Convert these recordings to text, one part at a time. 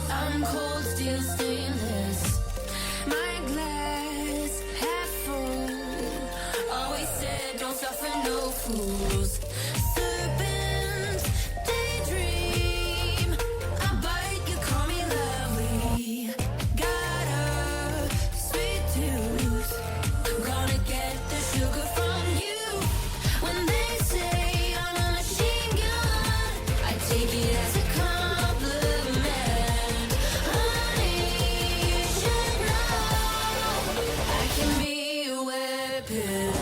I'm cold, steel, stainless. My glass half full. Always said, don't suffer no fools. Serpents, daydream. I bite, you call me lovely. Got a sweet tooth. Gonna get the sugar from you. When they say I'm a machine gun, I take it as a compliment. Honey, you should know I can be a weapon.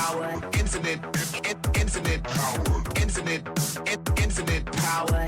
power, infinite power, infinite power, infinite power, infinite power,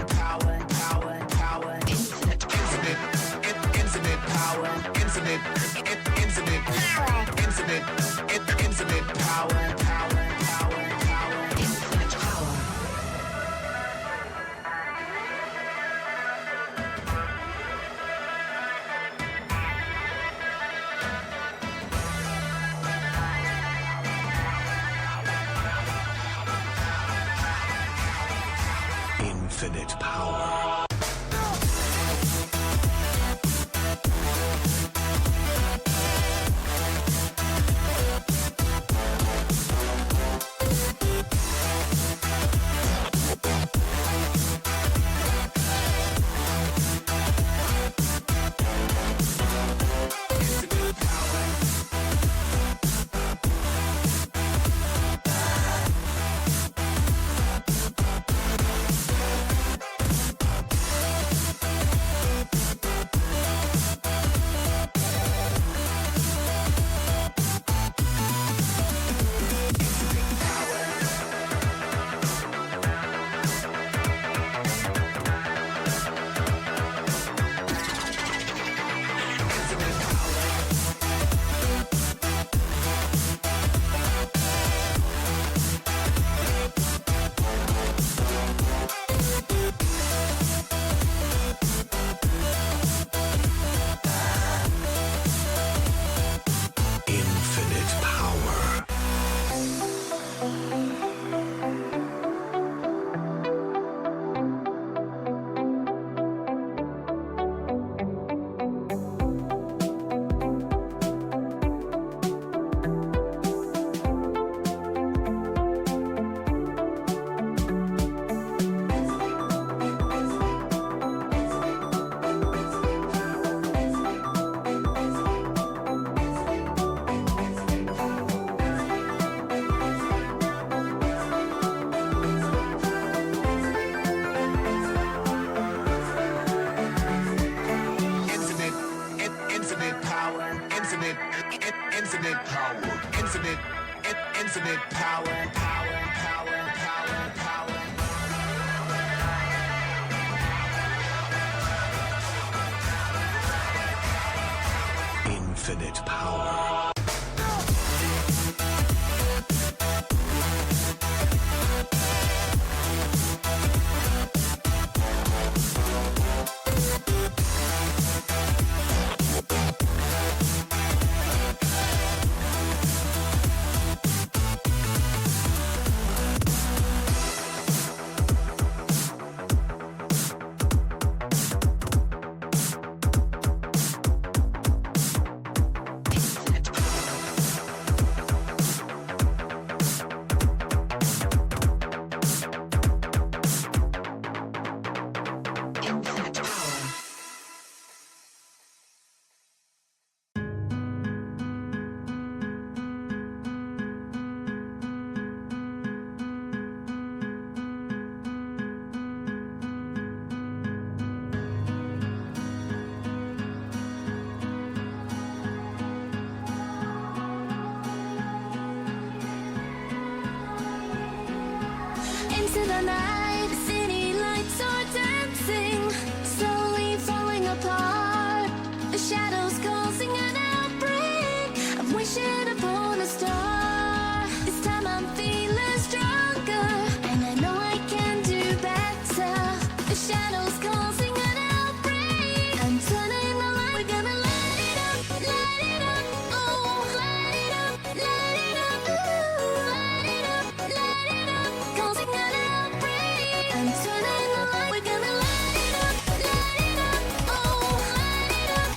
infinite power. Infinite power. Infinite power. Into the night, the city lights are dancing, slowly falling apart. The shadows causing an outbreak. I'm wishing upon a star. This time I'm feeling stronger, and I know I can do better. The shadows causing an outbreak. I'm turning the light. We're gonna light it up, oh, light it up, ooh, light it up, causing an outbreak. I'm turning the light. We're gonna light it up, oh, light it up,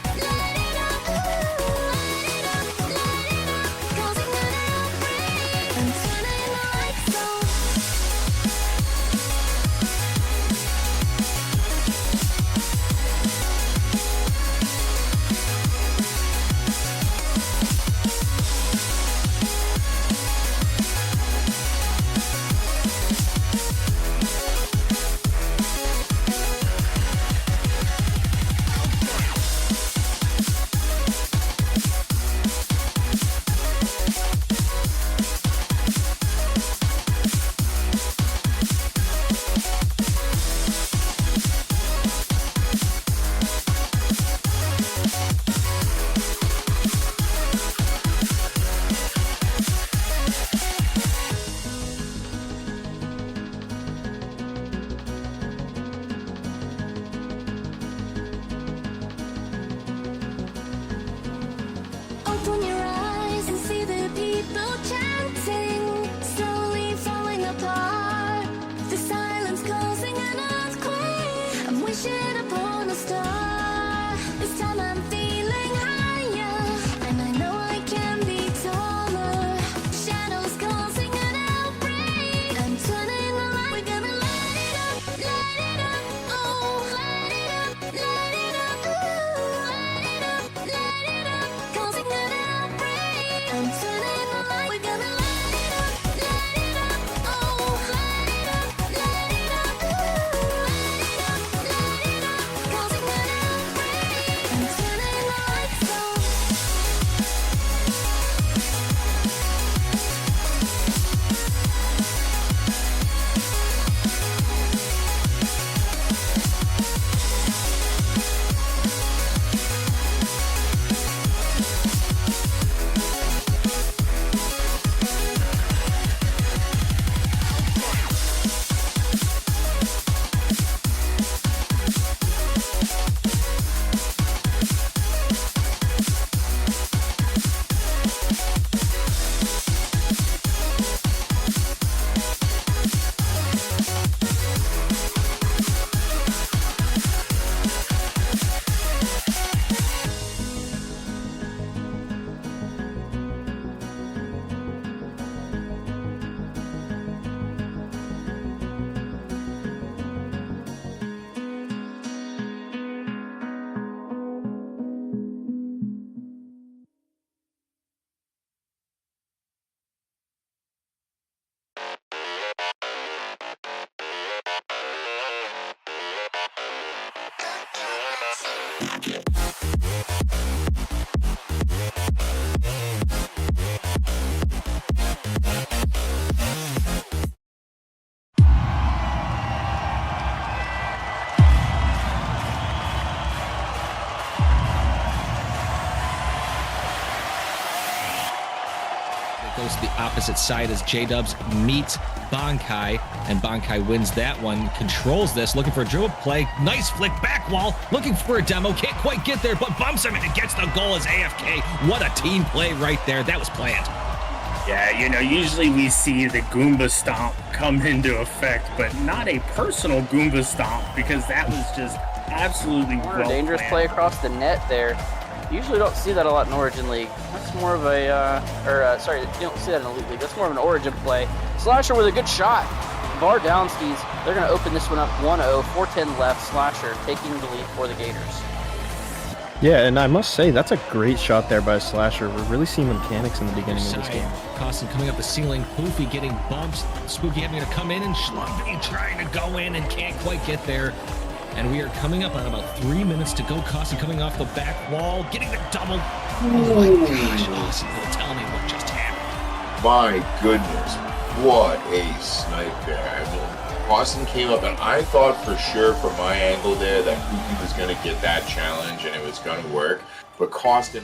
Goes to the opposite side as J-Dubs meets Bankai, and Bankai wins that one, controls this, looking for a dribble play, nice flick back wall, looking for a demo, can't quite get there, but bumps him and it gets the goal as AFK. What a team play right there, that was planned. Yeah, you know, usually we see the Goomba Stomp come into effect, but not a personal Goomba Stomp, because that was just absolutely More a dangerous play across the net there. You usually don't see that a lot in Origin League. That's more of a, sorry, you don't see that in Elite League. That's more of an Origin play. Slasher with a good shot. Var Downskis, they're going to open this one up 1-0, 4:10 left. Slasher taking the lead for the Gators. Yeah, and I must say, that's a great shot there by Slasher. We're really seeing the mechanics in the beginning of this game. Costin coming up the ceiling, Poofy getting bumps, Spooky having to come in, and Schlumpy trying to go in and can't quite get there. And we are coming up on about 3 minutes to go. Costin coming off the back wall, getting the double. Oh my gosh, Austin, tell me what just happened. My goodness, what a snipe there. I mean, Austin came up, and I thought for sure from my angle there that Pookie was going to get that challenge and it was going to work. But Costin...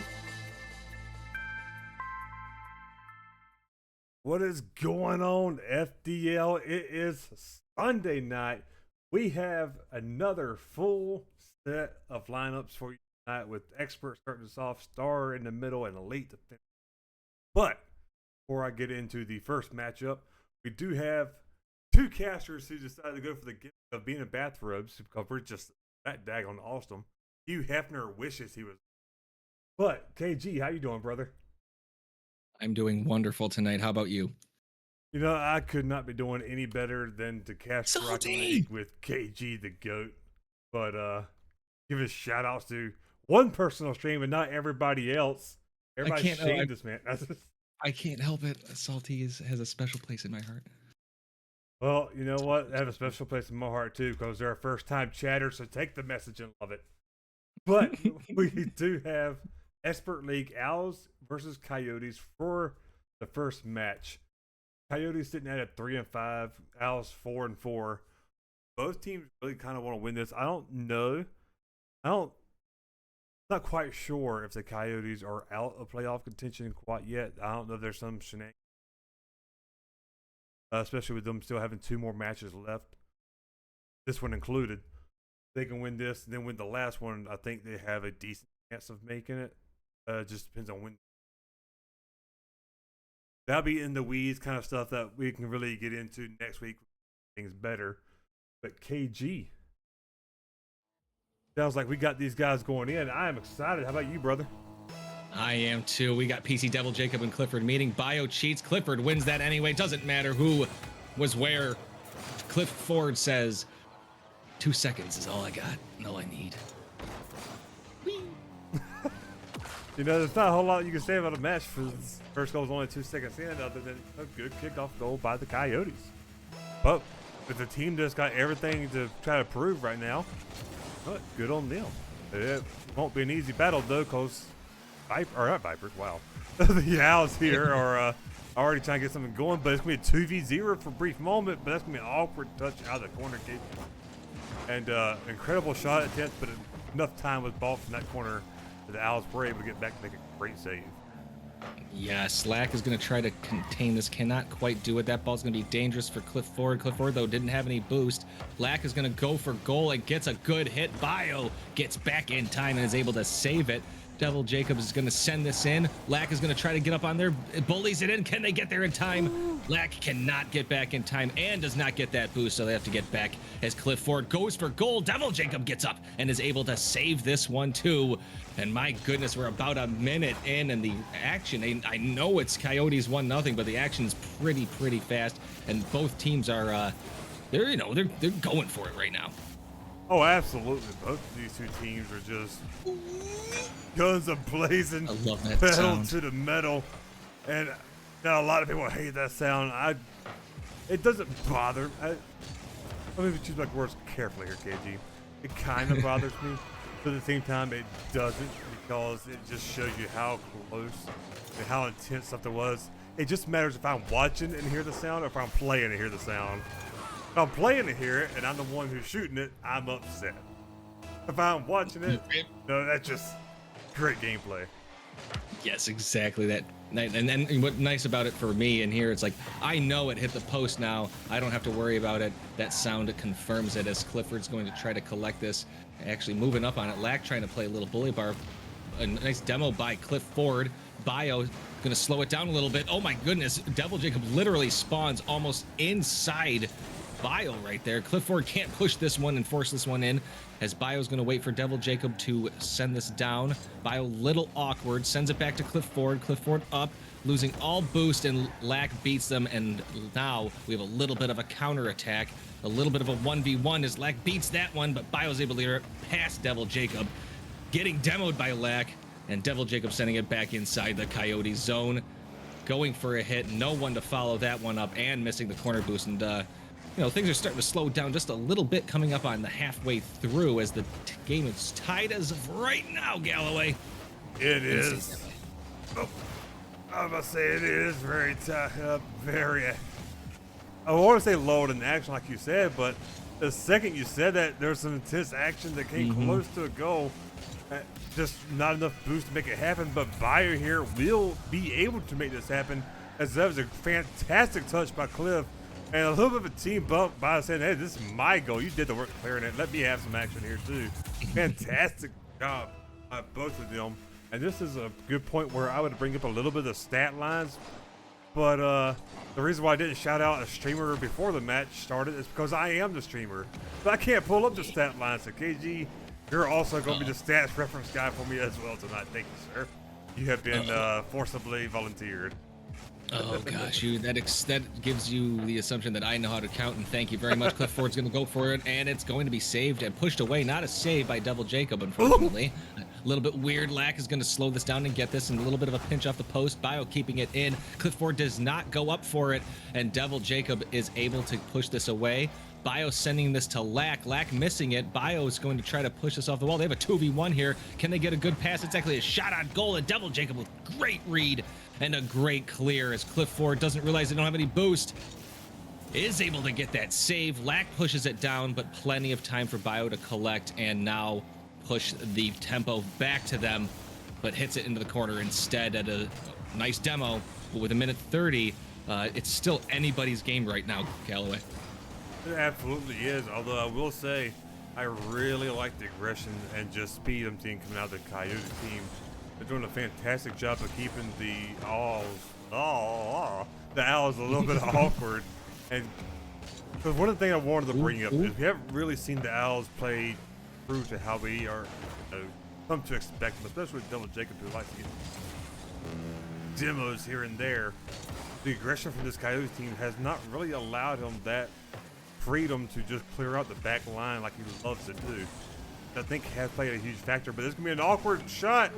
What is going on, FDL? It is Sunday night. We have another full set of lineups for you tonight, with experts starting us off, star in the middle, and elite to finish. But before I get into the first matchup, we do have two casters who decided to go for the gift of being in bathrobes, because we're just that daggone awesome. Hugh Hefner wishes he was. But KG, how you doing, brother? I'm doing wonderful tonight. How about you? You know, I could not be doing any better than to cast Rocket League with KG the GOAT. But give us shout outs to one personal stream and not everybody else. Everybody shamed this man. I can't help it. Salty has a special place in my heart. Well, you know what? They have a special place in my heart too, because they're a first time chatter, so take the message and love it. But we do have Expert League Owls versus Coyotes for the first match. Coyotes sitting at 3-5, Owls 4-4. Both teams really kind of want to win this. I don't know. I'm not quite sure if the Coyotes are out of playoff contention quite yet. I don't know if there's some shenanigans, especially with them still having 2 more matches left, this one included. They can win this and then win the last one. I think they have a decent chance of making it. Just depends on when. That'll be in the weeds kind of stuff that we can really get into next week. Things better. But KG, sounds like we got these guys going in. I am excited. How about you, brother? I am too. We got PC Devil, Jacob, and Clifford meeting. Bio cheats. Clifford wins that anyway. Doesn't matter who was where. Cliff Ford says, 2 seconds is all I got and all I need. You know, there's not a whole lot you can say about a match. First goal was only 2 seconds in, other than a good kickoff goal by the Coyotes. But if the team just got everything to try to prove right now, but good on them. It won't be an easy battle though, because the Owls here are already trying to get something going. But it's gonna be a 2v0 for a brief moment. But that's gonna be an awkward touch out of the corner kick, and incredible shot attempt, but enough time was bought from that corner. The Owls were able to get back and make a great save. Yeah, Slack is going to try to contain this. Cannot quite do it. That ball's going to be dangerous for Cliff Ford. Cliff Ford, though, didn't have any boost. Lack is going to go for goal and gets a good hit. Bio gets back in time and is able to save it. Devil Jacobs is going to send this in. Lack is going to try to get up on there. Bullies it in. Can they get there in time? Lack cannot get back in time and does not get that boost, so they have to get back as Cliff Ford goes for goal. Devil Jacob gets up and is able to save this one too. And my goodness, we're about a minute in, and the action, I know it's Coyotes 1-0, but the action is pretty fast, and both teams are they're going for it right now. Oh, absolutely. Both of these two teams are just guns a blazing, I love that pedal sound. to the metal. And now a lot of people hate that sound. It doesn't bother. Let me choose my words carefully here, KG. It kind of bothers me. But at the same time, it doesn't, because it just shows you how close and how intense something was. It just matters if I'm watching and hear the sound or if I'm playing and hear the sound. If I'm playing to hear it and I'm the one who's shooting it, I'm upset. If I'm watching it, no, that's just great gameplay. Yes, exactly that. And then what's nice about it for me in here, it's like, I know it hit the post now. I don't have to worry about it. That sound, it confirms it as Clifford's going to try to collect this. Actually moving up on it. Lack trying to play a little bully bar. A nice demo by Cliff Ford. Bio going to slow it down a little bit. Oh my goodness. Devil Jacob literally spawns almost inside Bio right there. Cliff Ford can't push this one and force this one in, as Bio's going to wait for Devil Jacob to send this down. Bio little awkward, sends it back to Cliff Ford. Cliff Ford up, losing all boost, and Lack beats them, and now we have a little bit of a counter attack, a little bit of a 1v1 as Lack beats that one, but Bio's able to get past Devil Jacob, getting demoed by Lack, and Devil Jacob sending it back inside the Coyote zone, going for a hit, no one to follow that one up, and missing the corner boost, and you know, things are starting to slow down just a little bit coming up on the halfway through as the game is tied as of right now, Galloway. It is. Oh, I was about to say it is very tied up, very. I want to say low in action, like you said, but the second you said that, there's some intense action that came close to a goal. Just not enough boost to make it happen, but Bayer here will be able to make this happen, as that was a fantastic touch by Cliff. And a little bit of a team bump by saying, hey, this is my goal. You did the work clearing it. Let me have some action here, too. Fantastic job by both of them. And this is a good point where I would bring up a little bit of stat lines. But the reason why I didn't shout out a streamer before the match started is because I am the streamer. But I can't pull up the stat lines. So, KG, you're also going to be the stats reference guy for me as well tonight. Thank you, sir. You have been forcibly volunteered. Oh gosh, that gives you the assumption that I know how to count, and thank you very much. Cliff Ford's going to go for it, and it's going to be saved and pushed away. Not a save by Devil Jacob, unfortunately. A little bit weird. Lack is going to slow this down and get this, and a little bit of a pinch off the post. Bio keeping it in. Cliff Ford does not go up for it, and Devil Jacob is able to push this away. Bio sending this to Lack. Lack missing it. Bio is going to try to push this off the wall. They have a 2v1 here. Can they get a good pass? It's actually a shot on goal, and Devil Jacob with great read and a great clear as Cliff Ford doesn't realize they don't have any boost. Is able to get that save. Lack pushes it down, but plenty of time for Bio to collect and now push the tempo back to them, but hits it into the corner instead at a nice demo. But with a minute 30, it's still anybody's game right now, Callaway. It absolutely is, although I will say I really like the aggression and just speed I'm seeing coming out of the Coyote team. They're doing a fantastic job of keeping the Owls a little bit awkward. And because one of the things I wanted to bring up is we haven't really seen the Owls play true to how we are come to expect them, especially with Devil Jacob, who likes to get demos here and there. The aggression from this Coyote team has not really allowed him that freedom to just clear out the back line like he loves to do. I think has played a huge factor, but it's gonna be an awkward shot.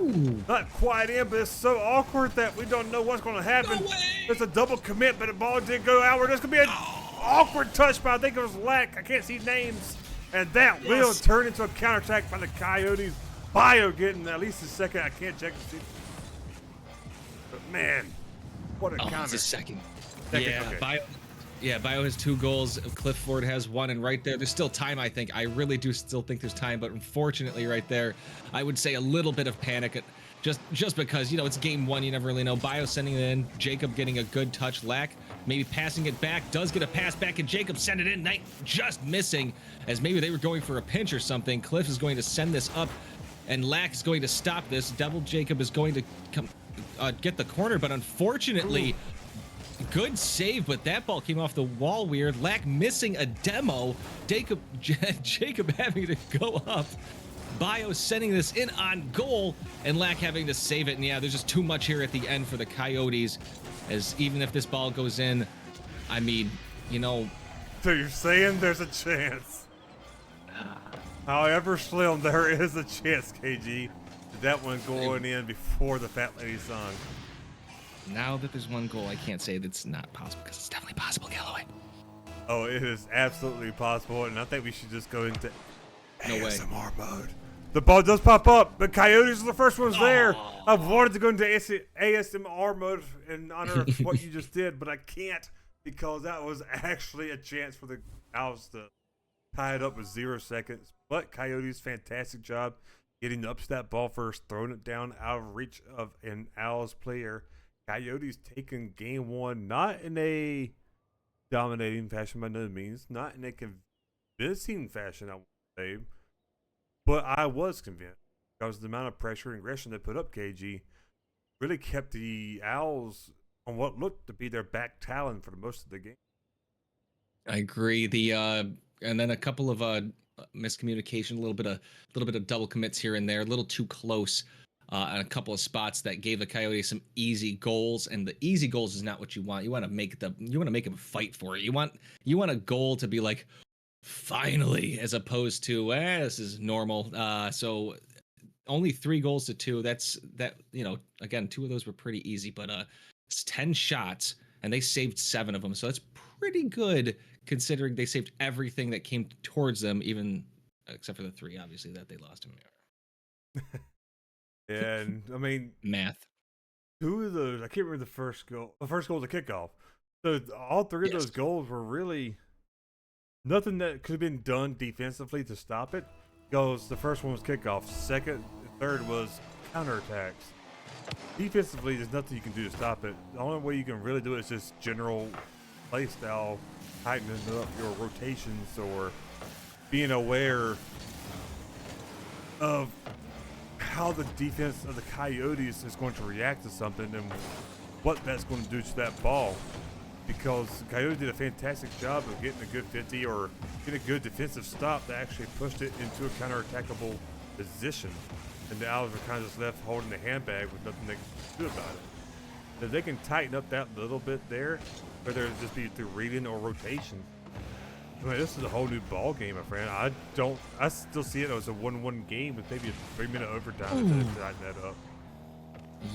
Not quite in, but it's so awkward that we don't know what's gonna happen. No way. It's a double commit, but the ball did go outward. There's gonna be an awkward touch by, I think it was Lack. I can't see names. And that will turn into a counterattack by the Coyotes. Bio getting at least a second. I can't check to see. But man, what a counter. It's a second. Yeah, okay. Bio has 2 goals. Cliff Ford has 1, and right there, there's still time, I think. I really do still think there's time, but unfortunately right there, I would say a little bit of panic, just because, you know, it's game 1, you never really know. Bio sending it in, Jacob getting a good touch, Lack maybe passing it back, does get a pass back, and Jacob send it in, Knight just missing, as maybe they were going for a pinch or something. Cliff is going to send this up, and Lack is going to stop this. Devil Jacob is going to come get the corner, but unfortunately, good save, but that ball came off the wall weird. Lack missing a demo. Jacob having to go up. Bio sending this in on goal, and Lack having to save it. And yeah, there's just too much here at the end for the Coyotes, as even if this ball goes in, I mean, you know. So you're saying there's a chance. However slim, there is a chance, KG, that one going in before the Fat Lady song. Now that there's 1 goal, I can't say that's not possible, because it's definitely possible, Galloway. Oh, it is absolutely possible, and I think we should just go into no ASMR mode. The ball does pop up. The Coyotes are the first ones there. I wanted to go into ASMR mode in honor of what you just did, but I can't because that was actually a chance for the Owls to tie it up with 0 seconds. But Coyotes, fantastic job getting up to that ball first, throwing it down out of reach of an Owls player. Coyotes taking game one, not in a dominating fashion by no means, not in a convincing fashion, I would say, but I was convinced because the amount of pressure and aggression they put up, KG, really kept the Owls on what looked to be their back talon for the most of the game. I agree. And then a couple of miscommunication, a little bit of double commits here and there, a little too close on a couple of spots that gave the Coyotes some easy goals. And the easy goals is not what you want. You want to make them fight for it. You want a goal to be like, finally, as opposed to this is normal. So only 3 goals to 2. Again, 2 of those were pretty easy, but it's 10 shots and they saved 7 of them. So that's pretty good considering they saved everything that came towards them, even except for the 3, obviously, that they lost him. And I mean, math. 2 of those, I can't remember the first goal. The first goal was a kickoff. So all 3 of those goals were really nothing that could have been done defensively to stop it. Goes the first one was kickoff, second, third was counterattacks. Defensively, there's nothing you can do to stop it. The only way you can really do it is just general play style, tightening up your rotations or being aware of how the defense of the Coyotes is going to react to something and what that's going to do to that ball. Because the Coyotes did a fantastic job of getting a good 50 or getting a good defensive stop that actually pushed it into a counter-attackable position. And the Owls were kind of just left holding the handbag with nothing they could do about it. If they can tighten up that little bit there, whether it just be through reading or rotation, I mean, this is a whole new ball game, my friend. I still see it as a 1-1 game with maybe a 3-minute overtime to tighten that up.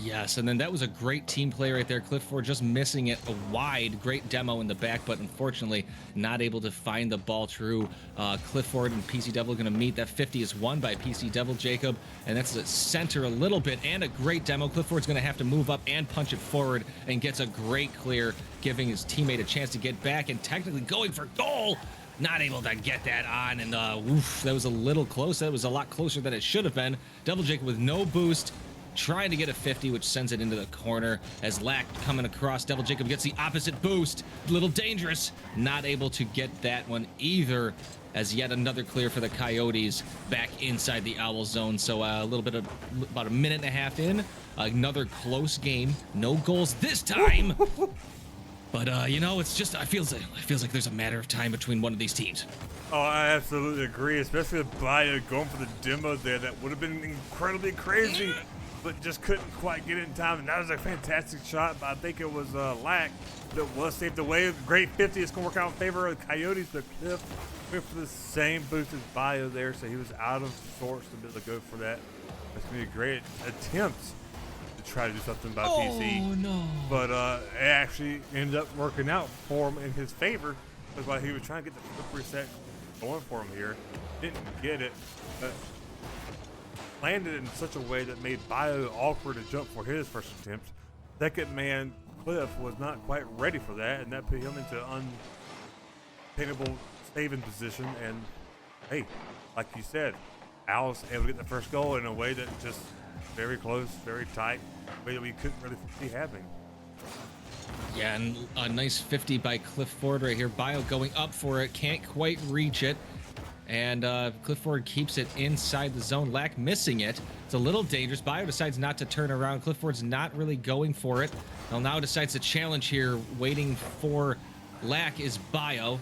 Yes, and then that was a great team play right there. Cliff Ford just missing it a wide, great demo in the back, but unfortunately not able to find the ball true. Cliff Ford and PC Devil are going to meet. That 50 is won by PC Devil Jacob, and that's the center a little bit, and a great demo. Cliff Ford's going to have to move up and punch it forward, and gets a great clear, giving his teammate a chance to get back and technically going for goal. Not able to get that on, and that was a little close. That was a lot closer than it should have been. Devil Jacob with no boost, trying to get a 50, which sends it into the corner as Lack coming across. Devil Jacob gets the opposite boost. A little dangerous. Not able to get that one either, as yet another clear for the Coyotes back inside the Owl zone. So a little bit of about a minute and a half in. Another close game. No goals this time. But, it's just, it feels like there's a matter of time between one of these teams. Oh, I absolutely agree, especially with Bayo going for the demo there. That would have been incredibly crazy, but just couldn't quite get it in time. And that was a fantastic shot, but I think it was Lack that was saved away. Great 50. It's going to work out in favor of the Coyotes, but Cliff went for the same boost as Bayo there, so he was out of sorts to be able to go for that. That's going to be a great attempt to try to do something by PC. Oh, no. But it actually ended up working out for him in his favor. That's why he was trying to get the flip reset going for him here. Didn't get it, but landed it in such a way that made Bayo awkward to jump for his first attempt. Second man, Cliff, was not quite ready for that, and that put him into untenable saving position. And hey, like you said, Owls able to get the first goal in a way that just very close, very tight, way that we couldn't really see happening. Yeah, and a nice 50 by Cliff Ford right here. Bayo going up for it, can't quite reach it. And Cliff Ford keeps it inside the zone. Lack missing it. It's a little dangerous. Bayo decides not to turn around. Cliff Ford's not really going for it. Well, now decides to challenge here. Waiting for Lack is Bayo.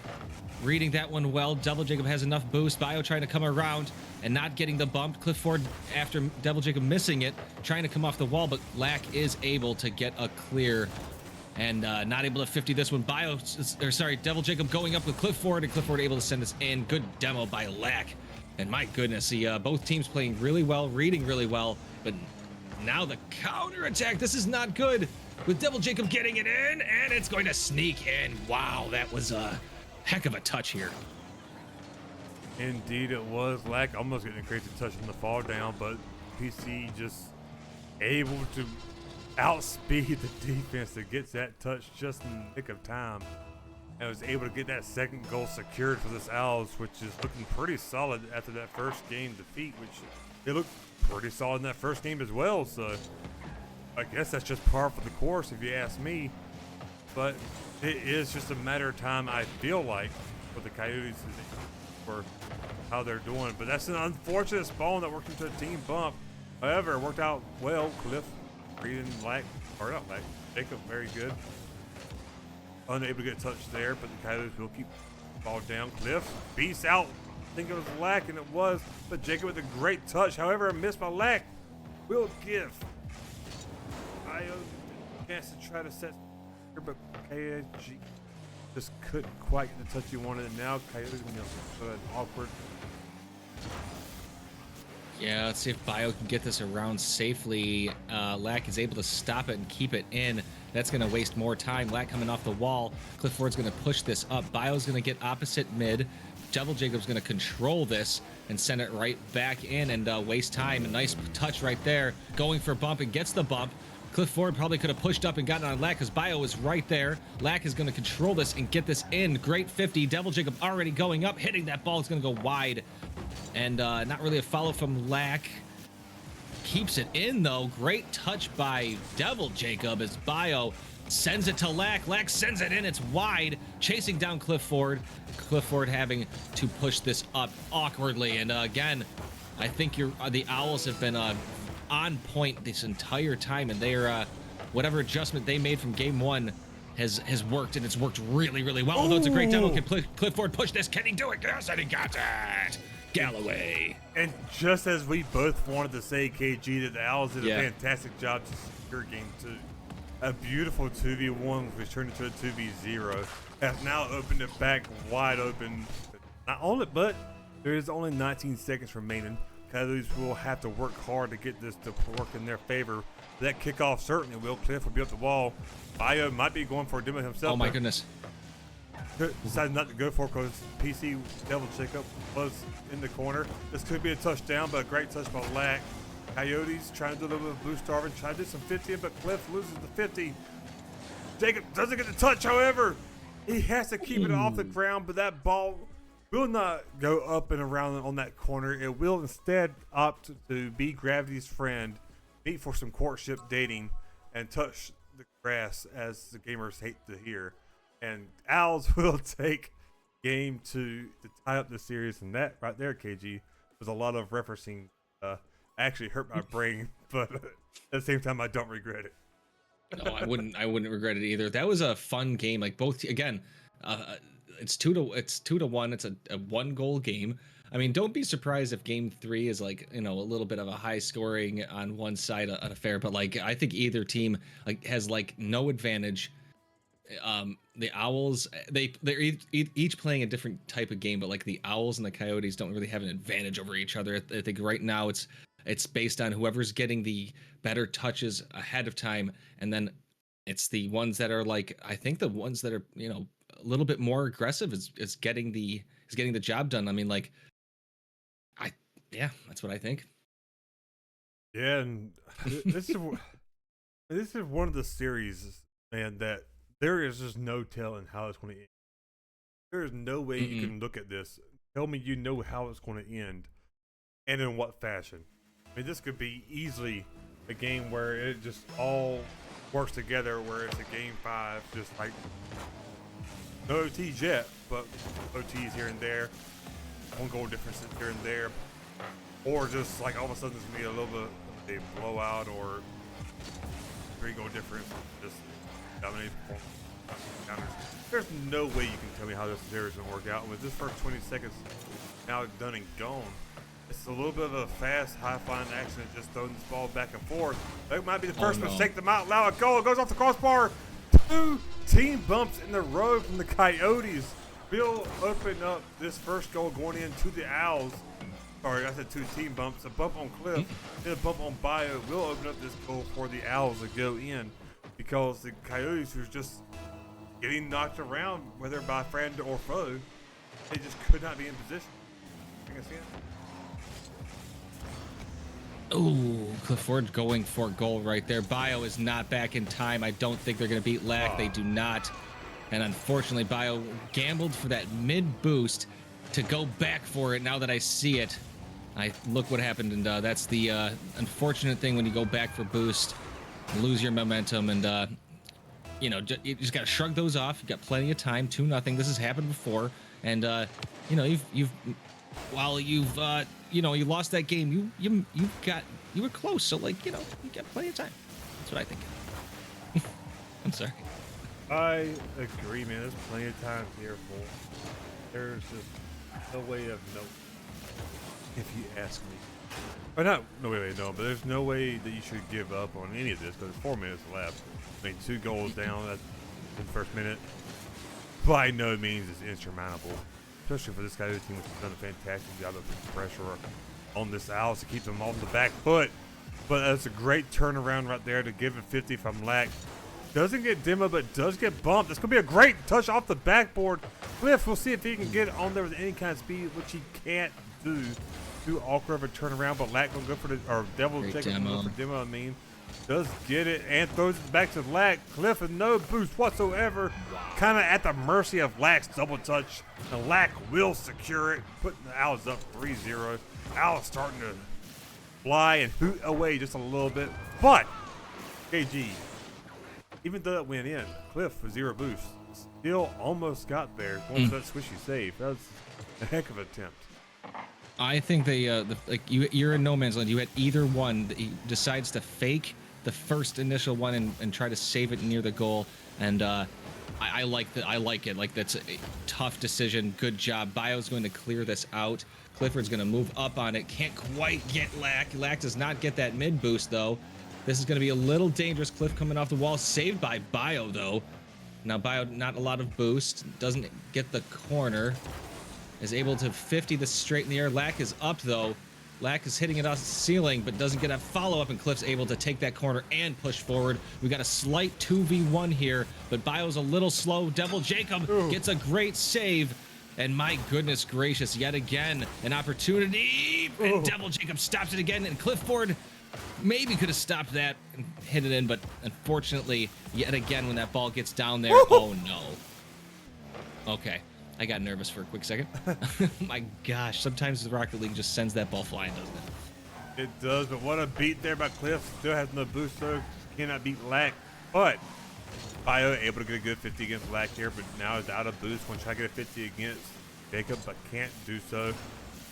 Reading that one well. Devil Jacob has enough boost. Bayo trying to come around and not getting the bump. Cliff Ford, after Devil Jacob missing it, trying to come off the wall, but Lack is able to get a clear. And not able to 50 this one. Devil Jacob going up with Cliff Ford, and Cliff Ford able to send us in. Good demo by Lack. And my goodness, both teams playing really well, reading really well. But now the counterattack. This is not good. With Devil Jacob getting it in, and it's going to sneak in. Wow, that was a heck of a touch here. Indeed, it was. Lack almost getting a crazy touch on the fall down, but PC just able to outspeed the defense that gets that touch just in the nick of time, and was able to get that second goal secured for this Owls, which is looking pretty solid after that first game defeat, which they looked pretty solid in that first game as well. So I guess that's just par for the course if you ask me, but it is just a matter of time, I feel like, for the Coyotes for how they're doing. But that's an unfortunate spawn that worked into a team bump. However, it worked out well. Cliff, Reed, and Lack, or not Lack, Jacob, very good. Unable to get a touch there, but the Coyotes will keep the ball down. Cliff beats out. I think it was Lack, and it was, but Jacob with a great touch. However, a miss by Lack will give Io a chance to try to set, but KG just couldn't quite get the touch he wanted. And now Coyotes going to an awkward. Yeah, let's see if Bio can get this around safely. Lack is able to stop it and keep it in. That's going to waste more time. Lack coming off the wall. Cliff Ford's going to push this up. Bio's going to get opposite mid. Devil Jacob's going to control this and send it right back in and waste time. A nice touch right there. Going for bump and gets the bump. Cliff Ford probably could have pushed up and gotten on Lack because Bio was right there. Lack is going to control this and get this in. Great 50. Devil Jacob already going up, hitting that ball. It's going to go wide. And not really a follow from Lack. Keeps it in, though. Great touch by Devil Jacob as Bio sends it to Lack. Lack sends it in. It's wide. Chasing down Cliff Ford. Cliff Ford having to push this up awkwardly. And again, I think the Owls have been on point this entire time, and they're whatever adjustment they made from game one has worked, and it's worked really, really well. Although it's a great demo. Can Cliff Ford push this? Can he do it? Yes, and he got it. Galloway. And just as we both wanted to say, KG, that the Owls did a fantastic job to secure game two. A beautiful 2v1 which turned into a 2v0 has now opened it back wide open. Not only, but there is only 19 seconds remaining. Coyotes will have to work hard to get this to work in their favor. That kickoff certainly will. Cliff will be up the wall. Bio might be going for a demo himself. Oh my goodness. Decided not to go for it because PC Devil Jacob was in the corner. This could be a touchdown, but a great touch by Lack. Coyotes trying to do a little bit of blue starving, trying to do some 50, but Cliff loses the 50. Jacob doesn't get the touch, however. He has to keep it off the ground, but that ball will not go up and around on that corner. It will instead opt to be Gravity's friend, meet for some courtship dating, and touch the grass, as the gamers hate to hear. And Owls will take game two to tie up the series, and that right there, KG, was a lot of referencing. Actually hurt my brain, but at the same time, I don't regret it. No, I wouldn't regret it either. That was a fun game. Like both, again, it's 2-1. It's a 1-goal game. I mean, don't be surprised if game 3 is like, a little bit of a high scoring on one side of an affair, but like, I think either team has like no advantage. The Owls, they're each playing a different type of game, but like the Owls and the Coyotes don't really have an advantage over each other. I think right now it's based on whoever's getting the better touches ahead of time, and then it's the ones that are like, I think the ones that are a little bit more aggressive is getting the job done. I mean, like, that's what I think. Yeah, and this is one of the series, man, that there is just no telling how it's going to end. There is no way you can look at this, tell me you know how it's going to end, and in what fashion. I mean, this could be easily a game where it just all works together, where it's a game 5, just like no OTs yet, but OTs here and there, 1 goal differences here and there, or just like all of a sudden it's going to be a little bit of a blowout or 3-goal difference, just dominating counters. There's no way you can tell me how this series is going to work out. With this first 20 seconds now done and gone, it's a little bit of a fast, high-flying action that just throwing this ball back and forth. That might be the first mistake that might allow a goal. It goes off the crossbar. 2 team bumps in a row from the Coyotes will open up this first goal going into the Owls. Sorry, I said 2 team bumps. A bump on Cliff and a bump on Bio will open up this goal for the Owls to go in, because the Coyotes were just getting knocked around, whether by friend or foe. They just could not be in position. seconds in. Ooh, Cliff Ford going for goal right there. Bio is not back in time. I don't think they're going to beat Lack. They do not. And unfortunately, Bio gambled for that mid boost to go back for it. Now that I see it, I look what happened. And that's the unfortunate thing when you go back for boost, lose your momentum. And, you know, you just got to shrug those off. You've got plenty of time. 2-0. This has happened before. And, you know, while you've you know, you lost that game, you were close, so like, you know, you got plenty of time. That's what I think. I'm sorry. I agree, man. There's plenty of time here for. There's just no way of knowing, if you ask me. Or not, no way of knowing, but there's no way that you should give up on any of this because 4 minutes left. I mean, 2 goals down in the first minute. By no means is insurmountable. Especially for this guy whose team, which has done a fantastic job of putting pressure on this Owls to keep them on the back foot. But that's a great turnaround right there to give it 50 from Lack. Doesn't get demo, but does get bumped. It's going to be a great touch off the backboard. Cliff, we'll see if he can get on there with any kind of speed, which he can't do. Too awkward of a turnaround, but Lack going to go for the, or Devil Jacob going to go for demo, I mean. Does get it and throws it back to Lack. Cliff with no boost whatsoever. Kind of at the mercy of Lack's double touch. And Lack will secure it, putting the Owls up 3-0. Owls starting to fly and hoot away just a little bit. But KG, even though that went in, Cliff with 0 boost, still almost got there once that swishy save. That was a heck of an attempt. I think you're in no man's land. You had either one. He decides to fake the first initial one and try to save it near the goal. And I like it. Like, that's a tough decision. Good job. Bio's going to clear this out. Clifford's going to move up on it. Can't quite get Lack. Lack does not get that mid boost though. This is going to be a little dangerous. Cliff coming off the wall, saved by Bio though. Now Bio not a lot of boost. Doesn't get the corner. Is able to 50 this straight in the air. Lack is up though. Lack is hitting it off the ceiling, but doesn't get a follow-up, and Cliff's able to take that corner and push forward. We got a slight 2v1 here, but Bio's a little slow. Devil Jacob gets a great save, and my goodness gracious, yet again, an opportunity, and Devil Jacob stops it again, and Cliff Ford maybe could have stopped that and hit it in, but unfortunately, yet again, when that ball gets down there, oh no. Okay. I got nervous for a quick second. My gosh, sometimes the Rocket League just sends that ball flying, doesn't it? It does, but what a beat there by Cliff. Still has no boost, so cannot beat Lack. But Bio able to get a good 50 against Lack here, but now is out of boost. Want to try to get a 50 against Jacob, but can't do so.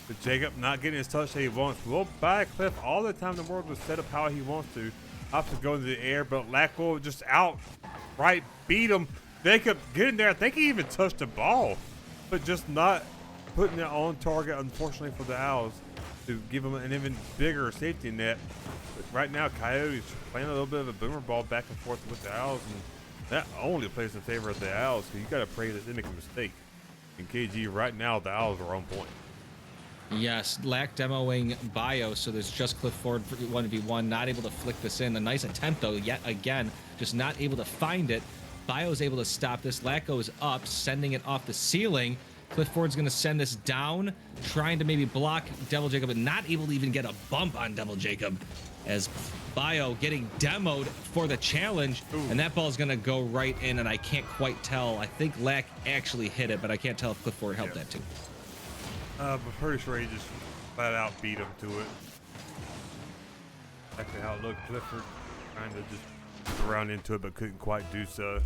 But Jacob not getting his touch that he wants. Will buy Cliff all the time in the world to set up how he wants to. Opts to go into the air, but Lack will just outright beat him. Jacob getting there. I think he even touched the ball, but just not putting it on target, unfortunately, for the Owls to give them an even bigger safety net. But right now, Coyotes playing a little bit of a boomer ball back and forth with the Owls, and that only plays in favor of the Owls, so you got to pray that they make a mistake. In KG, right now, the Owls are on point. Yes, Lack demoing Bio, so there's just Cliff Ford 1v1, not able to flick this in. A nice attempt, though, yet again, just not able to find it. Bio's able to stop this. Lack goes up, sending it off the ceiling. Cliff Ford's going to send this down, trying to maybe block Devil Jacob, but not able to even get a bump on Devil Jacob, as Bio getting demoed for the challenge. And that ball is going to go right in, and I can't quite tell. I think Lack actually hit it, but I can't tell if Cliff Ford helped that too. I'm pretty sure he just flat out beat him to it. Actually, how it looked, Clifford trying to just around into it, but couldn't quite do so.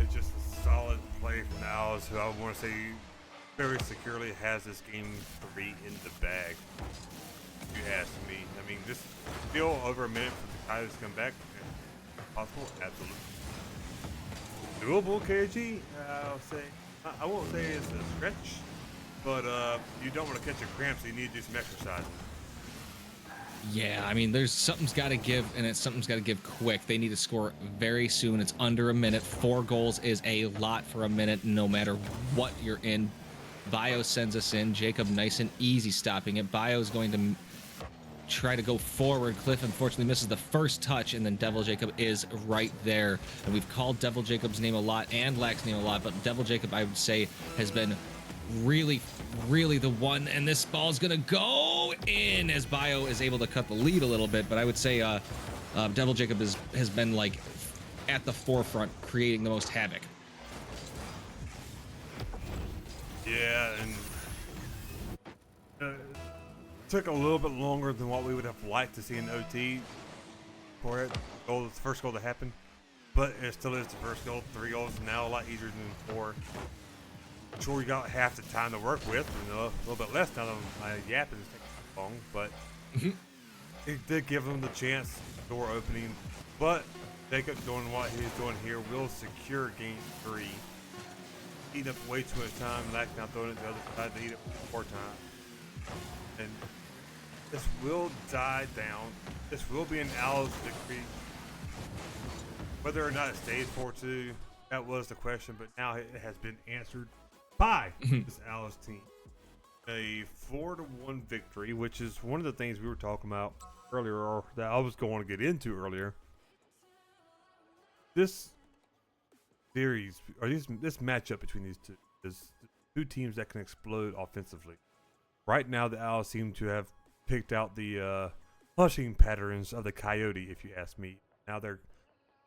It's just a solid play from the Owls, who I want to say very securely has this game 3 in the bag. If you ask me, I mean, just still over a minute for the Coyotes to come back. Possible, absolutely. Doable, KG. I'll say. I won't say it's a stretch, but you don't want to catch a cramp, so you need to do some exercise. Yeah, I mean, there's something's got to give, and something's got to give quick. They need to score very soon. It's under a minute. 4 goals is a lot for a minute, no matter what you're in. Bio sends us in. Jacob nice and easy stopping it. Bio's going to try to go forward. Cliff unfortunately misses the first touch, and then Devil Jacob is right there. And we've called Devil Jacob's name a lot and Lack's name a lot, but Devil Jacob, I would say, has been really, really the one, and this ball's gonna go in as Bio is able to cut the lead a little bit. But I would say Devil Jacob has been like at the forefront, creating the most havoc. Yeah, and took a little bit longer than what we would have liked to see in OT for it. The first goal to happen, but it still is the first goal. 3 goals now a lot easier than 4. Sure, we got half the time to work with, and a little bit less now than my yapping is taking long, but it did give them the chance, door opening. But Jacob doing what he's doing here will secure game 3. Eating up way too much time, Lack now throwing it to the other side to eat it 4 times. And this will die down. This will be an Owls victory. Whether or not it stays 4-2, that was the question, but now it has been answered by this Owls team. A 4-1 victory, which is one of the things we were talking about earlier, or that I was going to get into earlier. This series, or this matchup between these two, is two teams that can explode offensively. Right now, the Owls seem to have picked out the pushing patterns of the Coyote, if you ask me. Now they're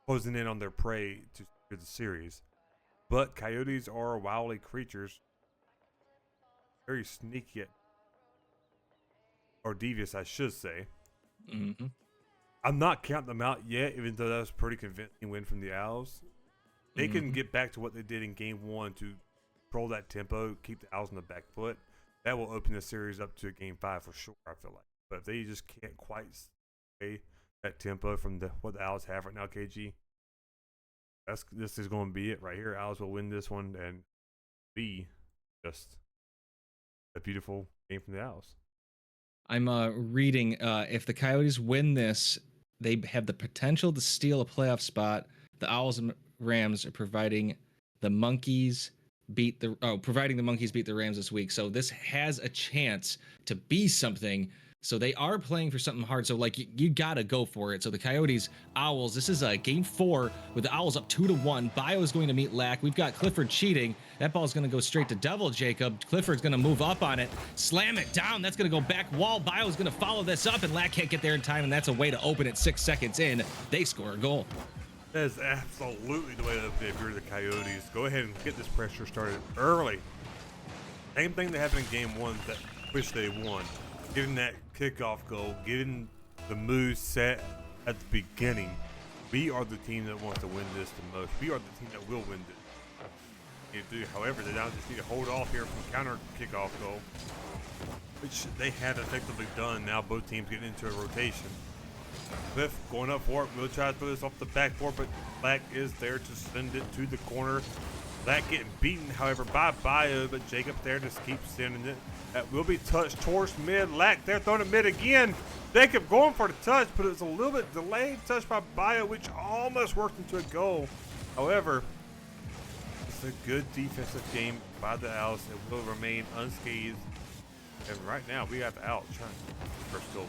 closing in on their prey to secure the series. But Coyotes are wily creatures, very sneaky, or devious, I should say. Mm-hmm. I'm not counting them out yet, even though that was a pretty convincing win from the Owls. They can get back to what they did in game 1 to control that tempo, keep the Owls on the back foot. That will open the series up to a game 5 for sure, I feel like. But if they just can't quite stay that tempo from what the Owls have right now, KG, this is going to be it right here. Owls will win this one and be just a beautiful game from the Owls. I'm reading, if the Coyotes win this, they have the potential to steal a playoff spot. The Owls and Rams are providing the Monkeys beat the Rams this week. So this has a chance to be something. So they are playing for something hard. So like you gotta go for it. So the Coyotes, Owls, this is game 4 with the Owls up 2-1. Bio is going to meet Lack. We've got Clifford cheating. That ball is going to go straight to Devil Jacob. Clifford's going to move up on it, slam it down. That's going to go back wall. Bio is going to follow this up, and Lack can't get there in time, and that's a way to open it 6 seconds in. They score a goal. That is absolutely the way to open it if you're the Coyotes. Go ahead and get this pressure started early. Same thing that happened in game 1 that wish they won. Getting that kickoff goal, getting the moves set at the beginning. We are the team that wants to win this the most. We are the team that will win this. However, they now just need to hold off here from counter kickoff goal, which they have effectively done. Now both teams getting into a rotation. Cliff going up for it. We'll try to throw this off the backboard, but Black is there to send it to the corner. Black getting beaten, however, by Bio, but Jacob there just keeps sending it. That will be touched towards mid. Lack there throwing it mid again. Jacob going for the touch, but it was a little bit delayed touch by Bio, which almost worked into a goal. However, it's a good defensive game by the Owls. It will remain unscathed. And right now, we have the Owls trying to get the first goal.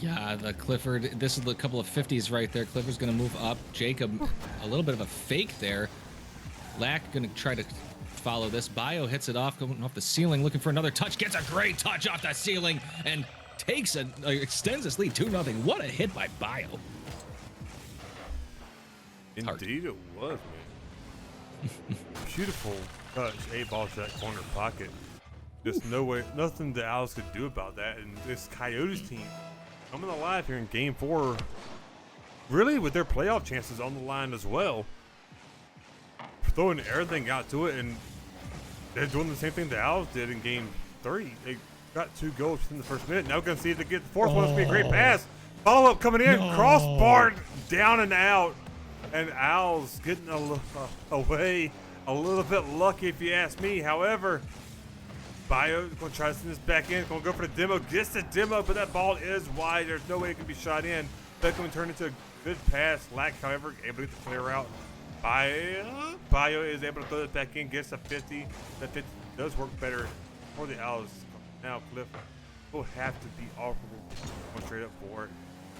Yeah, the Clifford, this is a couple of 50s right there. Clifford's going to move up. Jacob, a little bit of a fake there. Lack going to try to follow this. Bio hits it off, going off the ceiling, looking for another touch. Gets a great touch off the ceiling and extends this lead 2-0. What a hit by Bio. Indeed it was, man. Beautiful touch. A ball to that corner pocket. Just no way, nothing the Owls could do about that. And this Coyotes team coming alive here in game 4, really with their playoff chances on the line as well. Throwing everything out to it, and they're doing the same thing the Owls did in game 3. They got 2 goals in the first minute. Now we're going to see if they get the 4th one. It's going to be a great pass. Follow up coming in. Crossbar down and out. And Owls getting away a little bit lucky if you ask me. However, Bio going to try to send this back in. Going to go for the demo. Gets the demo, but that ball is wide. There's no way it can be shot in. That's going to turn into a good pass. Lack, however, able to get the clear out. Bio is able to throw it back in. Gets a 50. That 50 does work better for the Owls. Now Cliff will have to be operable. Going straight up for it.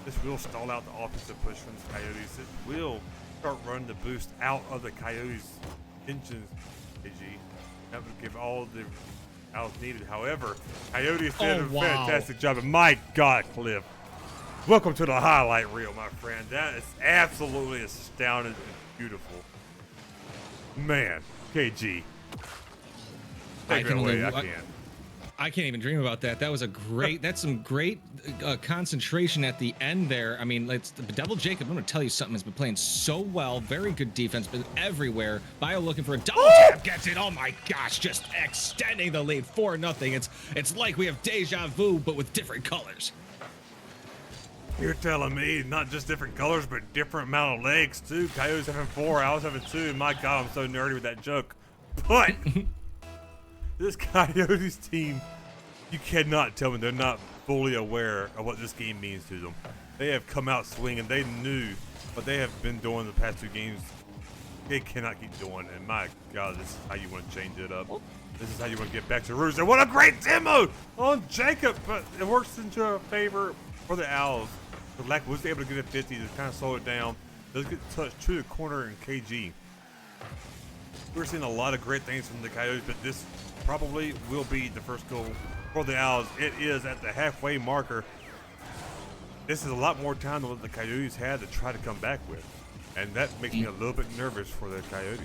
This will stall out the offensive push from the Coyotes. It will start running the boost out of the Coyotes' engines. KG. That would give all the owls needed. However, Coyotes did a wow. fantastic job. And my God, Cliff. Welcome to the highlight reel, my friend. That is absolutely astounding and beautiful. Man, KG. Take it away. I can't even dream about that. That was a great. That's some great concentration at the end there. I mean, Devil Jacob. I'm going to tell you something. Has been playing so well. Very good defense, but everywhere. Bio looking for a double tap, gets it. Oh my gosh, just extending the lead 4-0. It's like we have deja vu, but with different colors. You're telling me not just different colors, but different amount of legs too. Coyotes having 4, Owls having 2. My God, I'm so nerdy with that joke. But this Coyotes team, you cannot tell me they're not fully aware of what this game means to them. They have come out swinging. They knew what they have been doing the past 2 games. They cannot keep doing. And my God, this is how you want to change it up. This is how you want to get back to roots. And what a great demo on Jacob, but it works into a favor for the Owls. The Lack was able to get a 50 to kind of slow it down. Does get touched to the corner in KG. We're seeing a lot of great things from the Coyotes, but this probably will be the first goal for the Owls. It is at the halfway marker. This is a lot more time than what the Coyotes had to try to come back with. And that makes me a little bit nervous for the Coyotes.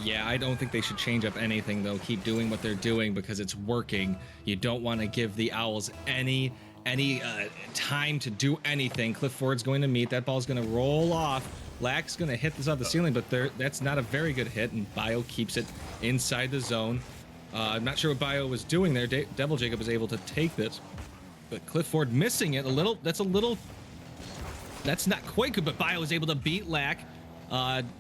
Yeah, I don't think they should change up anything, though. Keep doing what they're doing because it's working. You don't want to give the Owls any time to do anything. Cliff Ford's going to meet. That ball's going to roll off. Lack's going to hit this off the ceiling, but that's not a very good hit, and Bio keeps it inside the zone. I'm not sure what Bio was doing there. Devil Jacob was able to take this, but Cliff Ford missing it a little. That's not quite good, but Bio was able to beat Lack.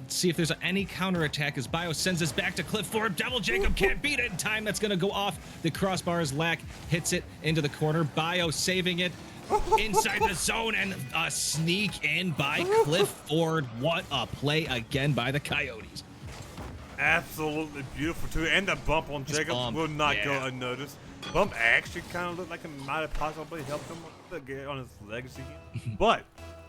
See if there's any counterattack as Bio sends this back to Cliff Ford. Devil Jacob can't beat it in time. That's going to go off the crossbars. Lack hits it into the corner. Bio saving it inside the zone, and a sneak in by Cliff Ford. What a play again by the Coyotes. Absolutely beautiful, too. And the bump on Jacobs will not go unnoticed. Bump actually kind of looked like it might have possibly helped him get on his legs again. But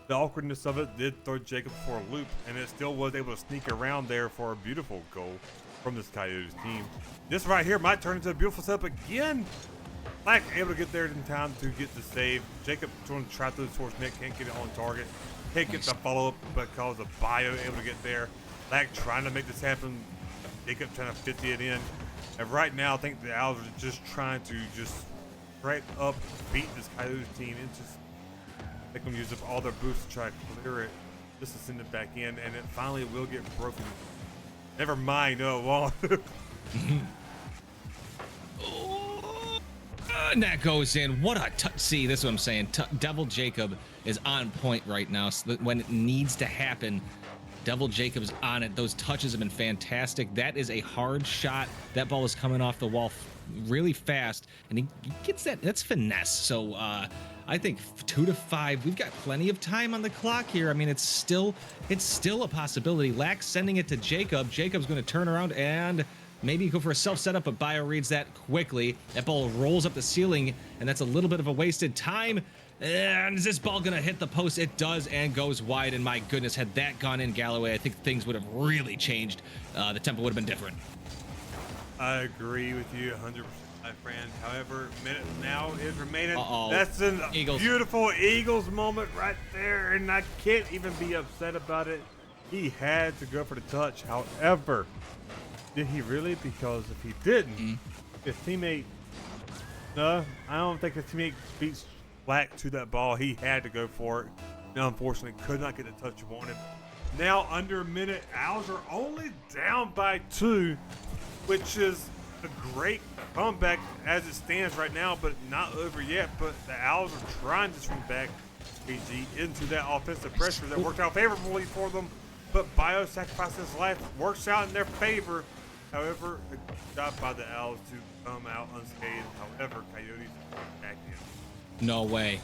the awkwardness of it did throw Jacob for a loop, and it still was able to sneak around there for a beautiful goal from this Coyotes team. This right here might turn into a beautiful setup again. Lack able to get there in time to get the save. Jacob trying to try through the source net, can't get it on target. Can't get the follow-up because of Bio able to get there. Lack trying to make this happen. Jacob trying to 50 it in. And right now, I think the Owls are just trying to just straight up beat this Coyotes team and just make them use up all their boosts to try to clear it, just to send it back in, and it finally will get broken. Never mind, no, well. And that goes in. What a see, this is what I'm saying. Devil Jacob is on point right now. So that when it needs to happen, Devil Jacob's on it. Those touches have been fantastic. That is a hard shot. That ball is coming off the wall really fast, and he gets that. That's finesse. So I think 2 to 5. We've got plenty of time on the clock here. I mean, it's still a possibility. Lack sending it to Jacob. Jacob's going to turn around and maybe go for a self setup, but Bio reads that quickly. That ball rolls up the ceiling, and that's a little bit of a wasted time. And is this ball going to hit the post? It does, and goes wide. And my goodness, had that gone in Galloway, I think things would have really changed. The tempo would have been different. I agree with you 100%, my friend. However, minute now is remaining. Uh-oh. That's a Eagles. beautiful Eagles moment right there, and I can't even be upset about it. He had to go for the touch. However, did he really? Because if he didn't, his teammate, no, I don't think his teammate beats Black to that ball. He had to go for it. Now, unfortunately, could not get the touch he wanted. Now, under a minute, Owls are only down by 2, which is a great comeback as it stands right now, but not over yet. But the Owls are trying to swing back PG into that offensive pressure that worked out favorably for them. But Bio sacrificing his life works out in their favor. However, a good job by the Owls to come out unscathed. However, Coyotes back in. No way.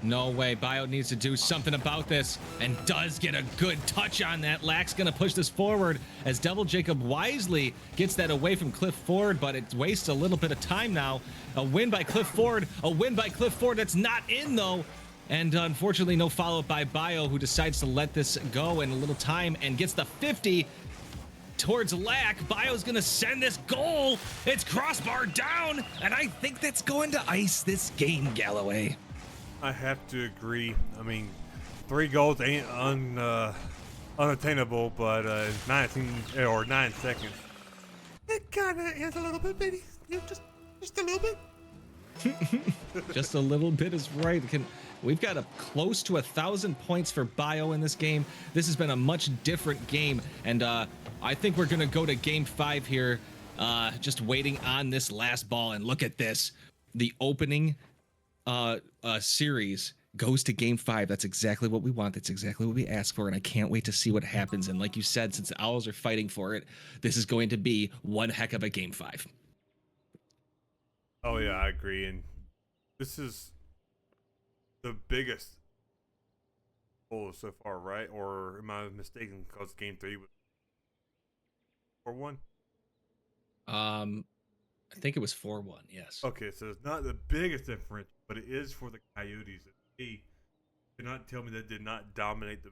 No way. Bio needs to do something about this, and does get a good touch on that. Lack's going to push this forward as Devil Jacob wisely gets that away from Cliff Ford, but it wastes a little bit of time now. A win by Cliff Ford. A win by Cliff Ford that's not in, though. And unfortunately, no follow-up by Bio, who decides to let this go in a little time and gets the 50 towards Lack. Bio's going to send this goal. It's crossbar down, and I think that's going to ice this game, Galloway. I have to agree. I mean, 3 goals ain't unattainable, but 9 seconds. It kind of is a little bit, baby. Just a little bit. Just a little bit is right. We've got close to 1,000 points for Bio in this game. This has been a much different game, and I think we're gonna go to game 5 here. Just waiting on this last ball, and look at this. The opening series goes to game 5. That's exactly what we want. That's exactly what we asked for, and I can't wait to see what happens. And like you said, since the Owls are fighting for it, this is going to be one heck of a game 5. Oh yeah, I agree. And this is the biggest goal so far, right? Or am I mistaken? Because game 3 was 4-1. I think it was 4-1. Yes. Okay, so it's not the biggest difference, but it is for the Coyotes. They did not tell me that did not dominate the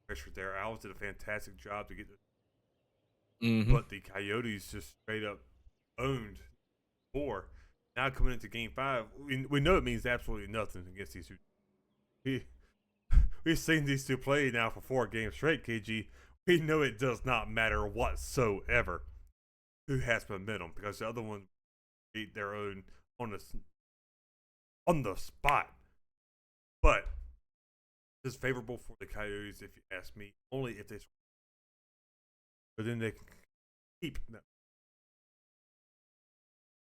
pressure there. Owls did a fantastic job to get this, but the Coyotes just straight up owned 4. Now coming into game 5, we know it means absolutely nothing against these two. We've seen these two play now for 4 games straight, KG. We know it does not matter whatsoever who has momentum, because the other one beat their own on the spot. But it's favorable for the Coyotes, if you ask me, only if they score. But then they can keep that.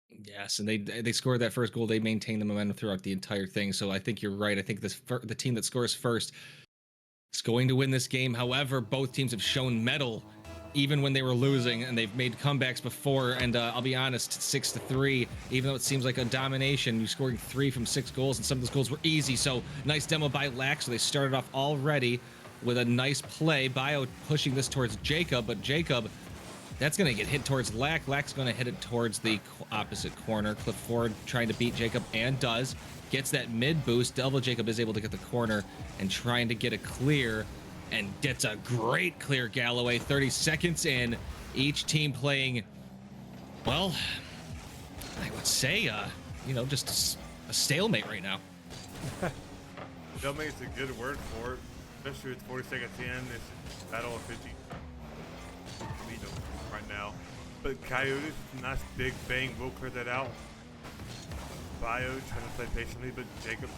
Yes, and they scored that first goal. They maintained the momentum throughout the entire thing. So I think you're right. I think the team that scores first is going to win this game. However, both teams have shown mettle even when they were losing, and they've made comebacks before. And I'll be honest, 6-3, even though it seems like a domination, you scoring 3 from 6 goals, and some of those goals were easy. So nice demo by Lack. So they started off already with a nice play. Bio pushing this towards Jacob, but Jacob, that's going to get hit towards Lack. Lack's going to hit it towards the opposite corner. Cliff Ford trying to beat Jacob, and does. Gets that mid boost. Devil Jacob is able to get the corner and trying to get a clear, and gets a great clear, Galloway. 30 seconds in. Each team playing, well, I would say, just a stalemate right now. Stalemate's a good word for it, especially with 40 seconds in. It's a battle of 50. Right now, but Coyotes, nice big bang, will clear that out. Bio trying to play patiently, but Jacob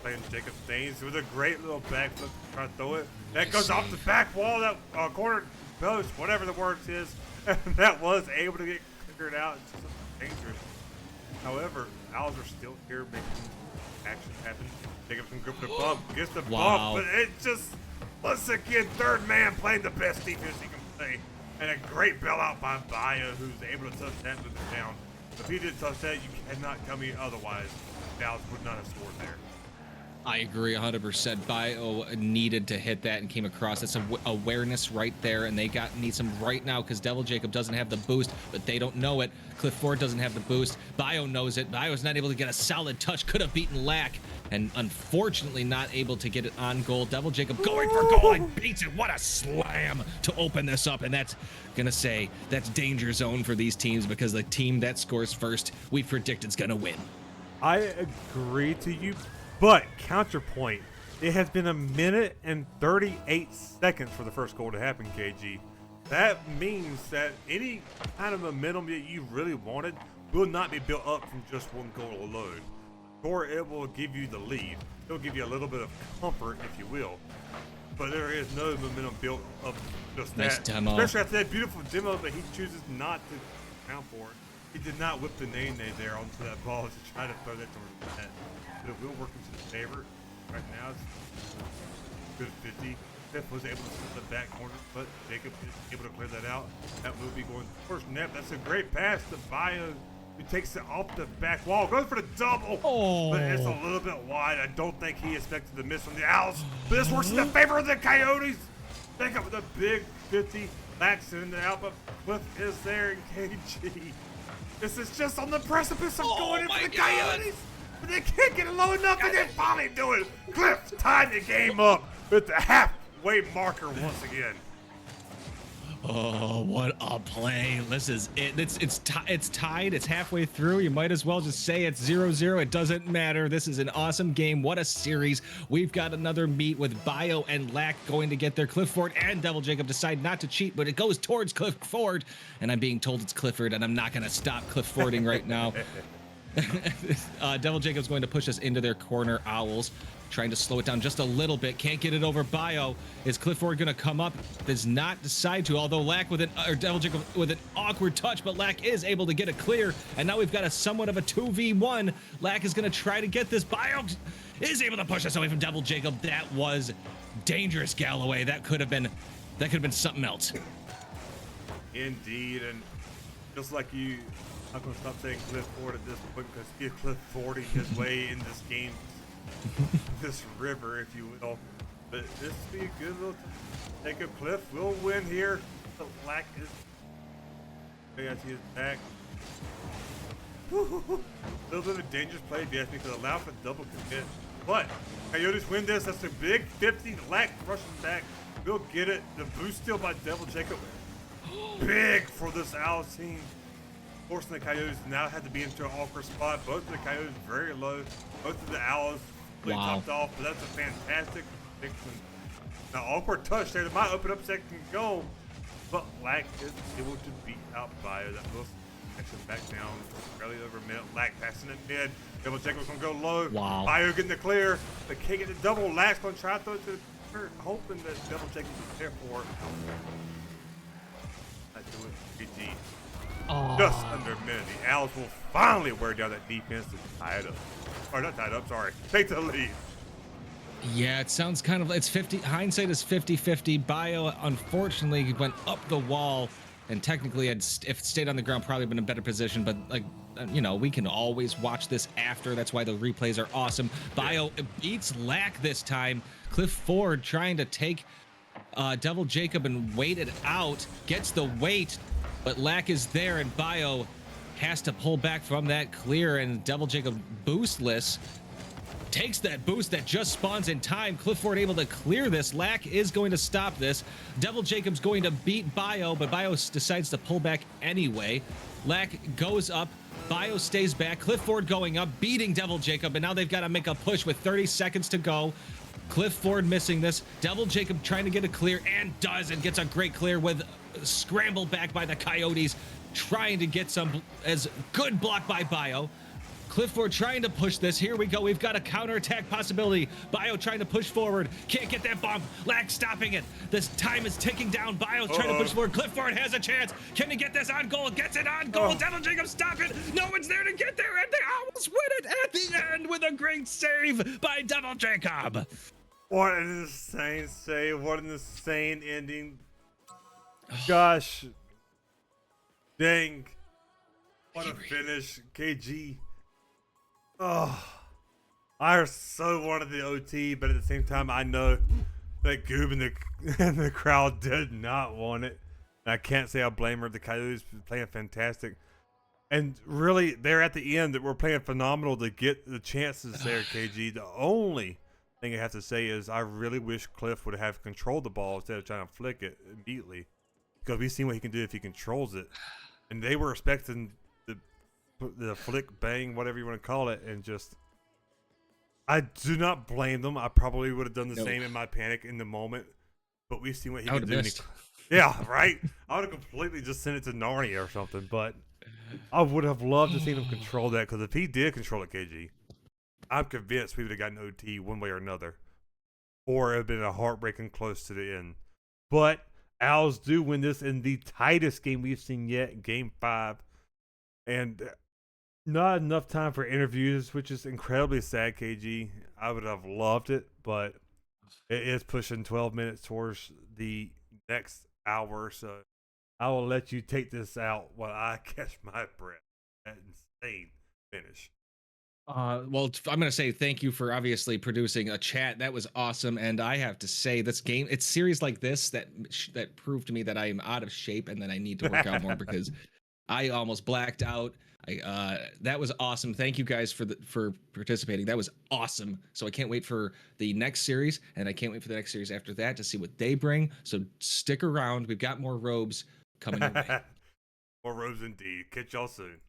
playing Jacob Staines with a great little backflip, trying to throw it. That goes off the back wall, that corner post, whatever the word is, and that was able to get cleared out. It's just dangerous. However, Owls are still here making action happen. Jacob can go for the bump, gets the bump, but it just, once again, third man playing the best defense he can play. And a great bailout by Bio, who's able to touch that with the down. If he did touch that, you cannot tell me otherwise. Dallas would not have scored there. I agree 100%. Bio needed to hit that and came across. That's some awareness right there, and they need some right now, because Devil Jacob doesn't have the boost, but they don't know it. Cliff Ford doesn't have the boost. Bio knows it. Bio's not able to get a solid touch. Could have beaten Lack, and unfortunately not able to get it on goal. Devil Jacob going for goal and beats it. What a slam to open this up, and that's gonna say that's danger zone for these teams, because the team that scores first, we predict it's gonna win. I agree to you, but counterpoint, it has been 1 minute and 38 seconds for the first goal to happen, KG. That means that any kind of momentum that you really wanted will not be built up from just 1 goal alone. Or it will give you the lead. It'll give you a little bit of comfort, if you will. But there is no momentum built of just nice that. Demo. Especially after that beautiful demo, but he chooses not to count for it. He did not whip the name there onto that ball to try to throw that towards the net. But it will work into his favor. Right now, it's good 50. Fifth was able to flip the back corner, but Jacob is able to clear that out. That will be going first net. That's a great pass to Bio, who takes it off the back wall. Goes for the double, but it's a little bit wide. I don't think he expected to miss from the Owls, but this works in the favor of the Coyotes. Jacob with a big 50. Lack's in the out, but Cliff is there in KG. This is just on the precipice of going in for the Coyotes, but they can't get it low enough, and they finally do it. Cliff tied the game up with the halfway marker once again. Oh, what a play. This is it. It's tied. It's halfway through. You might as well just say it's 0-0. It doesn't matter. This is an awesome game. What a series. We've got another meet with Bio and Lack going to get there. Clifford and Devil Jacob decide not to cheat, but it goes towards Clifford. And I'm being told it's Clifford, and I'm not going to stop Cliffording right now. Devil Jacob's going to push us into their corner. Owls trying to slow it down just a little bit. Can't get it over Bio. Is Clifford going to come up? Does not decide to, although Lack with Devil Jacob with an awkward touch, but Lack is able to get it clear. And now we've got a somewhat of a 2v1. Lack is going to try to get this. Bio is able to push us away from Devil Jacob. That was dangerous, Galloway. That could have been something else. Indeed, and just like you, I'm gonna stop saying Clifford at this point because he's Cliffording his way in this game, this river, if you will. But this will be a good little take a Cliff. We'll win here. The Lack is. I see his back. A little bit of a dangerous play, if you ask me, because allow for double commit. But Coyotes win this. That's a big 50. Lack rushing back. We'll get it. The boost still by Devil Jacob. Big for this Owls team. Forcing the Coyotes now had to be into an awkward spot. Both of the Coyotes very low. Both of the Owls really topped off, but that's a fantastic prediction. Now, awkward touch there. That might open up second goal, but Lack is able to beat out Bio. That will actually back down for barely over a minute. Lack passing it mid. Devil Jacob's going to go low. Bio getting the clear. They can't get the double. Lack's going to try to throw it to the third, hoping that Devil Jacob is there for it. GG. Just under a minute. The Owls will finally wear down that defense to tie it up. Or not tie it up, sorry. Take the lead. Yeah, it sounds kind of, it's 50, hindsight is 50-50. Bio, unfortunately, went up the wall and technically had, if it stayed on the ground, probably been in a better position, but like, you know, we can always watch this after. That's why the replays are awesome. Bio beats Lack this time. Clifford trying to take Devil Jacob and wait it out, gets the weight, but Lack is there, and Bio has to pull back from that clear, and Devil Jacob boostless takes that boost that just spawns in time. Clifford able to clear this. Lack is going to stop this. Devil Jacob's going to beat Bio, but Bio decides to pull back anyway. Lack goes up. Bio stays back. Clifford going up, beating Devil Jacob, and now they've got to make a push with 30 seconds to go. Clifford missing this. Devil Jacob trying to get a clear, and does, and gets a great clear with scrambled back by the Coyotes, trying to get some as good block by Bio. Clifford trying to push this. Here we go. We've got a counterattack possibility. Bio trying to push forward. Can't get that bump. Lack stopping it. This time is ticking down. Bio trying to push forward. Clifford has a chance. Can he get this on goal? Gets it on goal. Devil Jacob stop it. No one's there to get there, and the Owls win it at the end with a great save by Devil Jacob. What an insane save. What an insane ending. Gosh. Dang. What a finish. KG. Oh. I so wanted the OT, but at the same time, I know that Goob and the crowd did not want it. And I can't say I blame her. The Coyotes playing fantastic. And really, they're at the end that we're playing phenomenal to get the chances there, KG. The only thing I have to say is I really wish Cliff would have controlled the ball instead of trying to flick it immediately, because we've seen what he can do if he controls it, and they were expecting the flick bang, whatever you want to call it, and just I do not blame them. I probably would have done the same in my panic in the moment, but we've seen what he can do. Yeah, right. I would have completely just sent it to Narnia or something, but I would have loved to see him control that, because if he did control it, KG, I'm convinced we would have gotten OT one way or another, or it would have been a heartbreaking close to the end. But Owls do win this in the tightest game we've seen yet, Game 5. And not enough time for interviews, which is incredibly sad, KG. I would have loved it, but it is pushing 12 minutes towards the next hour, so I will let you take this out while I catch my breath. That insane finish. Well, I'm going to say thank you for obviously producing a chat. That was awesome. And I have to say, this game, it's series like this that proved to me that I am out of shape and that I need to work out more, because I almost blacked out. That was awesome. Thank you guys for participating. That was awesome. So I can't wait for the next series, and I can't wait for the next series after that to see what they bring. So stick around. We've got more robes coming your way. More robes indeed. Catch y'all soon.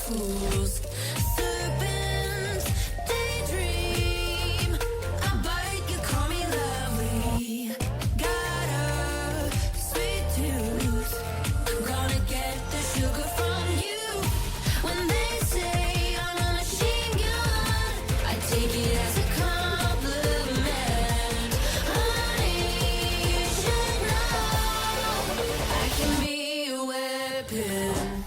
fools. Serpents, daydream. I bite, you call me lovely. Got a sweet tooth. Gonna get the sugar from you. When they say I'm a machine gun, I take it as a compliment. Honey, you should know I can be a weapon.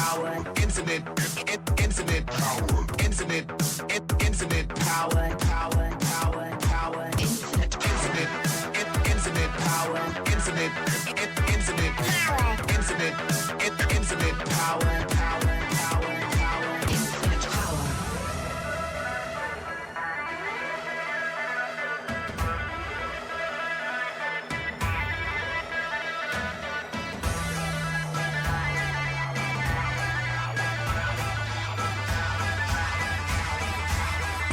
power, infinite power, infinite power, infinite power, infinite power, infinite power.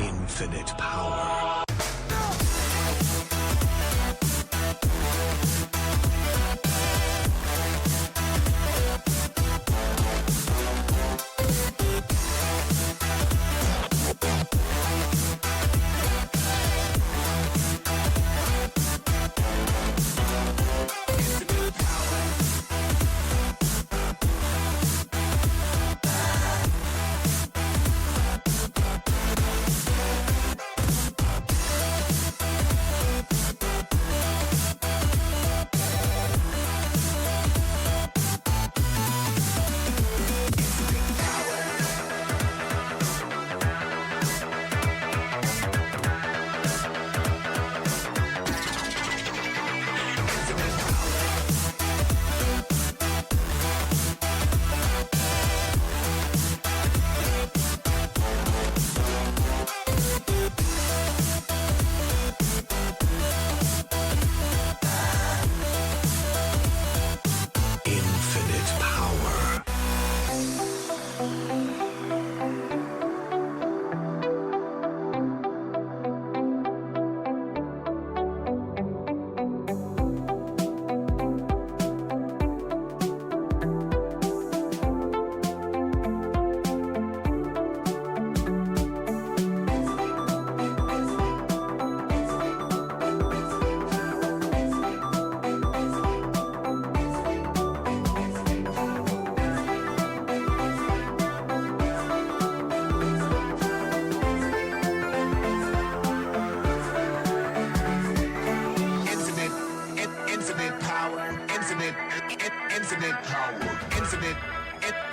Infinite power.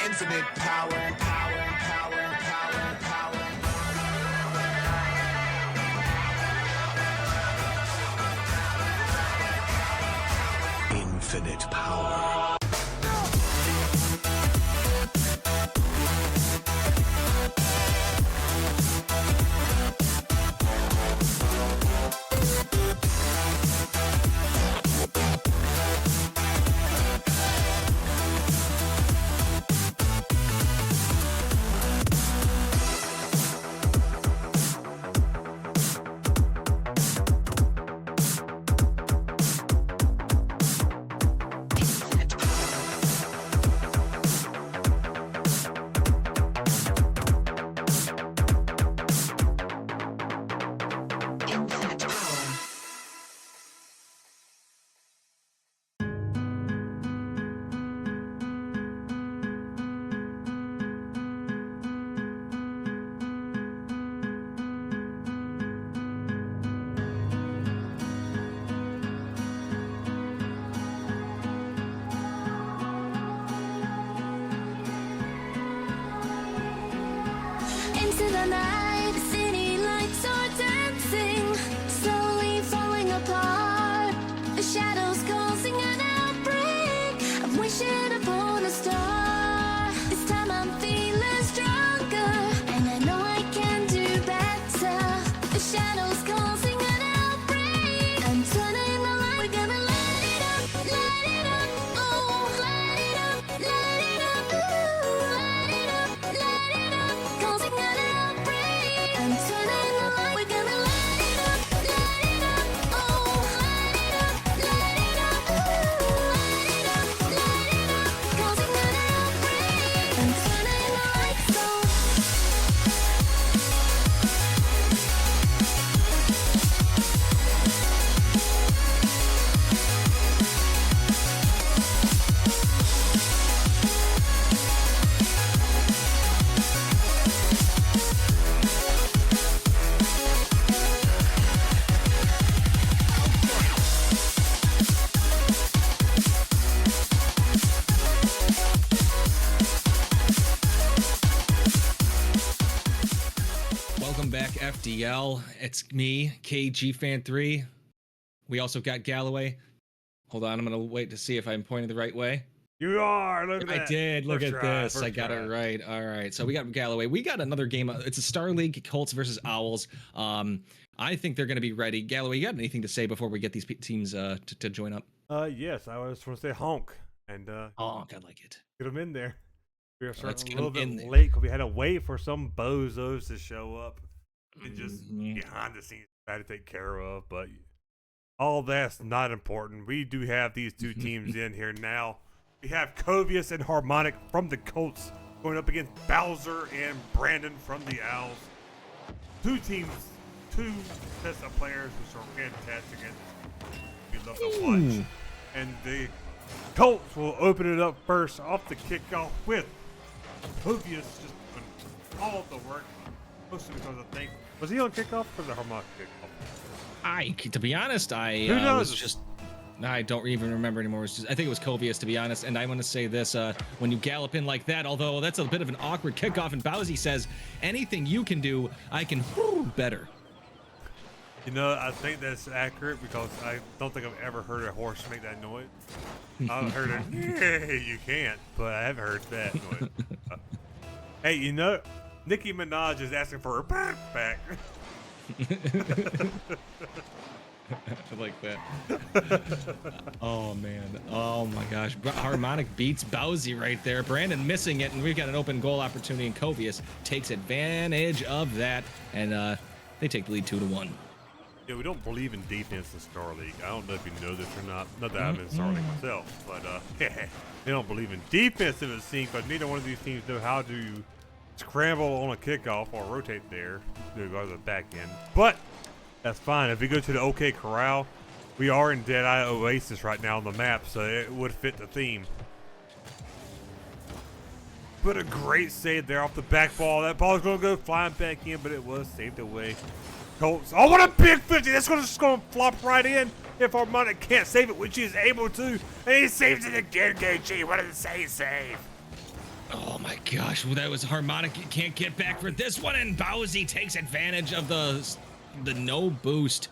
Infinite power, power. Infinite power. Into the night, the city lights are dancing, slowly falling apart. The shadows causing an outbreak. I'm wishing upon a star. This time I'm feeling stronger, and I know I can do better. The shadows causing an outbreak. I'm turning the light. We're gonna light it up, oh, light it up, ooh, light it up, causing an outbreak. FDL. It's me, KG Fan 3. We also got Galloway. Hold on, I'm gonna wait to see if I'm pointing the right way. You are. Look at I that. did. Look First at try, this. first I got try. it right. All right. So we got Galloway. We got another game. It's a Star League, Colts versus Owls. I think they're going to be ready. Galloway, you got anything to say before we get these teams to join up? Yes, I just want to say honk and Honk, I like it. get them in there. We are Let's starting get a 'em little in bit there. late because we had to wait for some bozos to show up and just behind the scenes try to take care of. But all that's not important. We do have these two teams in here now. We have Coyotes and Harmonic from the Colts going up against Bowser and Brandon from the Owls. Two teams, two sets of players which are fantastic and we love to watch. And the Colts will open it up first off the kickoff with Coyotes just doing all of the work. Mostly because I think, was he on kickoff or the Harmonic kickoff? To be honest, I Who knows? was just. I don't even remember anymore. I think it was Covius, to be honest. And I want to say this: when you gallop in like that, although that's a bit of an awkward kickoff, and Bowsy says, "Anything you can do, I can better." You know, I think that's accurate because I don't think I've ever heard a horse make that noise. I've heard it, yeah, you can't, but I haven't heard that noise. Hey, you know, Nicki Minaj is asking for her back. I like that. Oh man. Oh my gosh. Harmonic beats Bowsy right there. Brandon missing it, and we've got an open goal opportunity, and Covius takes advantage of that, and they take the lead 2-1. Yeah, we don't believe in defense in Star League. I don't know if you know this or not. Not that I'm in Star League myself, but they don't believe in defense in the scene because neither one of these teams know how to scramble on a kickoff or rotate there to go to the back end. But that's fine. If we go to the OK Corral, we are in Deadeye Oasis right now on the map, so it would fit the theme. But a great save there off the back ball. That ball is going to go flying back in, but it was saved away. Colts. Oh, what a big 50. That's just going to flop right in if Harmonic can't save it, which he is able to. And he saves it again, KG. What did it say? Save. Oh my gosh, well, that was Harmonic. You can't get back for this one, and Bowsy takes advantage of the no boost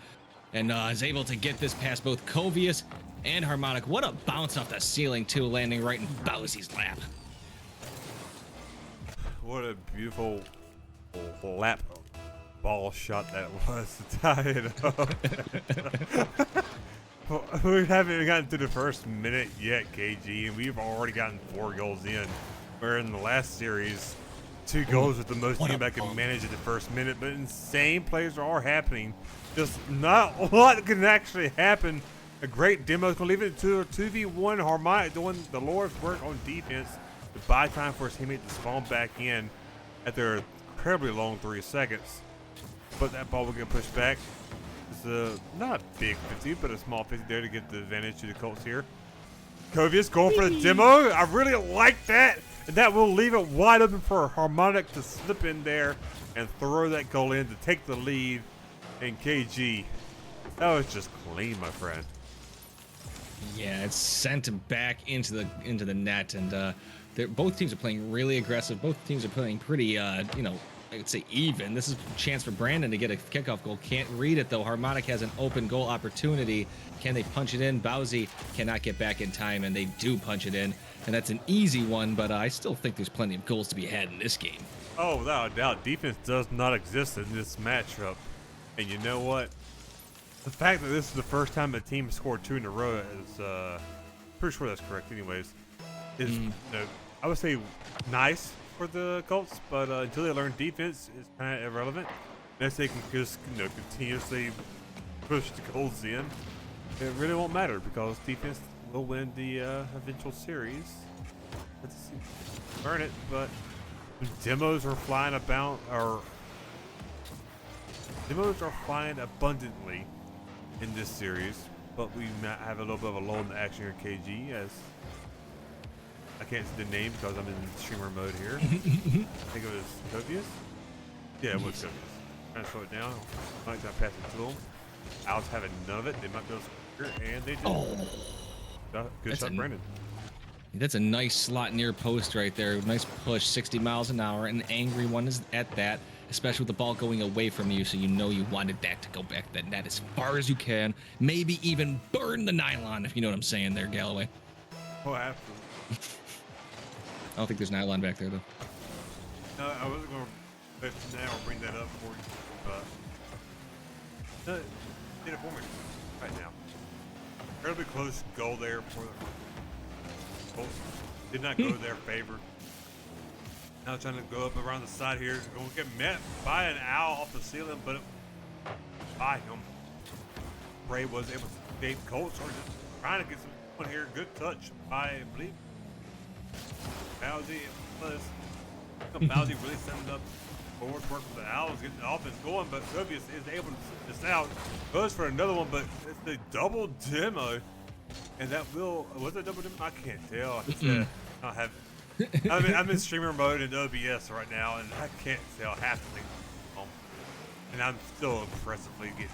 and is able to get this past both Covius and Harmonic. What a bounce off the ceiling, too, landing right in Bowsy's lap. What a beautiful lap ball shot that was to tie it up. We haven't even gotten to the first minute yet, KG, and we've already gotten 4 goals in. Where in the last series, 2 goals with the most team that can manage at the first minute, but insane plays are happening. Just not a lot can actually happen. A great demo is going to leave it to a 2v1 Harmonic doing the Lord's work on defense to buy time for his teammate to spawn back in at their incredibly long 3 seconds. But that ball will get pushed back. It's a not a big 50, but a small 50 there to get the advantage to the Colts here. Covius going for the demo. I really like that. And that will leave it wide open for Harmonic to slip in there and throw that goal in to take the lead. And KG, that was just clean, my friend. Yeah, it's sent back into the net, and both teams are playing really aggressive. Both teams are playing pretty, I'd say even. This is a chance for Brandon to get a kickoff goal. Can't read it, though. Harmonic has an open goal opportunity. Can they punch it in? Bowsy cannot get back in time, and they do punch it in. And that's an easy one, but I still think there's plenty of goals to be had in this game. Oh, without a doubt, defense does not exist in this matchup. And you know what? The fact that this is the first time the team scored 2 in a row is, pretty sure that's correct anyways, is, I would say nice for the Colts, but until they learn defense, it's kind of irrelevant. Unless they can just, continuously push the goals in, it really won't matter because defense will win the eventual series. Let's see, earn it, but demos are flying about, or demos are flying abundantly in this series, but we might have a little bit of a lull in the action here, KG, as I can't see the name because I'm in streamer mode here. I think it was Covius. Yeah, it was Covius. Trying to slow it down. Might not pass it to them. Owls having none of it. They might be able to score, and they did. Oh, good shot, Brandon. That's a nice slot near post right there. Nice push, 60 miles an hour. An angry one is at that. especially with the ball going away from you, so you know you wanted that to go back to that net as far as you can. Maybe even burn the nylon, if you know what I'm saying there, Galloway. Oh, absolutely. I don't think there's nylon back there, though. No, I wasn't going to now bring that up for you, but no, did it for me right now. Fairly close goal there for the Colts. Did not go to their favor. Now trying to go up around the side here. Going to get met by an owl off the ceiling, but by him. Bray was able to escape. Colts are just trying to get some here. Good touch by, I believe, Bowsy. Bowsy really sending up forward work for the Owls, getting the offense going, but Coyotes is able to sit this out. Goes for another one, but it's the double demo. And that was it double demo? I can't tell. I have I'm in streamer mode in OBS right now, and I can't tell half the things. And I'm still impressively getting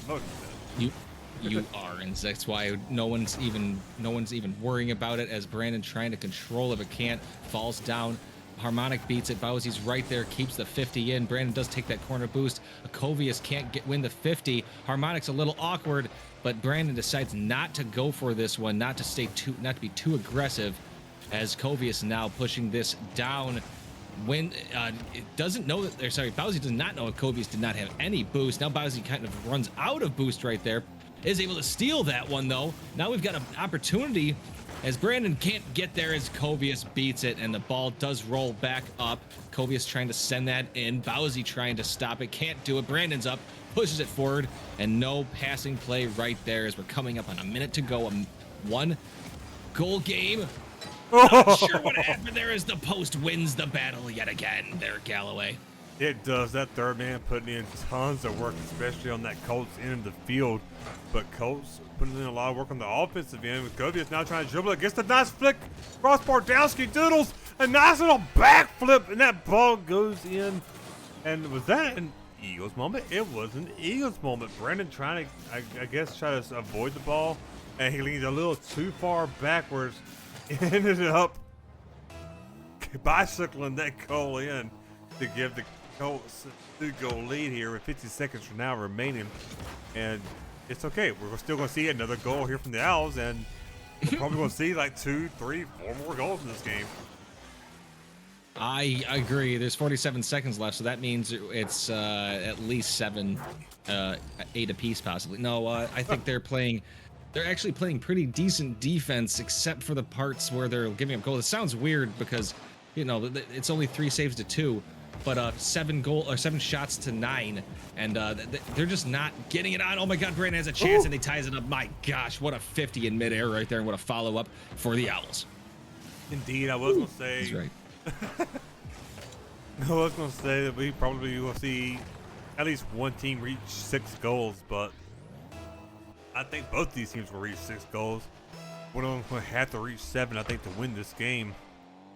promoted. You are, and that's why no one's even worrying about it, as Brandon trying to control it but can't, falls down. Harmonic beats it. Bowsy's right there, keeps the 50 in. Brandon does take that corner boost. Covius can't win the 50. Harmonic's a little awkward, but Brandon decides not to go for this one, not to be too aggressive, as Covius now pushing this down. When it doesn't know that, Bowsy does not know if Covius did not have any boost. Now Bowsy kind of runs out of boost right there. Is able to steal that one though. Now we've got an opportunity, as Brandon can't get there as Covius beats it, and the ball does roll back up. Covius trying to send that in. Bowsy trying to stop it. Can't do it. Brandon's up, pushes it forward, and no passing play right there as we're coming up on a minute to go. A 1-goal game. Not sure what happened there as the post wins the battle yet again there, Galloway. It does. That third man putting in tons of work, especially on that Colts end of the field. But Colts putting in a lot of work on the offensive end, with Covius now trying to dribble it. Gets the nice flick. Crossbar Dowski doodles. A nice little backflip, and that ball goes in. And was that an Eagles moment? It was an Eagles moment. Brandon trying to, I guess, try to avoid the ball, and he leaned a little too far backwards. Ended up bicycling that goal in to give the Colts a 2-goal lead here with 50 seconds from now remaining. And it's okay. We're still going to see another goal here from the Owls, and we're probably going to see like 2, 3, 4 more goals in this game. I agree. There's 47 seconds left, so that means it's at least 7, 8 apiece possibly. No, I think they're actually playing pretty decent defense, except for the parts where they're giving up goals. It sounds weird because, you know, it's only 3 saves to 2, but 7 shots to 9, and they're just not getting it on. Oh my God, Brandon has a chance, and he ties it up. My gosh, what a 50 in midair right there, and what a follow up for the Owls. Indeed, I was going to say. He's right. I was going to say that we probably will see at least one team reach 6 goals, but I think both these teams will reach 6 goals. One of them will have to reach 7, I think, to win this game.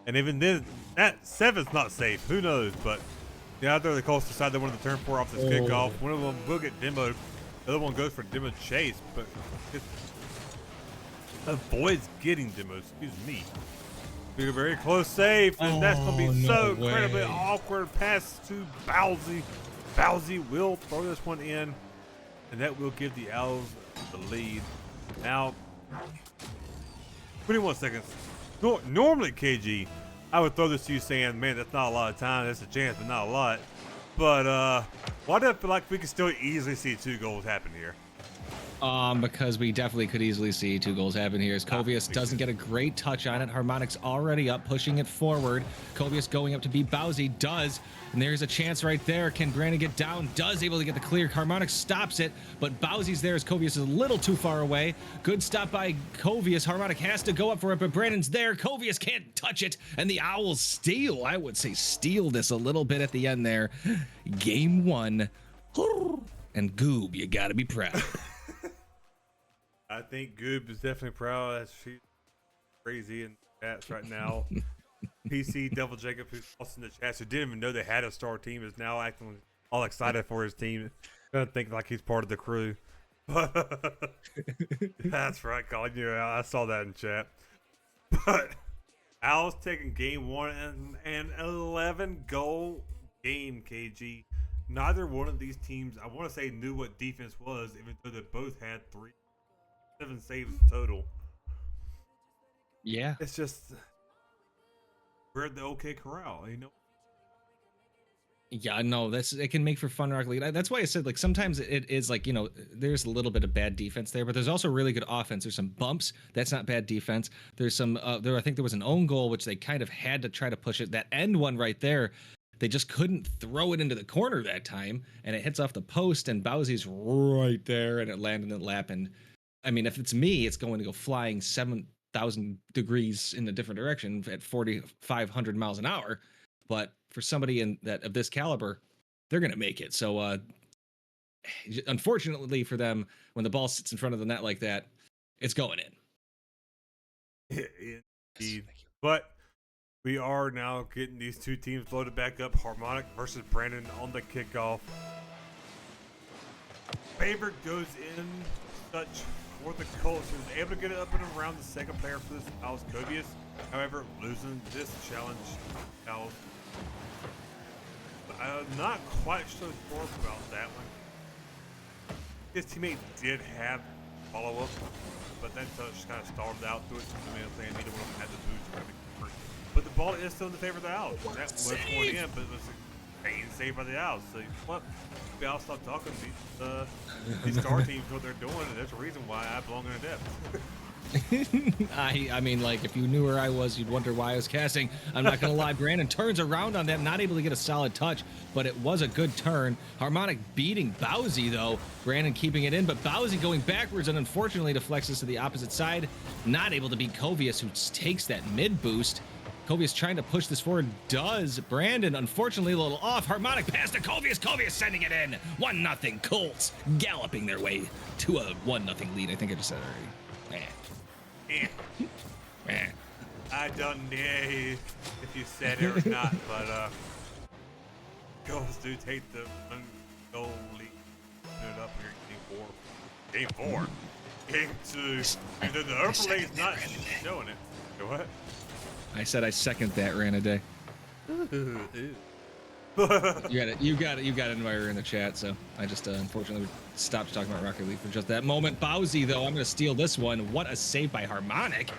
And even then, that 7's not safe. Who knows? But out there, the Colts decide they wanted to turn 4 off this kickoff. One of them will get demoed. The other one goes for demo chase, but it avoids getting demoed. Excuse me. Be a very close save, and that's going to be so incredibly awkward. Pass to Bowsy. Bowsy will throw this one in, and that will give the Owls the lead. Now, 21 seconds. Normally, KG, I would throw this to you saying, man, that's not a lot of time. That's a chance, but not a lot. But why do I feel like we can still easily see 2 goals happen here? Because we definitely could easily see 2 goals happen here, as Covius doesn't get a great touch on it. Harmonic's already up, pushing it forward. Covius going up to beat Bowsy, does, and there's a chance right there. Can Brandon get down? Does, able to get the clear. Harmonic stops it, but Bowsy's there as Covius is a little too far away. Good stop by Covius. Harmonic has to go up for it, but Brandon's there. Covius can't touch it, and the Owls steal. I would say steal this a little bit at the end there. Game 1. And Goob, you gotta be proud. I think Goob is definitely proud. As she's crazy in the chats right now. PC Devil Jacob, who's also in the chats, who didn't even know they had a star team, is now acting all excited for his team. Gonna think like he's part of the crew. That's right, Colin. Yeah, I saw that in chat. But Owls taking game 1 and an 11-goal game, KG, neither one of these teams, I want to say, knew what defense was, even though they both had 7 saves total. Yeah. It's just we're at the OK Corral, you know. Yeah, no, it can make for fun Rocket League. That's why I said like sometimes it is like, you know, there's a little bit of bad defense there, but there's also really good offense. There's some bumps, that's not bad defense. There's some I think there was an own goal which they kind of had to try to push it. That end one right there, they just couldn't throw it into the corner that time, and it hits off the post, and Bowsy's right there, and it landed in the lap. And I mean, if it's me, it's going to go flying 7,000 degrees in a different direction at 4,500 miles an hour. But for somebody of this caliber, they're going to make it. So unfortunately for them, when the ball sits in front of the net like that, it's going in. Indeed. But we are now getting these two teams loaded back up. Harmonic versus Brandon on the kickoff. Favorite goes in such for the Colts. He was able to get it up and around the second player for this house, Coyotes. However, losing this challenge house. I'm not quite so sure about that one. His teammate did have follow-up, but that touch kind of stalled out through it. I mean, saying neither one of them had the boost. But the ball is still in the favor of the Owls. That was going in, but it was a saved by the Owls. So, well, maybe I'll stop talking. These star teams know what they're doing, and there's a reason why I belong in a depth. I mean, like, if you knew where I was, you'd wonder why I was casting. I'm not going to lie. Brandon turns around on that, not able to get a solid touch, but it was a good turn. Harmonic beating Bowsy, though. Brandon keeping it in, but Bowsy going backwards and unfortunately deflects us to the opposite side. Not able to beat Covius, who takes that mid boost. Covius trying to push this forward. Does. Brandon, unfortunately, a little off. Harmonic pass to Covius. Covius sending it in. 1-0. Colts galloping their way to a 1-0 lead. I think I just said it already. I don't know if you said it or not, but Colts do take the goal lead. Put it up here in game 4. Game 2. And then the overlay's not showing it. So what? I said I second that, Ranaday. You got an admirer in the chat, so I just unfortunately stopped talking about Rocket League for just that moment. Bowsy, though, I'm going to steal this one. What a save by Harmonic.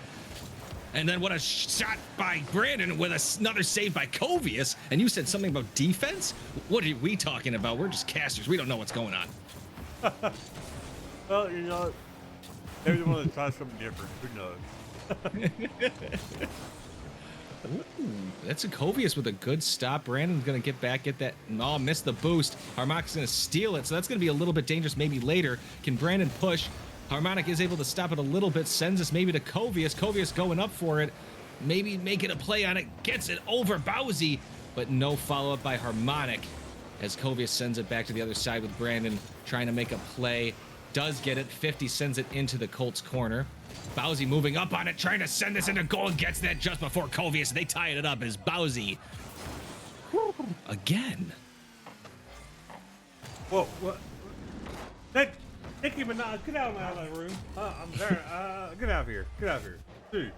And then what a shot by Brandon with another save by Covius. And you said something about defense? What are we talking about? We're just casters. We don't know what's going on. Well, you know, maybe they want to try something different. Who knows? Ooh, that's a Covius with a good stop. Brandon's going to get back, get that. Oh, missed the boost. Harmonic's going to steal it, so that's going to be a little bit dangerous maybe later. Can Brandon push? Harmonic is able to stop it a little bit, sends us maybe to Covius. Covius going up for it, maybe making a play on it, gets it over Bowsy, but no follow-up by Harmonic as Covius sends it back to the other side with Brandon trying to make a play. Does get it. 50 sends it into the Colts corner. Bowsy moving up on it, trying to send this into goal, and gets that just before Covius. They tie it up as Bowsy again. Whoa, what? Nicki Minaj, get out of my room. I'm there. Get out of here. Get out of here. Dude.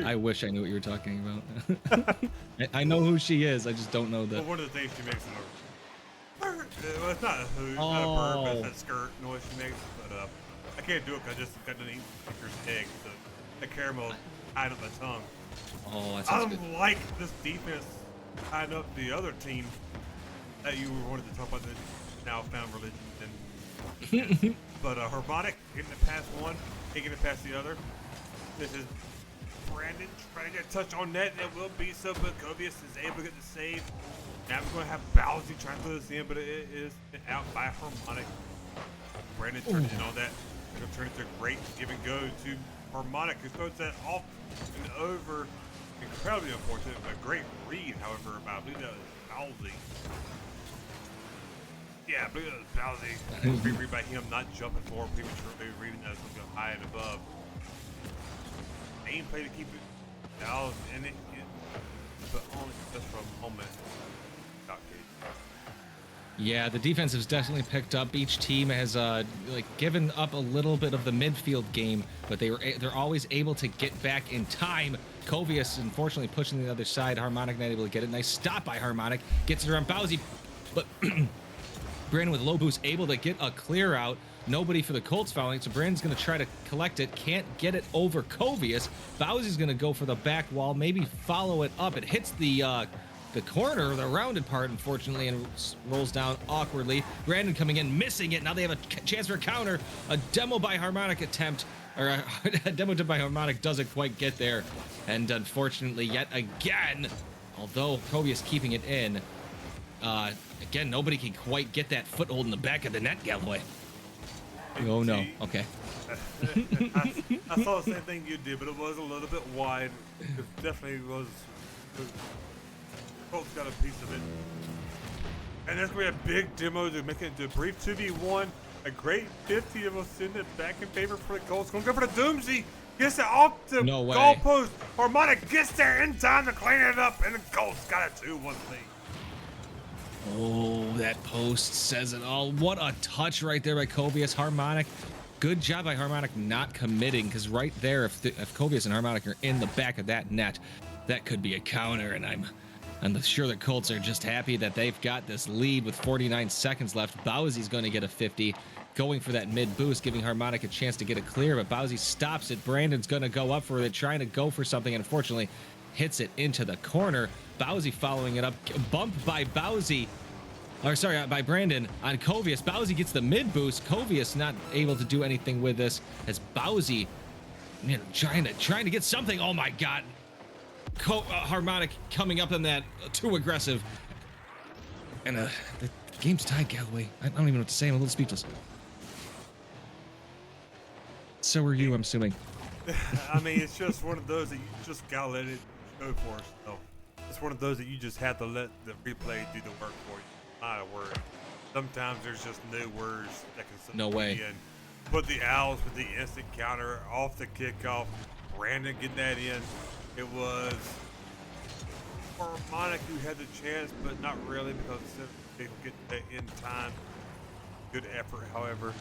I wish I knew what you were talking about. I know who she is. I just don't know the. Well, one of the things she makes in her. Well, it's not a hoot, not a bird, but it's that skirt noise she makes. But I can't do it because I just got to eat Snickers egg. So that caramel tied up my tongue. Oh, that sounds good. Unlike this defense tied up the other team that you wanted to talk about, the now found religion. And but Harmonic getting it past one, taking it past the other. This is Brandon trying to get a touch on net. It will be so, but Covius is able to get the save. Now we're going to have Bowsy trying to throw this in, but it is out by Harmonic. Brandon turns in on that. It'll turn into a great give and go to Harmonic, who throws that off and over. Incredibly unfortunate, but a great read, however, I believe that was Bowsy. Yeah, I believe that was Bowsy. Great read by him, not jumping forward prematurely, reading that it's going to go high and above. Main play to keep it Bowsy in it, but only just for a moment. Yeah, the defense has definitely picked up. Each team has like given up a little bit of the midfield game, but they're always able to get back in time. Covius unfortunately pushing the other side. Harmonic not able to get it. Nice stop by Harmonic. Gets it around Bowsy, but Brandon with low boost able to get a clear out. Nobody for the Colts fouling, so Brandon's going to try to collect it. Can't get it over Covius. Bowsy's going to go for the back wall, maybe follow it up. It hits the corner, the rounded part, unfortunately, and rolls down awkwardly. Brandon coming in, missing it. Now they have a chance for a counter. A demo by Harmonic attempt, or a demo by Harmonic doesn't quite get there. And unfortunately, yet again, although Covius keeping it in, again, nobody can quite get that foothold in the back of the net, Galloway. Oh no, okay. I saw the same thing you did, but it was a little bit wide. It definitely was. Colts got a piece of it. And there's going to be a big demo to make it into a brief 2v1. A great 50 of us send it back in favor for the Colts. Going to go for the Doomsy. Gets it off the goalpost. Harmonic gets there in time to clean it up. And the Colts got a 2-1 lead. Oh, that post says it all. What a touch right there by Covius. Harmonic. Good job by Harmonic not committing, because right there, if Covius and Harmonic are in the back of that net, that could be a counter, and I'm sure the Colts are just happy that they've got this lead with 49 seconds left. Bowsy's going to get a 50, going for that mid boost, giving Harmonic a chance to get it clear, but Bowsy stops it. Brandon's going to go up for it, trying to go for something, and unfortunately hits it into the corner. Bowsy following it up, bumped by Bowsy, or sorry, by Brandon on Covius. Bowsy gets the mid boost. Covius not able to do anything with this as Bowsy, you know, trying to get something. Oh my God. Harmonic coming up on that, too aggressive. And the game's tied, Galloway. I don't even know what to say. I'm a little speechless. So are you, I'm assuming. I mean, it's just one of those that you just gotta let it go for itself. It's one of those that you just have to let the replay do the work for you. Not a word. Sometimes there's just no words that can. No way. In. Put the Owls with the instant counter off the kickoff. Brandon getting that in. It was Harmonic who had the chance, but not really, because they get that in time. Good effort, however.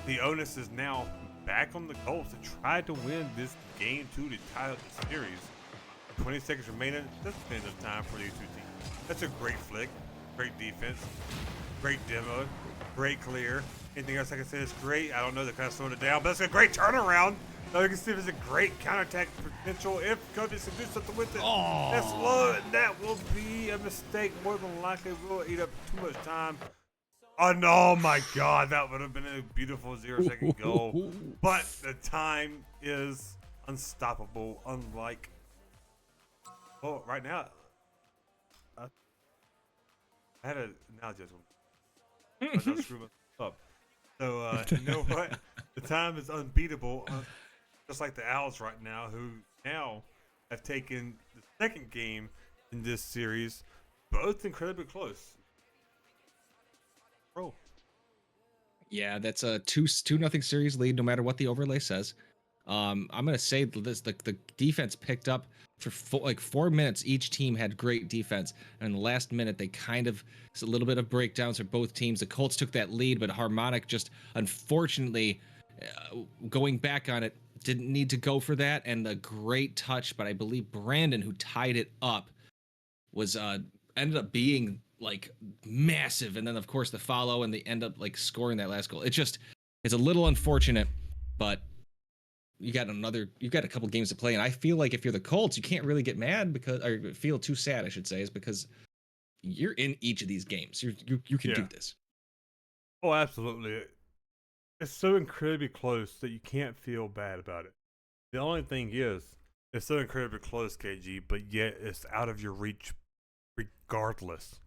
The onus is now back on the Colts to try to win this game 2 to tie up the series. 20 seconds remaining. That's been enough time for these two teams. That's a great flick, great defense, great demo, great clear. Anything else I can say is great? I don't know. They're kind of slowing it down, but it's a great turnaround. Now you can see there's a great counterattack potential if Coyotes can do something with it. Oh. That's slow, and that will be a mistake. More than likely, will eat up too much time. Oh no, my God, that would have been a beautiful 0-second goal. But the time is unstoppable, unlike. Oh, right now, I had an analogy. I was screwing up. So you know what? The time is unbeatable. Just like the Owls right now, who now have taken the second game in this series, both incredibly close. Bro. Yeah, that's a 2-0 series lead, no matter what the overlay says. I'm gonna say this: the defense picked up for 4 minutes. Each team had great defense, and in the last minute they kind of, it's a little bit of breakdowns for both teams. The Colts took that lead, but Harmonic just unfortunately going back on it, didn't need to go for that. And the great touch, but I believe Brandon, who tied it up, was ended up being like massive. And then of course the follow, and they end up like scoring that last goal. It's a little unfortunate, but you've got a couple games to play, and I feel like if you're the Colts, you can't really get mad or feel too sad, I should say, is because you're in each of these games. You can do this. Oh, absolutely. It's so incredibly close that you can't feel bad about it. The only thing is, it's so incredibly close, KG, but yet it's out of your reach regardless.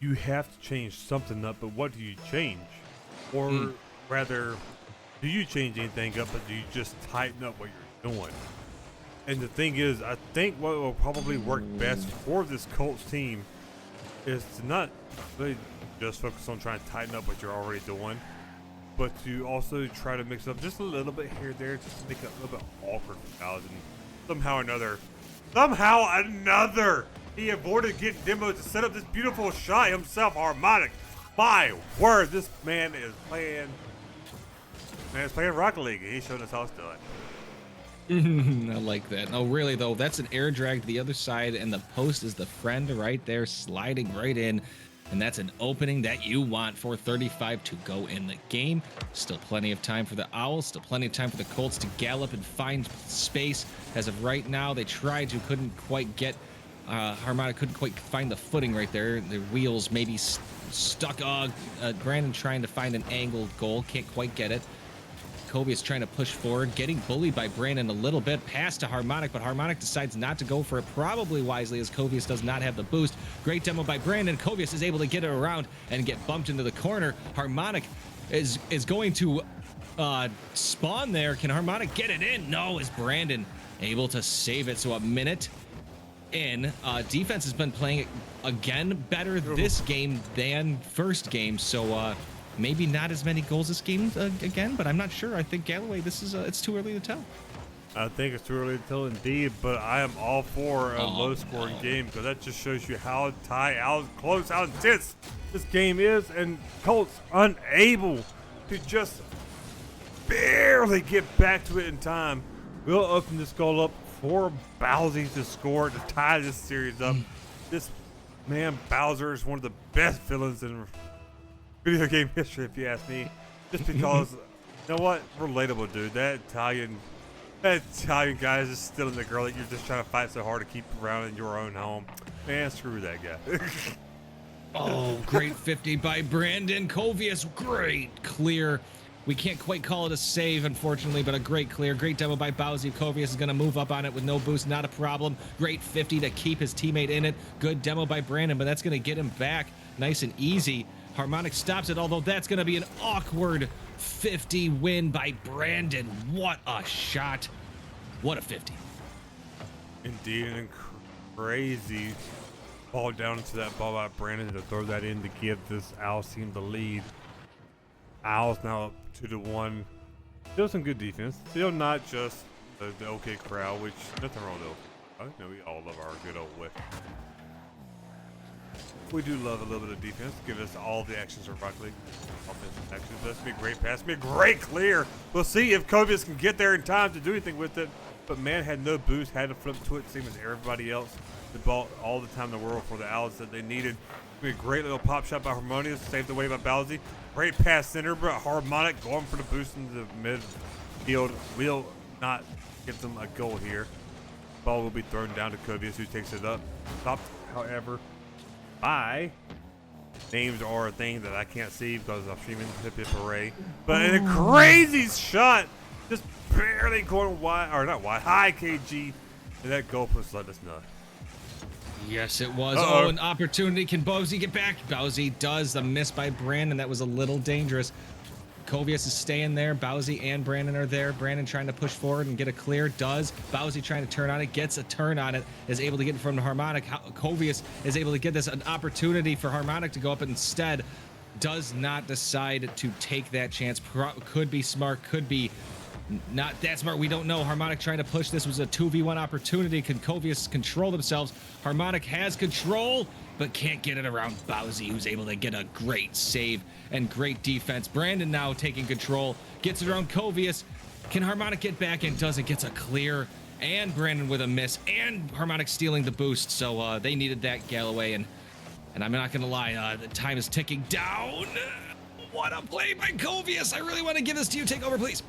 You have to change something up, but what do you change? Or rather, do you change anything up, but do you just tighten up what you're doing? And the thing is, I think what will probably work best for this Colts team is to not really just focus on trying to tighten up what you're already doing, but to also try to mix up just a little bit here or there, just to make it a little bit awkward for guys. And somehow or another, He avoided getting Demo to set up this beautiful shot himself, Harmonic. My word, this man is playing. Man is playing Rocket League. He's showing us how it's done. I like that. No, really though, that's an air drag to the other side, and the post is the friend right there, sliding right in. And that's an opening that you want. 4:35 to go in the game. Still plenty of time for the Owls. Still plenty of time for the Colts to gallop and find space. As of right now, they tried to, couldn't quite get. Harmonic couldn't quite find the footing right there. The wheels maybe stuck. Brandon trying to find an angled goal. Can't quite get it. Kobe is trying to push forward, getting bullied by Brandon a little bit. Pass to Harmonic, but Harmonic decides not to go for it, probably wisely, as Kovius does not have the boost. Great demo by Brandon. Kovius is able to get it around and get bumped into the corner. Harmonic is going to spawn there. Can Harmonic get it in? No, is Brandon able to save it? So a minute in. Defense has been playing again better this game than first game. So maybe not as many goals this game again, but I'm not sure. I think Galloway, this is it's too early to tell. I think it's too early to tell indeed, but I am all for a low-scoring game because that just shows you how tight, how close, how intense this game is, and Colts unable to just barely get back to it in time. We'll open this goal up for Bowsy to score to tie this series up. This man, Bowser, is one of the best villains in video game history, if you ask me. Just because, you know what? Relatable, dude. That Italian guy is just stealing the girl that you're just trying to fight so hard to keep around in your own home. Man, screw that guy. Oh, great 50 by Brandon. Kovius, great clear. We can't quite call it a save, unfortunately, but a great clear. Great demo by Bowsy. Kovius is going to move up on it with no boost. Not a problem. Great 50 to keep his teammate in it. Good demo by Brandon, but that's going to get him back nice and easy. Harmonic stops it, although that's going to be an awkward 50 win by Brandon. What a shot. What a 50. Indeed, and crazy ball down into that ball by Brandon to throw that in to give this Owls team the lead. Owls now up 2-1. Still some good defense. Still not just the okay crowd, which nothing wrong though. I think we all love our good old way. We do love a little bit of defense. Give us all the actions of Rocket League. Offensive actions. That's be a great pass. Be a great clear. We'll see if Kovius can get there in time to do anything with it. But man had no boost. Had to flip to it. Same as everybody else. The ball all the time in the world for the Owls that they needed. Be a great little pop shot by Harmonious. Saved away by Bowsy. Great pass center, but Harmonic going for the boost into the midfield. Will not get them a goal here. Ball will be thrown down to Kovius, who takes it up. Stopped, however, by names are a thing that I can't see because I'm streaming Hip Hip Hooray. But in a crazy shot, just barely going wide, or not wide, high KG, and that goal post let us know. Yes, it was. Oh, an opportunity. Can Bowsy get back? Bowsy does. The miss by Brandon. That was a little dangerous. Kovius is staying there. Bowsy and Brandon are there. Brandon trying to push forward and get a clear. Does. Bowsy trying to turn on it. Gets a turn on it. Is able to get in front of Harmonic. Kovius is able to get this an opportunity for Harmonic to go up, but instead does not decide to take that chance. Could be smart. Could be not that smart. We don't know. Harmonic trying to push. This was a 2v1 opportunity. Can Kovius control themselves? Harmonic has control, but can't get it around Bowsy, who's able to get a great save and great defense. Brandon now taking control. Gets it around Kovius. Can Harmonic get back in? Doesn't. Gets a clear. And Brandon with a miss. And Harmonic stealing the boost. So they needed that, Galloway. And I'm not going to lie. The time is ticking down. What a play by Kovius. I really want to give this to you. Take over, please.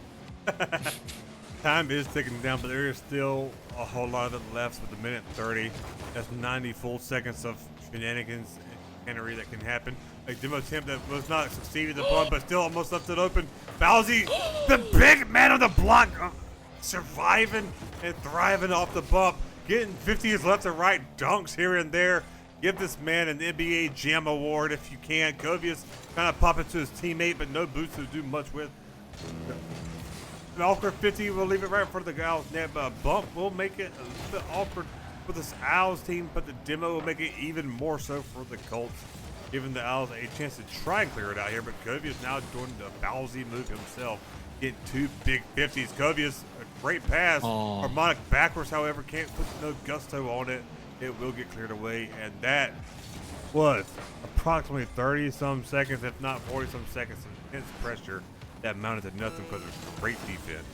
Time is ticking down, but there is still a whole lot of it left with a minute 30. That's 90 full seconds of shenanigans and chicanery that can happen. A demo attempt that was not succeeded the bump, but still almost left it open. Bowsy, the big man on the block, surviving and thriving off the bump. Getting 50s left and right, dunks here and there. Give this man an NBA Jam Award if you can. Kovius kind of pop into his teammate, but no boost to do much with. An awkward 50, we'll leave it right in front of the Owls net, but a bump will make it a little bit awkward for this Owls team, but the demo will make it even more so for the Colts, giving the Owls a chance to try and clear it out here, but Kovius now doing the Bowsy move himself, getting two big 50s. Kovius, a great pass. Harmonic backwards, however, can't put no gusto on it. it will get cleared away, and that was approximately 30-some seconds, if not 40-some seconds of intense pressure that mounted to nothing because of great defense.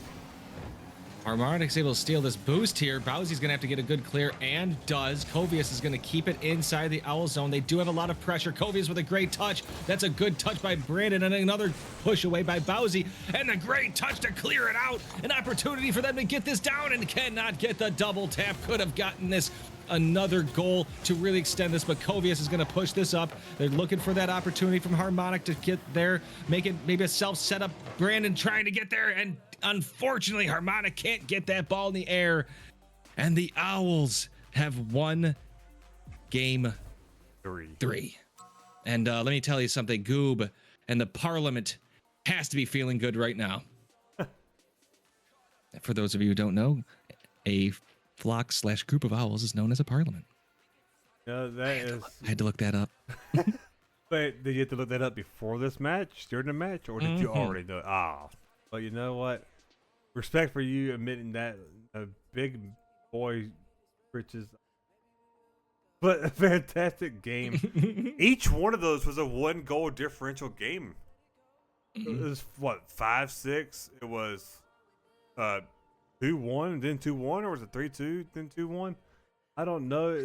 Harmonic's able to steal this boost here. Bowsy's going to have to get a good clear, and does. Covius is going to keep it inside the Owl zone. They do have a lot of pressure. Covius with a great touch. That's a good touch by Brandon, and another push away by Bowsy, and a great touch to clear it out. An opportunity for them to get this down, and cannot get the double tap. Could have gotten this. Another goal to really extend this, but Covius is going to push this up. They're looking for that opportunity from Harmonic to get there, make it maybe a self setup. Brandon trying to get there, and unfortunately Harmonic can't get that ball in the air, and the Owls have won game three. And let me tell you something, Goob and the Parliament has to be feeling good right now. For those of you who don't know, a flock / group of owls is known as a parliament. I had to look that up. But did you have to look that up before this match, during the match, or did you already know? But you know what? Respect for you admitting that a big boy riches. But a fantastic game. Each one of those was a 1-goal differential game. It was what, 5-6? It was 2-1 and then 2-1, or was it 3-2 then 2-1? I don't know.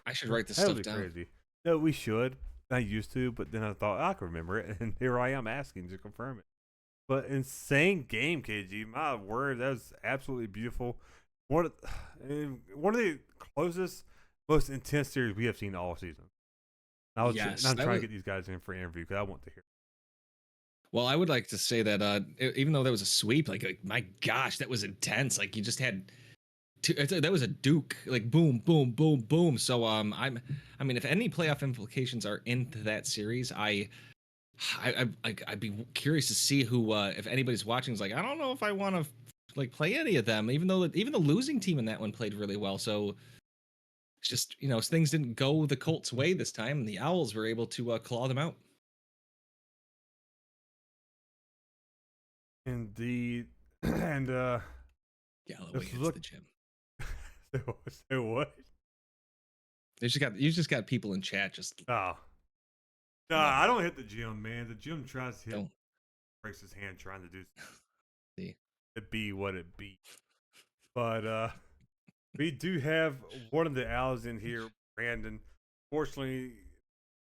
I should write this stuff down. Crazy. No, we should. I used to, but then I thought I could remember it, and here I am asking to confirm it. But insane game, KG. My word, that was absolutely beautiful. One of the closest, most intense series we have seen all season. I'm trying to get these guys in for an interview because I want to hear. Well, I would like to say that even though that was a sweep, like my gosh, that was intense. Like you just had that was a duke, like boom, boom, boom, boom. So I mean, if any playoff implications are into that series, I'd be curious to see who, if anybody's watching, is like, I don't know if I want to like play any of them, even though even the losing team in that one played really well. So it's just, things didn't go the Colts' way this time, and the Owls were able to claw them out. Indeed. And Galloway hits the gym. So what? You just got people in chat just. No, I don't hit the gym, man. The gym tries to hit, breaks his hand trying to do it be what it be. But we do have one of the Owls in here, Brandon. Fortunately,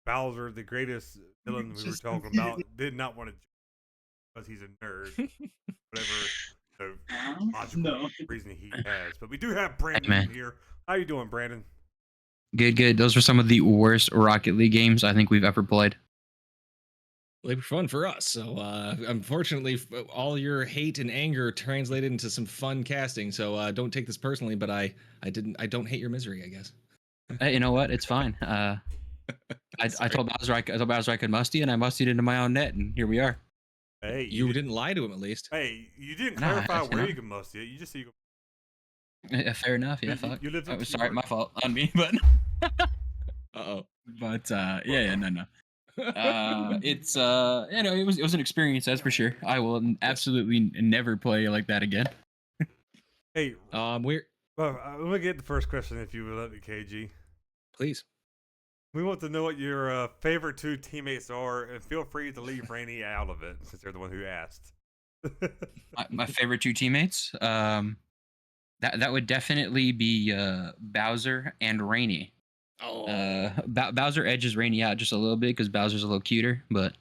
Bowser, the greatest villain we were talking about, did not want to because he's a nerd. Whatever logical reason he has. But we do have Brandon in here. How you doing, Brandon? Good. Those were some of the worst Rocket League games I think we've ever played. They were fun for us. So unfortunately, all your hate and anger translated into some fun casting. So don't take this personally, but I don't hate your misery, I guess. Hey, you know what? It's fine. I told Bowser I could musty, and I mustied into my own net, and here we are. Hey, you didn't lie to him, at least. Hey, you didn't clarify where you can musty it. You just said you Yeah, fair enough. Yeah, fuck. You lived Oh, sorry, my fault on me, but. Uh-oh. But no. It's it was an experience, that's for sure. I will absolutely never play like that again. Hey, let me get the first question, if you will let me, KG. Please. We want to know what your favorite two teammates are, and feel free to leave Rainey out of it since they're the one who asked. my favorite two teammates, that would definitely be Bowser and Rainy. Bowser edges Rainy out just a little bit because Bowser's a little cuter, but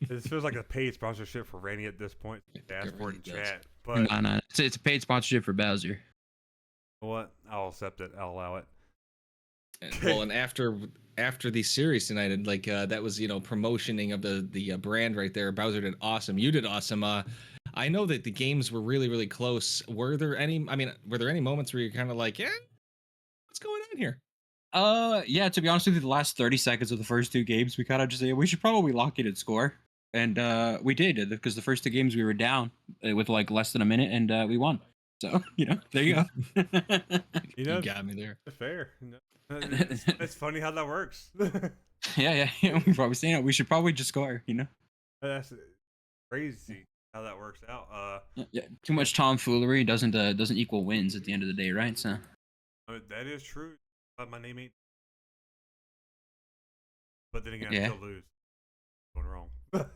this feels like a paid sponsorship for Rainy at this point. Ask for it in chat, but no, it's a paid sponsorship for Bowser. You know what? I'll accept it. I'll allow it. Well, and after the series tonight, and like that was promotioning of the brand right there. Bowser did awesome. You did awesome. I know that the games were really, really close. Were there any moments where you're kind of like, yeah, what's going on here? Yeah, to be honest with you, the last 30 seconds of the first two games, we kind of just we should probably lock it at score. And we did, because the first two games we were down with like less than a minute, and we won. So, there you go. You got me there. Fair. It's funny how that works. Yeah. We're probably saying it. We should probably just score, That's crazy how that works out. Yeah. Too much tomfoolery doesn't equal wins at the end of the day, right? So. but that is true. My name ain't. But then again, Yeah. I still lose. Going wrong. But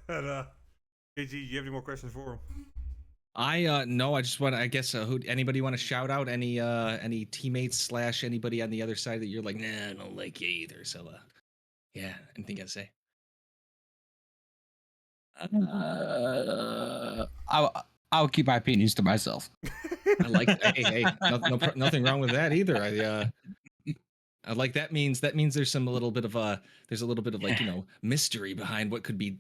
KG, you have any more questions for him? No, I just want. I guess anybody want to shout out any teammates slash anybody on the other side that you're like, nah, I don't like you either. So yeah, anything to say? I'll keep my opinions to myself. I like. Hey, nothing wrong with that either. I like that means there's a little bit of like mystery behind what could be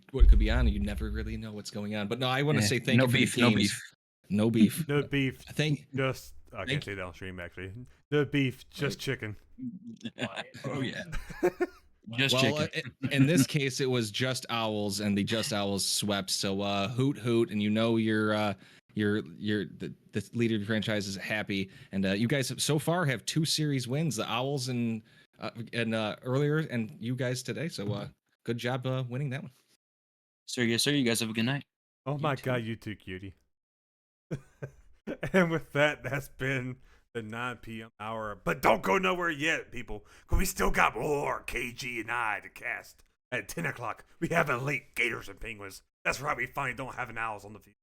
on. You never really know what's going on. But no, I want to say thank no you for beef, the no games. beef. No beef. No beef. I think. Just I can't Thank say that on stream actually. No beef, just chicken. Oh yeah. Just Well, chicken. in this case, it was Just Owls, and the Just Owls swept. So hoot hoot, and the leader of your franchise is happy, and you guys so far have 2 series wins: the Owls and earlier, and you guys today. So good job winning that one. Sir, yes, sir. You guys have a good night. Oh my god, you too, cutie. And with that, that's been the 9 p.m. hour. But don't go nowhere yet, people, because we still got more KG and I to cast. At 10 o'clock, we have elite Gators and Penguins. That's right, we finally don't have an Owls on the field.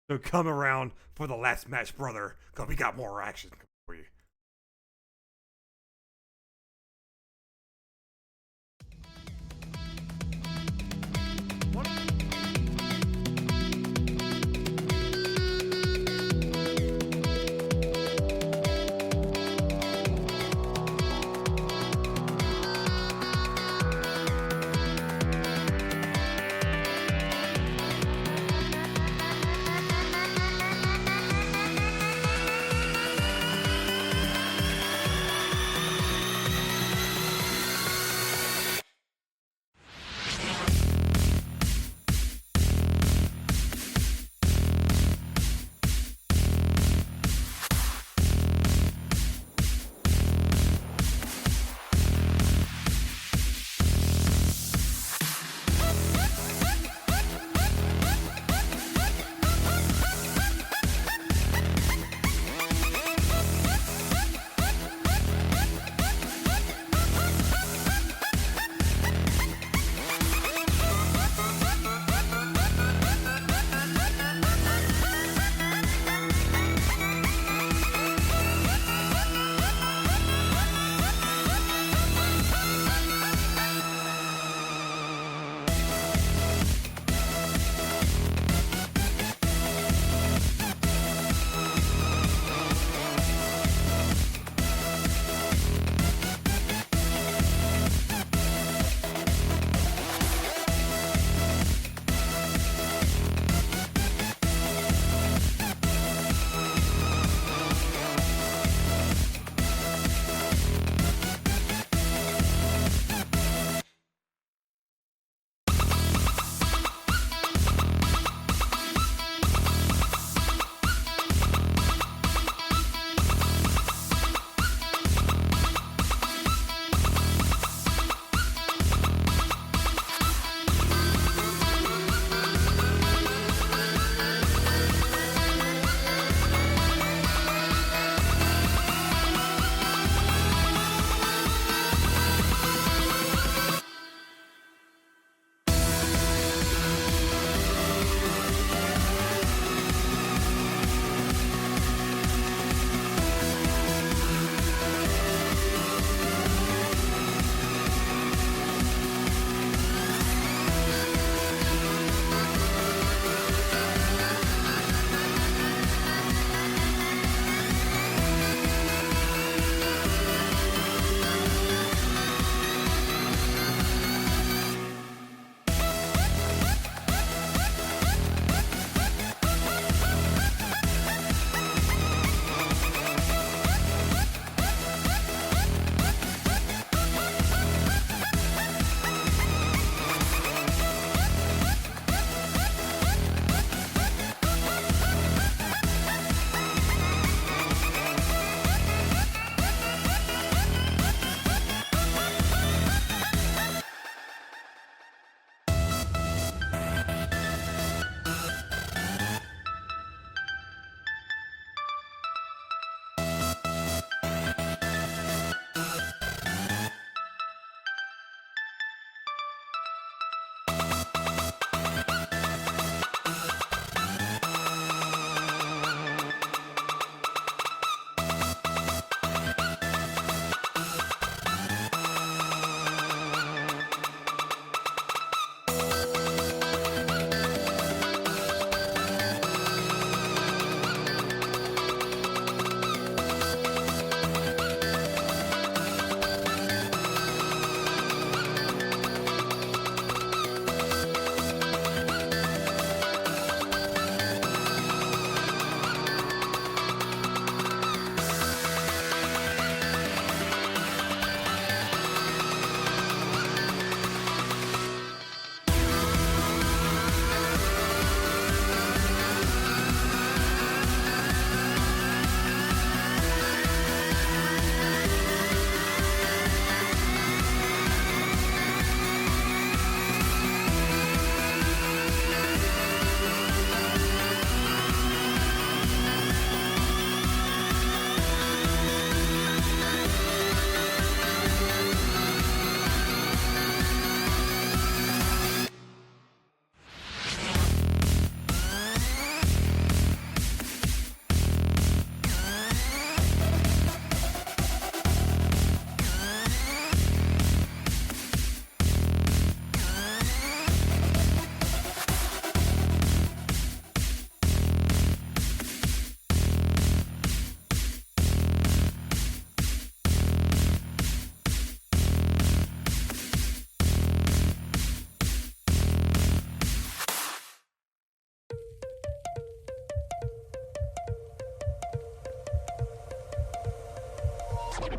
So come around for the last match, brother, because we got more action coming for you.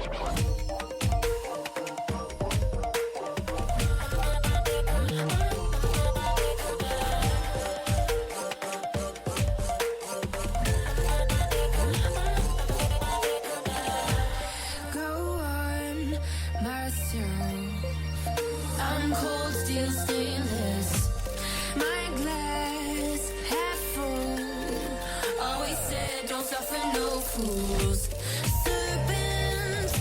Go on myself. I'm cold steel stainless. My glass half full. Always said don't suffer no fools. Serpents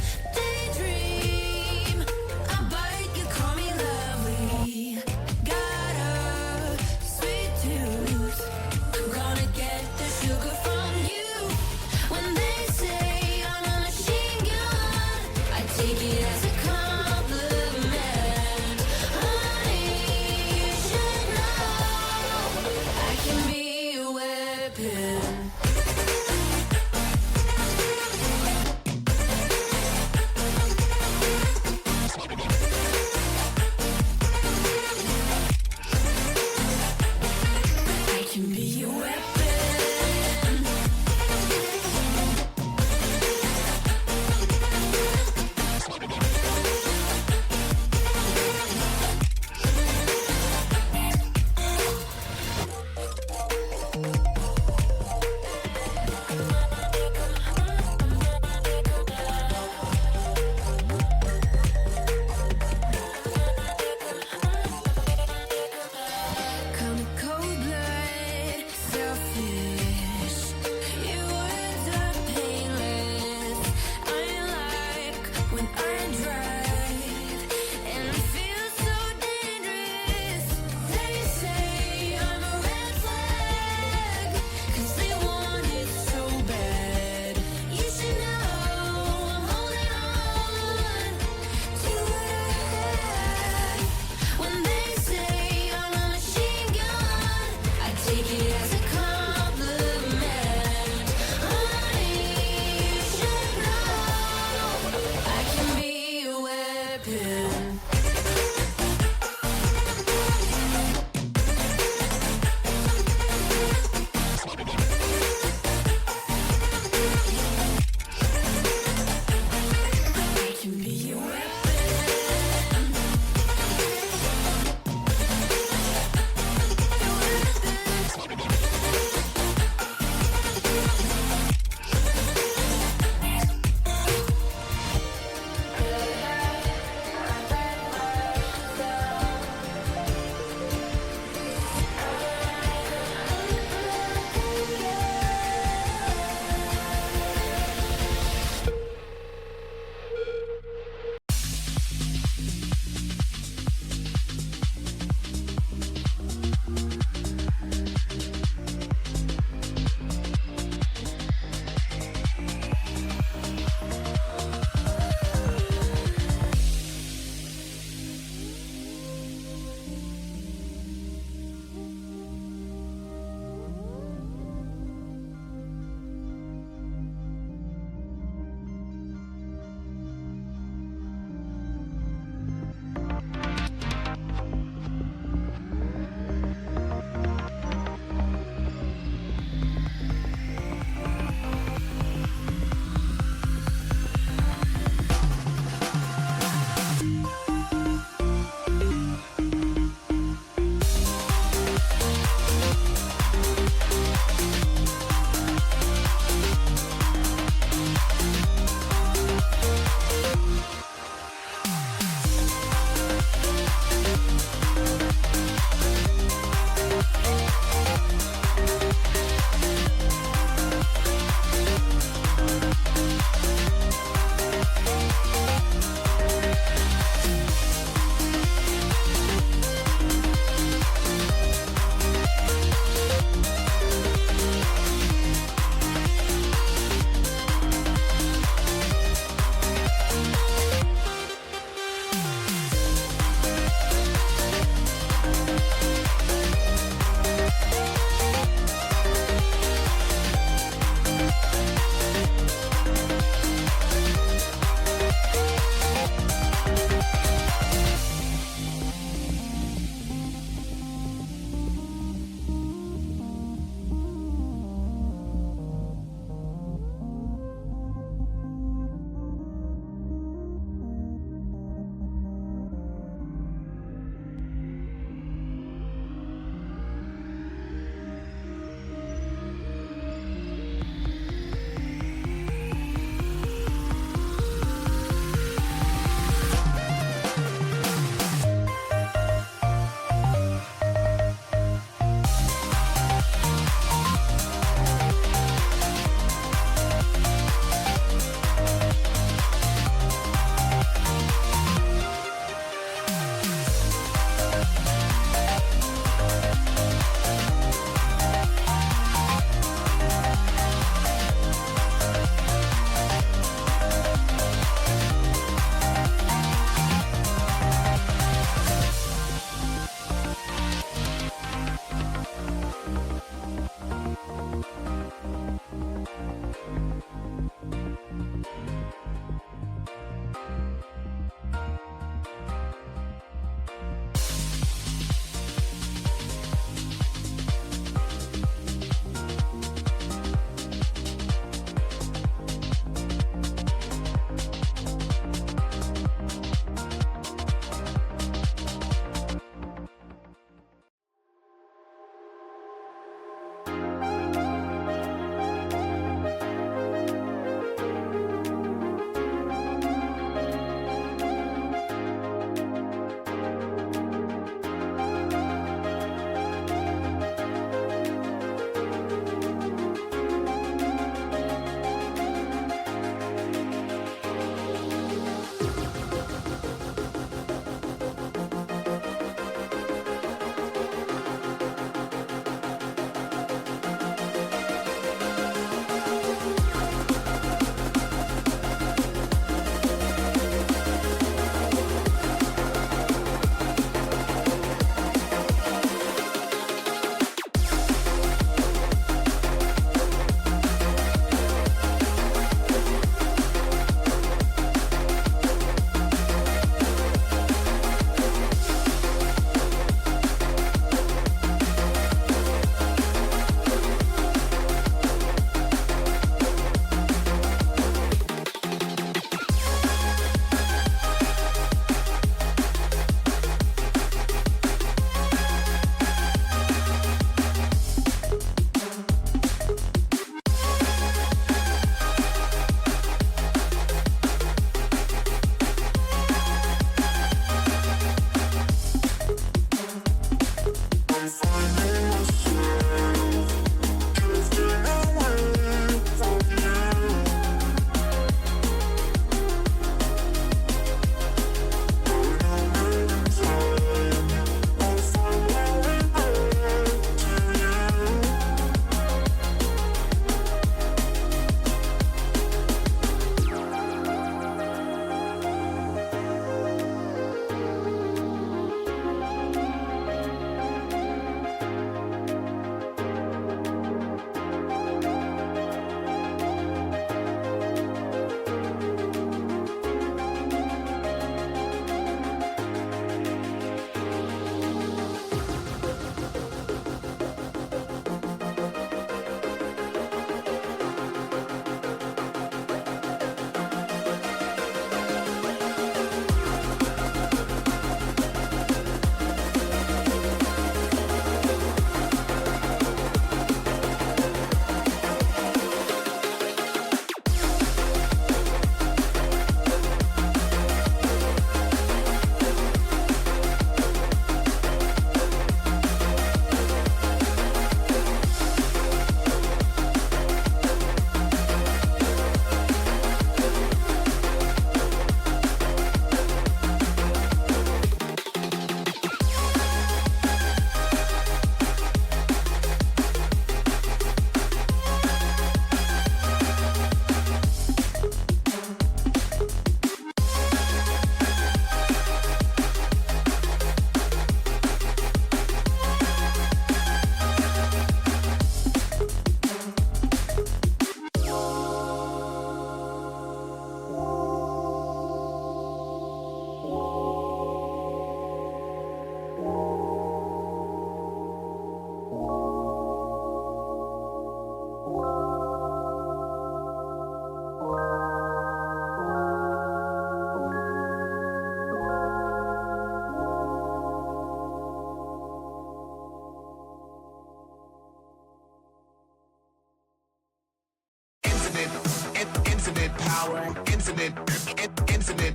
infinite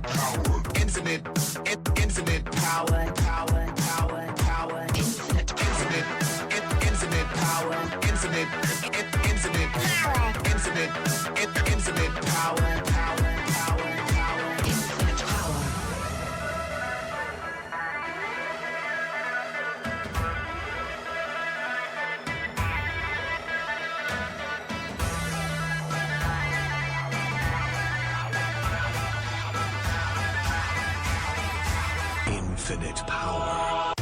power, infinite power, power, power, power, infinite power, infinite power, infinite power, power, power, power, infinite power. Infinite power.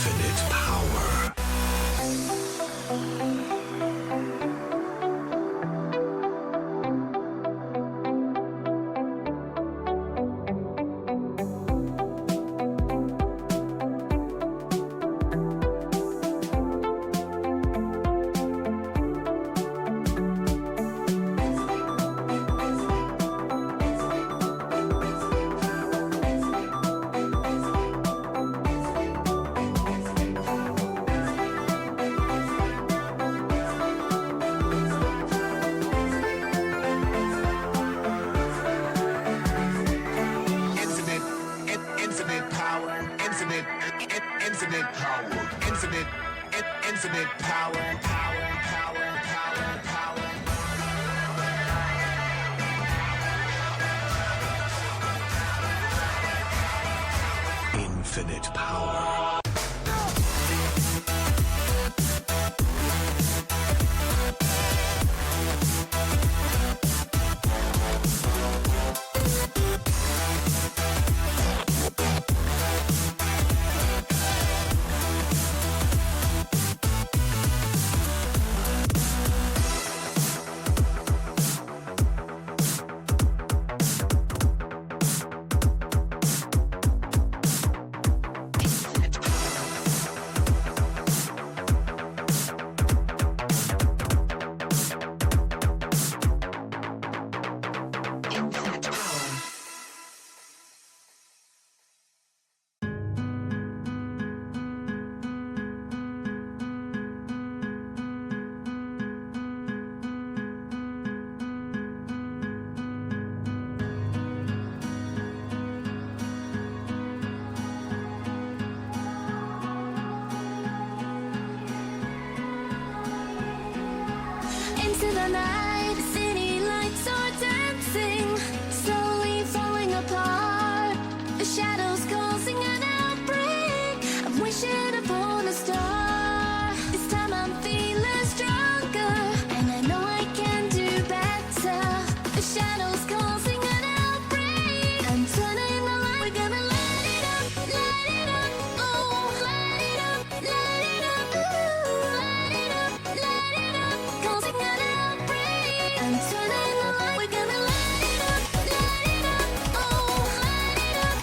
Infinite power. Infinite power, infinite power, infinite power, power, power, power, power. Infinite power. Into the night, city lights are dancing, slowly falling apart. The shadows causing an outbreak. I'm wishing upon a star. This time I'm feeling stronger, and I know I can do better. The shadows causing an outbreak. I'm turning the light. We're gonna light it up, oh, light it up, ooh, light it up, causing an outbreak. I'm turning the light. We're gonna light it up, oh, light it up,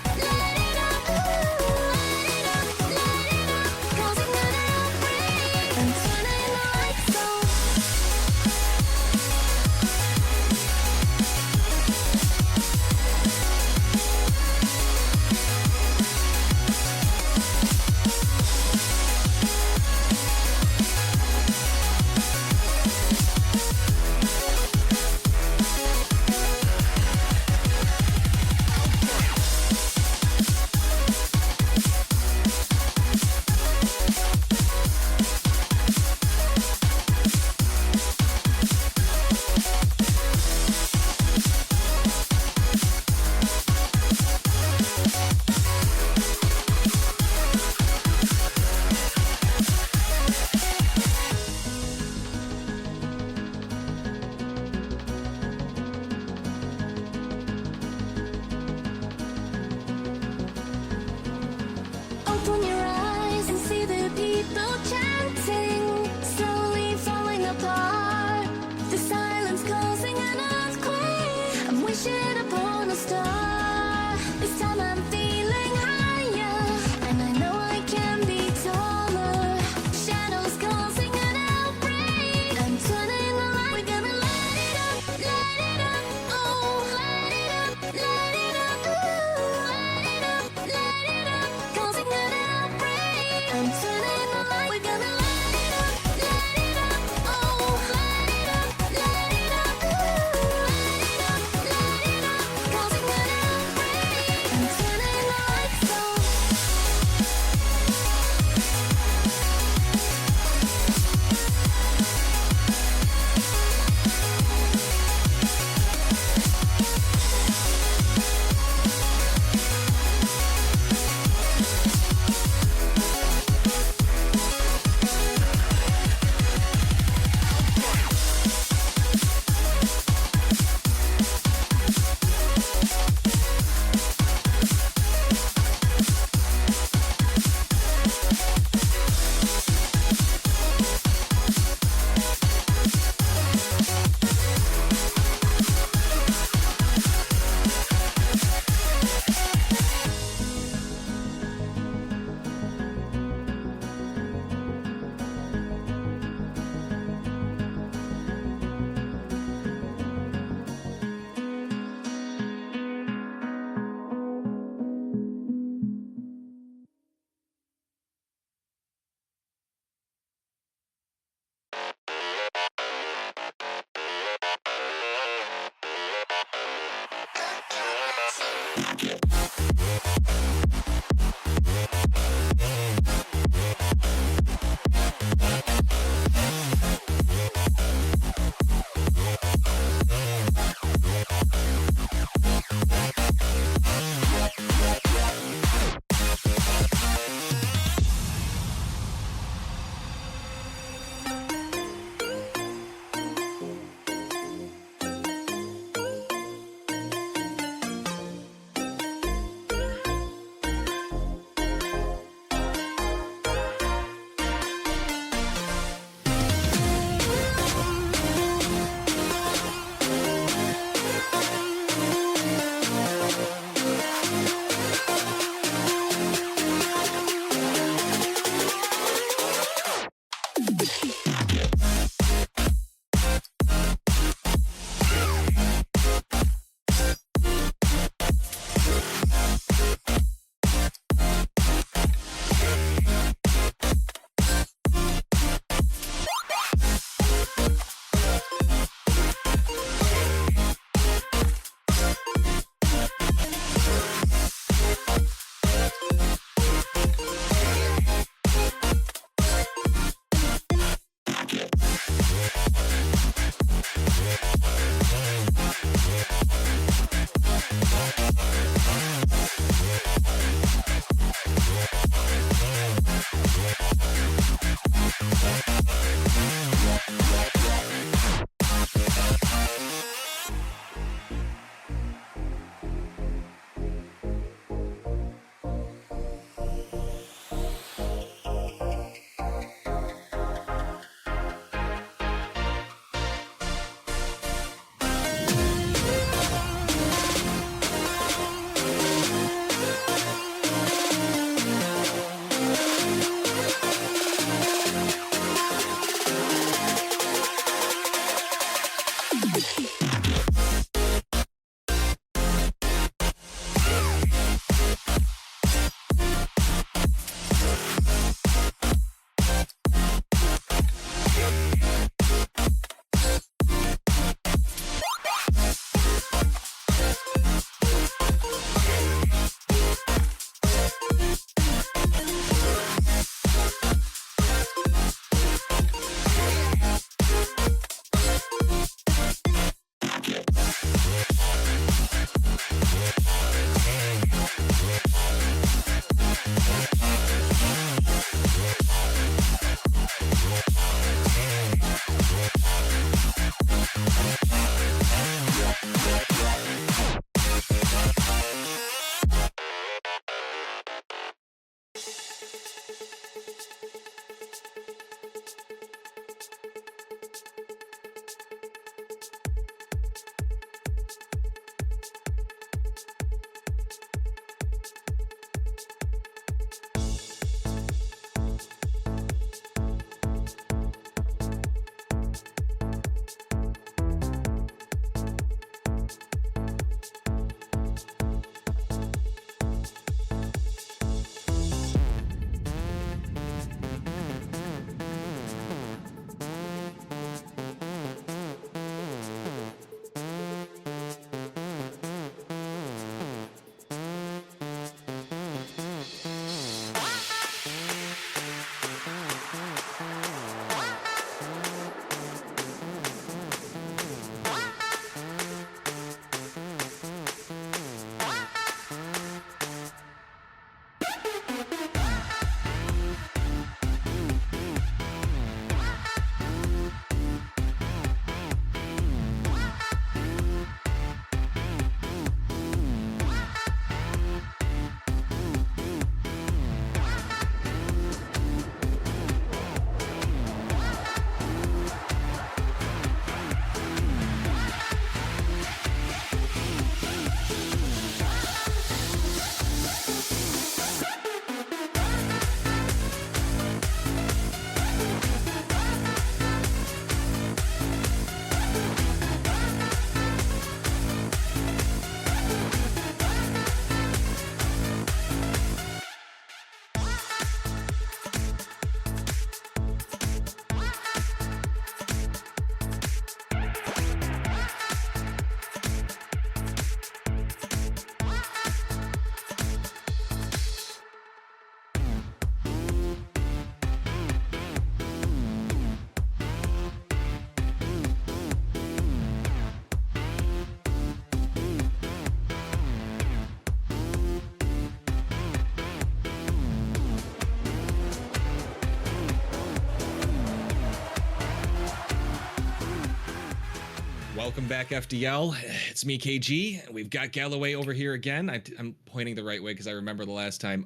Welcome back, FDL. It's me, KG. We've got Galloway over here again. I'm pointing the right way because I remember the last time.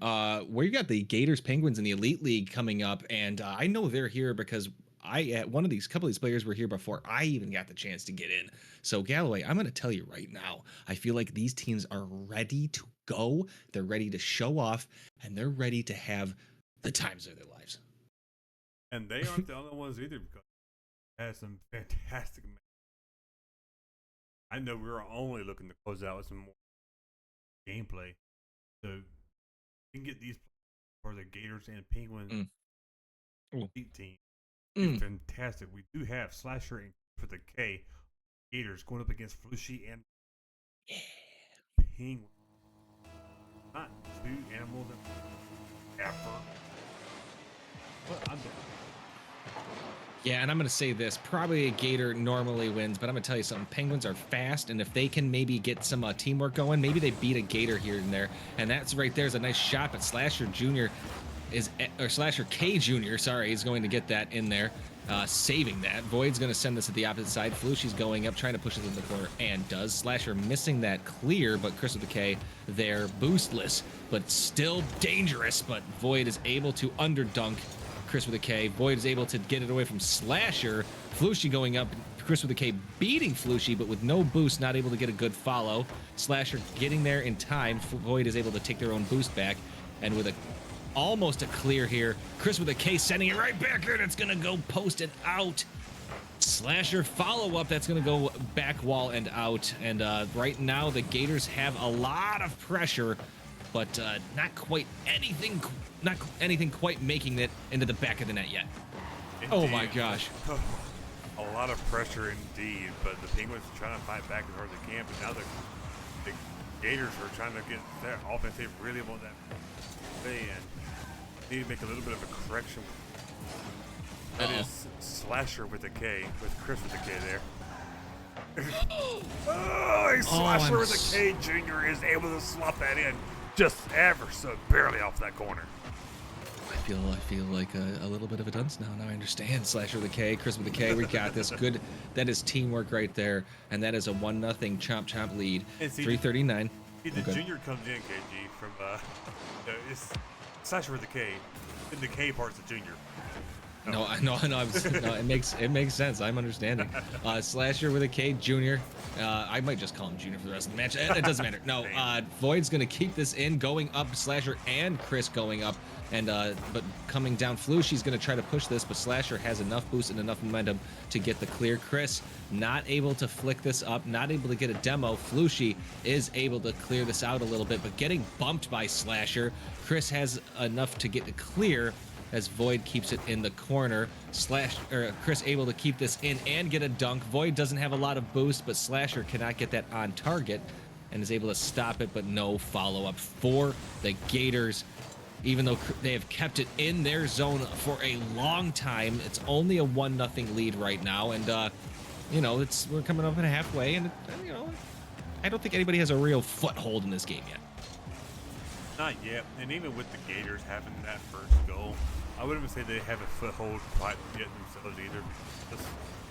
We got the Gators Penguins in the Elite League coming up, and I know they're here because couple of these players were here before I even got the chance to get in. So Galloway, I'm going to tell you right now, I feel like these teams are ready to go. They're ready to show off, and they're ready to have the times of their lives. And they aren't the only ones either, because they had some fantastic matches. I know we were only looking to close out with some more gameplay. So we can get these for the Gators and Penguins team. It's fantastic. We do have Slasher and for the K Gators going up against Flushy and Penguins. Not two animals ever. But I'm down. Yeah, and I'm going to say this. Probably a Gator normally wins, but I'm going to tell you something. Penguins are fast, and if they can maybe get some teamwork going, maybe they beat a Gator here and there. And that's right there is a nice shot, but Slasher Jr. or Slasher K Jr., sorry, is going to get that in there, saving that. Void's going to send this to the opposite side. Flushy's going up, trying to push it in the corner, and does. Slasher missing that clear, but Chris with the K there, boostless, but still dangerous, but Void is able to underdunk Chris with a K. Void is able to get it away from Slasher. Flushy going up. Chris with a K beating Flushy, but with no boost, not able to get a good follow. Slasher getting there in time. Void is able to take their own boost back. And with almost a clear here, Chris with a K sending it right back here. It's going to go post and out. Slasher follow-up. That's going to go back wall and out. And right now, the Gators have a lot of pressure, but not anything quite making it into the back of the net yet. Indeed. Oh my gosh. A lot of pressure indeed, but the Penguins are trying to fight back as hard as they can, but now the Gators are trying to get their offense. They really want that play and need to make a little bit of a correction. That is Slasher with a K, with Chris with a K there. Slasher with a K Jr. is able to slot that in just ever so barely off that corner. I feel like a little bit of a dunce now. Now I understand. Slasher with a K, Chris with a K. We got this. Good. That is teamwork right there, and that is a 1-0 chomp lead. 3:39. The junior comes in, KG, from it's Slasher with a K. And the K part's the junior. No, it makes sense. I'm understanding. Slasher with a K, Junior. I might just call him Junior for the rest of the match. It doesn't matter. No, Void's gonna keep this in, going up. Slasher and Chris going up, and but coming down. Flushy's gonna try to push this, but Slasher has enough boost and enough momentum to get the clear. Chris not able to flick this up, not able to get a demo. Flushy is able to clear this out a little bit, but getting bumped by Slasher. Chris has enough to get the clear, as Void keeps it in the corner. Chris able to keep this in and get a dunk. Void doesn't have a lot of boost, but Slasher cannot get that on target and is able to stop it, but no follow-up for the Gators. Even though they have kept it in their zone for a long time, it's only a 1-0 lead right now, and we're coming up at halfway, and I don't think anybody has a real foothold in this game yet. Not yet, and even with the Gators having that first goal, I wouldn't even say they have a foothold quite yet themselves either. This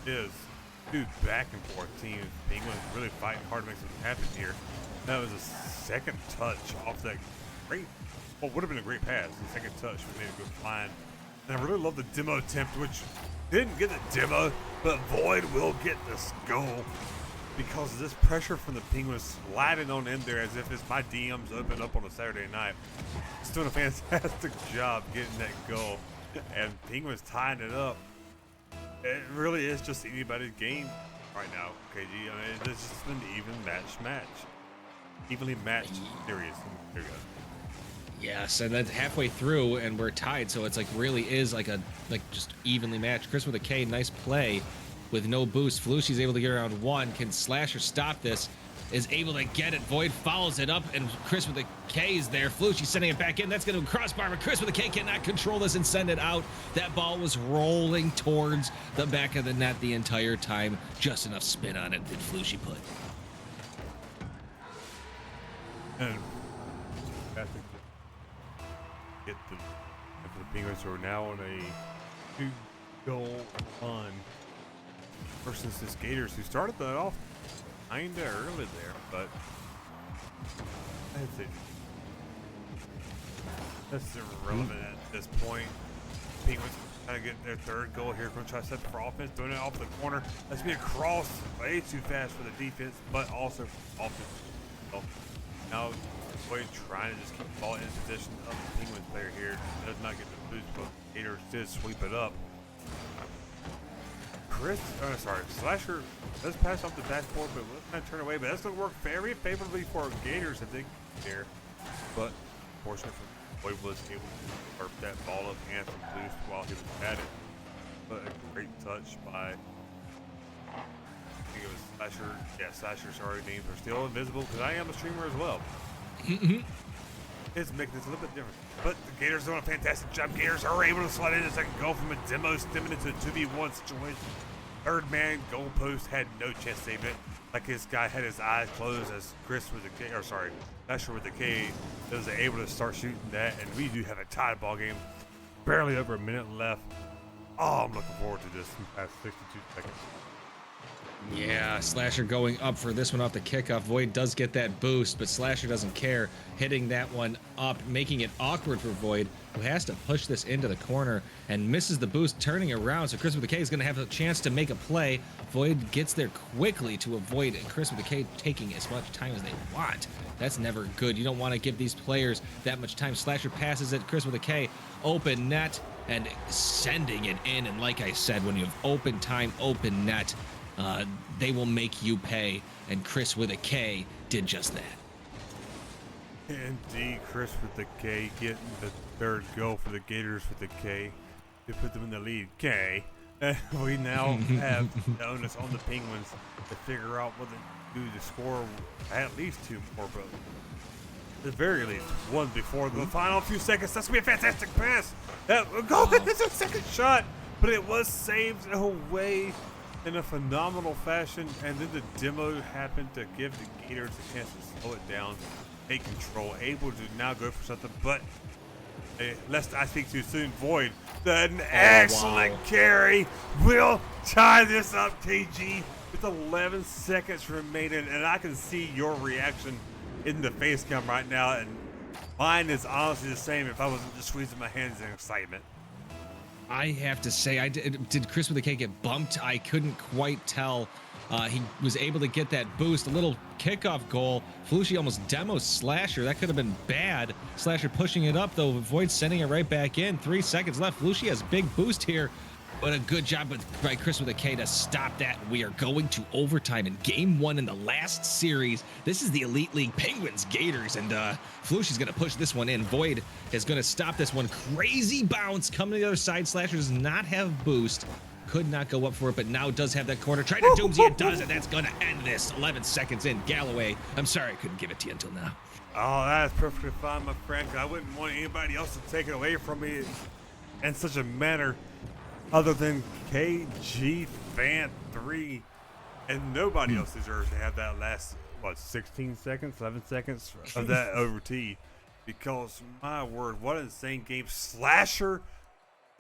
is two back and forth teams. Penguins really fighting hard to make something happen here. That was a second touch off that would have been a great pass. The second touch we made it go flying. And I really love the demo attempt, which didn't get the demo, but Void will get this goal because of this pressure from the Penguins sliding on in there as if it's my DMs open up on a Saturday night. It's doing a fantastic job getting that goal, and Penguins tying it up. It really is just anybody's game right now, KG. I mean, it's just an evenly matched series. There you go. Yes, and then halfway through, and we're tied, so it's really is just evenly matched. Chris with a K, nice play with no boost. Flushy's able to get around one. Can Slasher stop this? Is able to get it. Void follows it up, and Chris with a K is there. Flushy sending it back in. That's going to crossbar, but Chris with a K cannot control this and send it out. That ball was rolling towards the back of the net the entire time. Just enough spin on it that Flushy put. And get the Penguins who are now on a 2-goal run. versus this Gators, who started that off kinda early there, but that's irrelevant at this point. Penguins trying to get their third goal here. Going to try to set for offense, doing it off the corner. That's being crossed way too fast for the defense, but also offense. So now Boyd trying to just keep the ball in position of the Penguins player here. Does not get the boost, but Gators did sweep it up. Slasher does pass off the backboard, but let's not turn away. But that's going to work very favorably for Gators if they get there. But unfortunately, Boyd was able to burp that ball up and some boost while he was at it. But a great touch by, I think it was Slasher. Yeah, Slasher, sorry, names are still invisible because I am a streamer as well. It's making this a little bit different. But the Gators doing a fantastic job. Gators are able to slide in a second goal from a demo, stemming into a 2v1 situation. Third man, goalpost, had no chance to save it. Like this guy had his eyes closed as Chris with the K, or sorry, Asher with the K was able to start shooting that, and we do have a tied ball game. Barely over a minute left. Oh, I'm looking forward to this past 62 seconds. Yeah, Slasher going up for this one off the kickoff. Void does get that boost, but Slasher doesn't care, hitting that one up, making it awkward for Void, who has to push this into the corner and misses the boost, turning around. So Chris with the K is going to have a chance to make a play. Void gets there quickly to avoid Chris with the K taking as much time as they want. That's never good. You don't want to give these players that much time. Slasher passes it. Chris with a K, open net, and sending it in. And like I said, when you have open time, open net, they will make you pay, and Chris with a K did just that. Indeed, Chris with the K getting the third goal for the Gators with the K to put them in the lead. K. And we now have the onus on the Penguins to figure out what they do to score at least two more, but at the very least one before the final few seconds. That's gonna be a fantastic pass. That goal. It's a second shot, but it was saved away in a phenomenal fashion, and then the demo happened to give the Gators a chance to slow it down, take control, able to now go for something, but lest I speak too soon, Void, an excellent carry, will tie this up, KG, with 11 seconds remaining, and I can see your reaction in the face cam right now, and mine is honestly the same if I wasn't just squeezing my hands in excitement. I have to say, did Chris with the K get bumped? I couldn't quite tell. He was able to get that boost. A little kickoff goal. Flushy almost demos Slasher. That could have been bad. Slasher pushing it up, though. Void sending it right back in. 3 seconds left. Flushy has big boost here. But a good job by Chris with a K to stop that. We are going to overtime in game 1 in the last series. This is the Elite League Penguins Gators, and Flushy's going to push this one in. Void is going to stop this one. Crazy bounce coming to the other side. Slasher does not have boost. Could not go up for it, but now does have that corner. Try to Doomsy, it does, and that's going to end this. 11 seconds in. Galloway, I'm sorry I couldn't give it to you until now. Oh, that's perfectly fine, my friend. I wouldn't want anybody else to take it away from me in such a manner other than KG Fan 3. And nobody else deserves to have that last, 16 seconds, 11 seconds of that OT. Because, my word, what an insane game. Slasher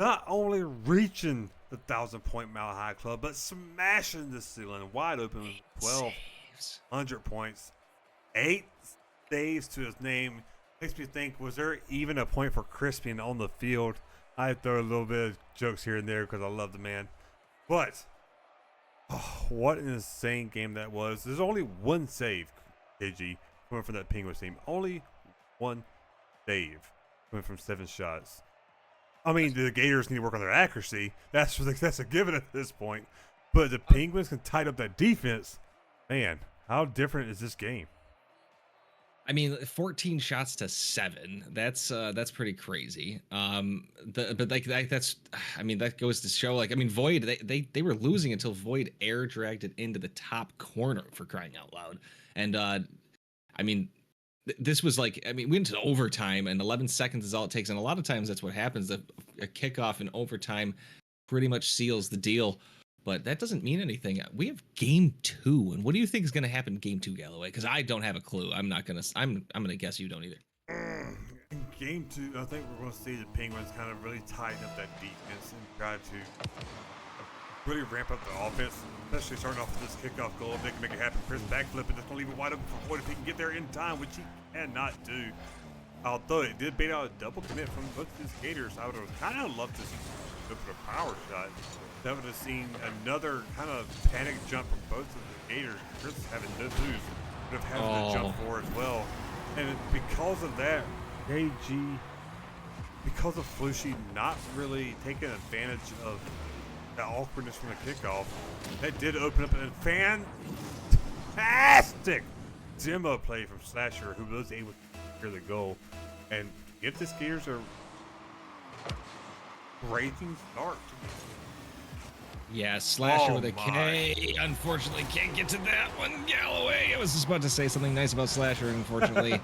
not only reaching the 1,000-point Mile High Club, but smashing the ceiling wide open with 1,200 points. 8 saves to his name. Makes me think, was there even a point for Crispian on the field? I throw a little bit of jokes here and there because I love the man. But, what an insane game that was. There's only one save, KG, coming from that Penguins team. Only one save coming from 7 shots. I mean, the Gators need to work on their accuracy. That's a given at this point. But the Penguins can tighten up that defense. Man, how different is this game? I mean, 14 shots to 7. That's pretty crazy. But like that's, I mean, that goes to show, like, I mean, Void, they were losing until Void air dragged it into the top corner, for crying out loud. And I mean, this was like, I mean, we went to overtime, and 11 seconds is all it takes. And a lot of times that's what happens. A kickoff in overtime pretty much seals the deal. But that doesn't mean anything. We have game 2, and what do you think is going to happen in game 2, Galloway? Because I don't have a clue. I'm gonna guess you don't either. In game 2, I think we're going to see the Penguins kind of really tighten up that defense and try to really ramp up the offense, especially starting off with this kickoff goal. If they can make it happen, Chris backflip and just gonna leave it wide open for Boyd if he can get there in time, which he cannot do. Although it did bait out a double commit from both of these Gators, I would have kind of loved to see go for a power shot. That would have seen another kind of panic jump from both of the Gators. Chris having no boost, would have had to jump for as well. And because of that, AG, because of Flushy not really taking advantage of the awkwardness from the kickoff, that did open up a fantastic demo play from Slasher, who was able to secure the goal and give the Gators a raging start. Yeah, Slasher with a K. Unfortunately, can't get to that one. Galloway. I was just about to say something nice about Slasher. Unfortunately,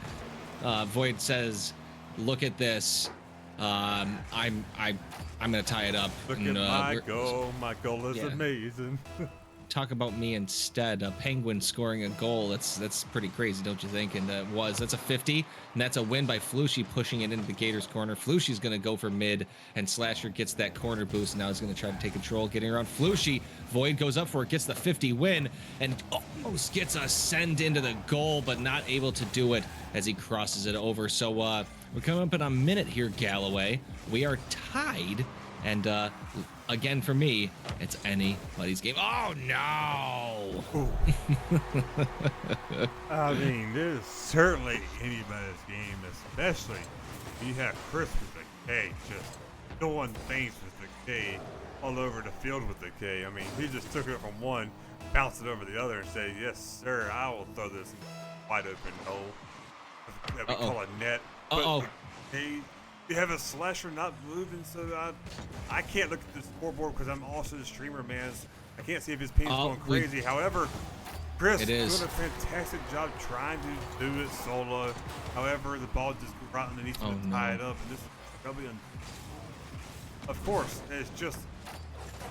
Void says, "Look at this. I'm gonna tie it up." Look and, at my goal. My goal is amazing. Talk about me instead. A Penguin scoring a goal. That's pretty crazy, don't you think? And that's a 50, and that's a win by Flushy pushing it into the Gators corner. Flushy's gonna go for mid, and Slasher gets that corner boost. Now he's gonna try to take control, getting around Flushy. Void goes up for it, gets the 50 win, and almost gets a send into the goal, but not able to do it as he crosses it over. So we're coming up in a minute here, Galloway. We are tied, and again, for me, it's anybody's game. Oh, no! I mean, this is certainly anybody's game, especially when you have Chris with the K just doing things with the K all over the field with the K. I mean, he just took it from one, bounced it over the other, and said, "Yes, sir, I will throw this wide open hole that we call a net." But you have a Slasher not moving, so I can't look at the scoreboard because I'm also the streamer, man. I can't see if his pin's going crazy. However, Chris doing a fantastic job trying to do it solo. However, the ball just goes right underneath him and tie it up. And this is probably, of course, it's just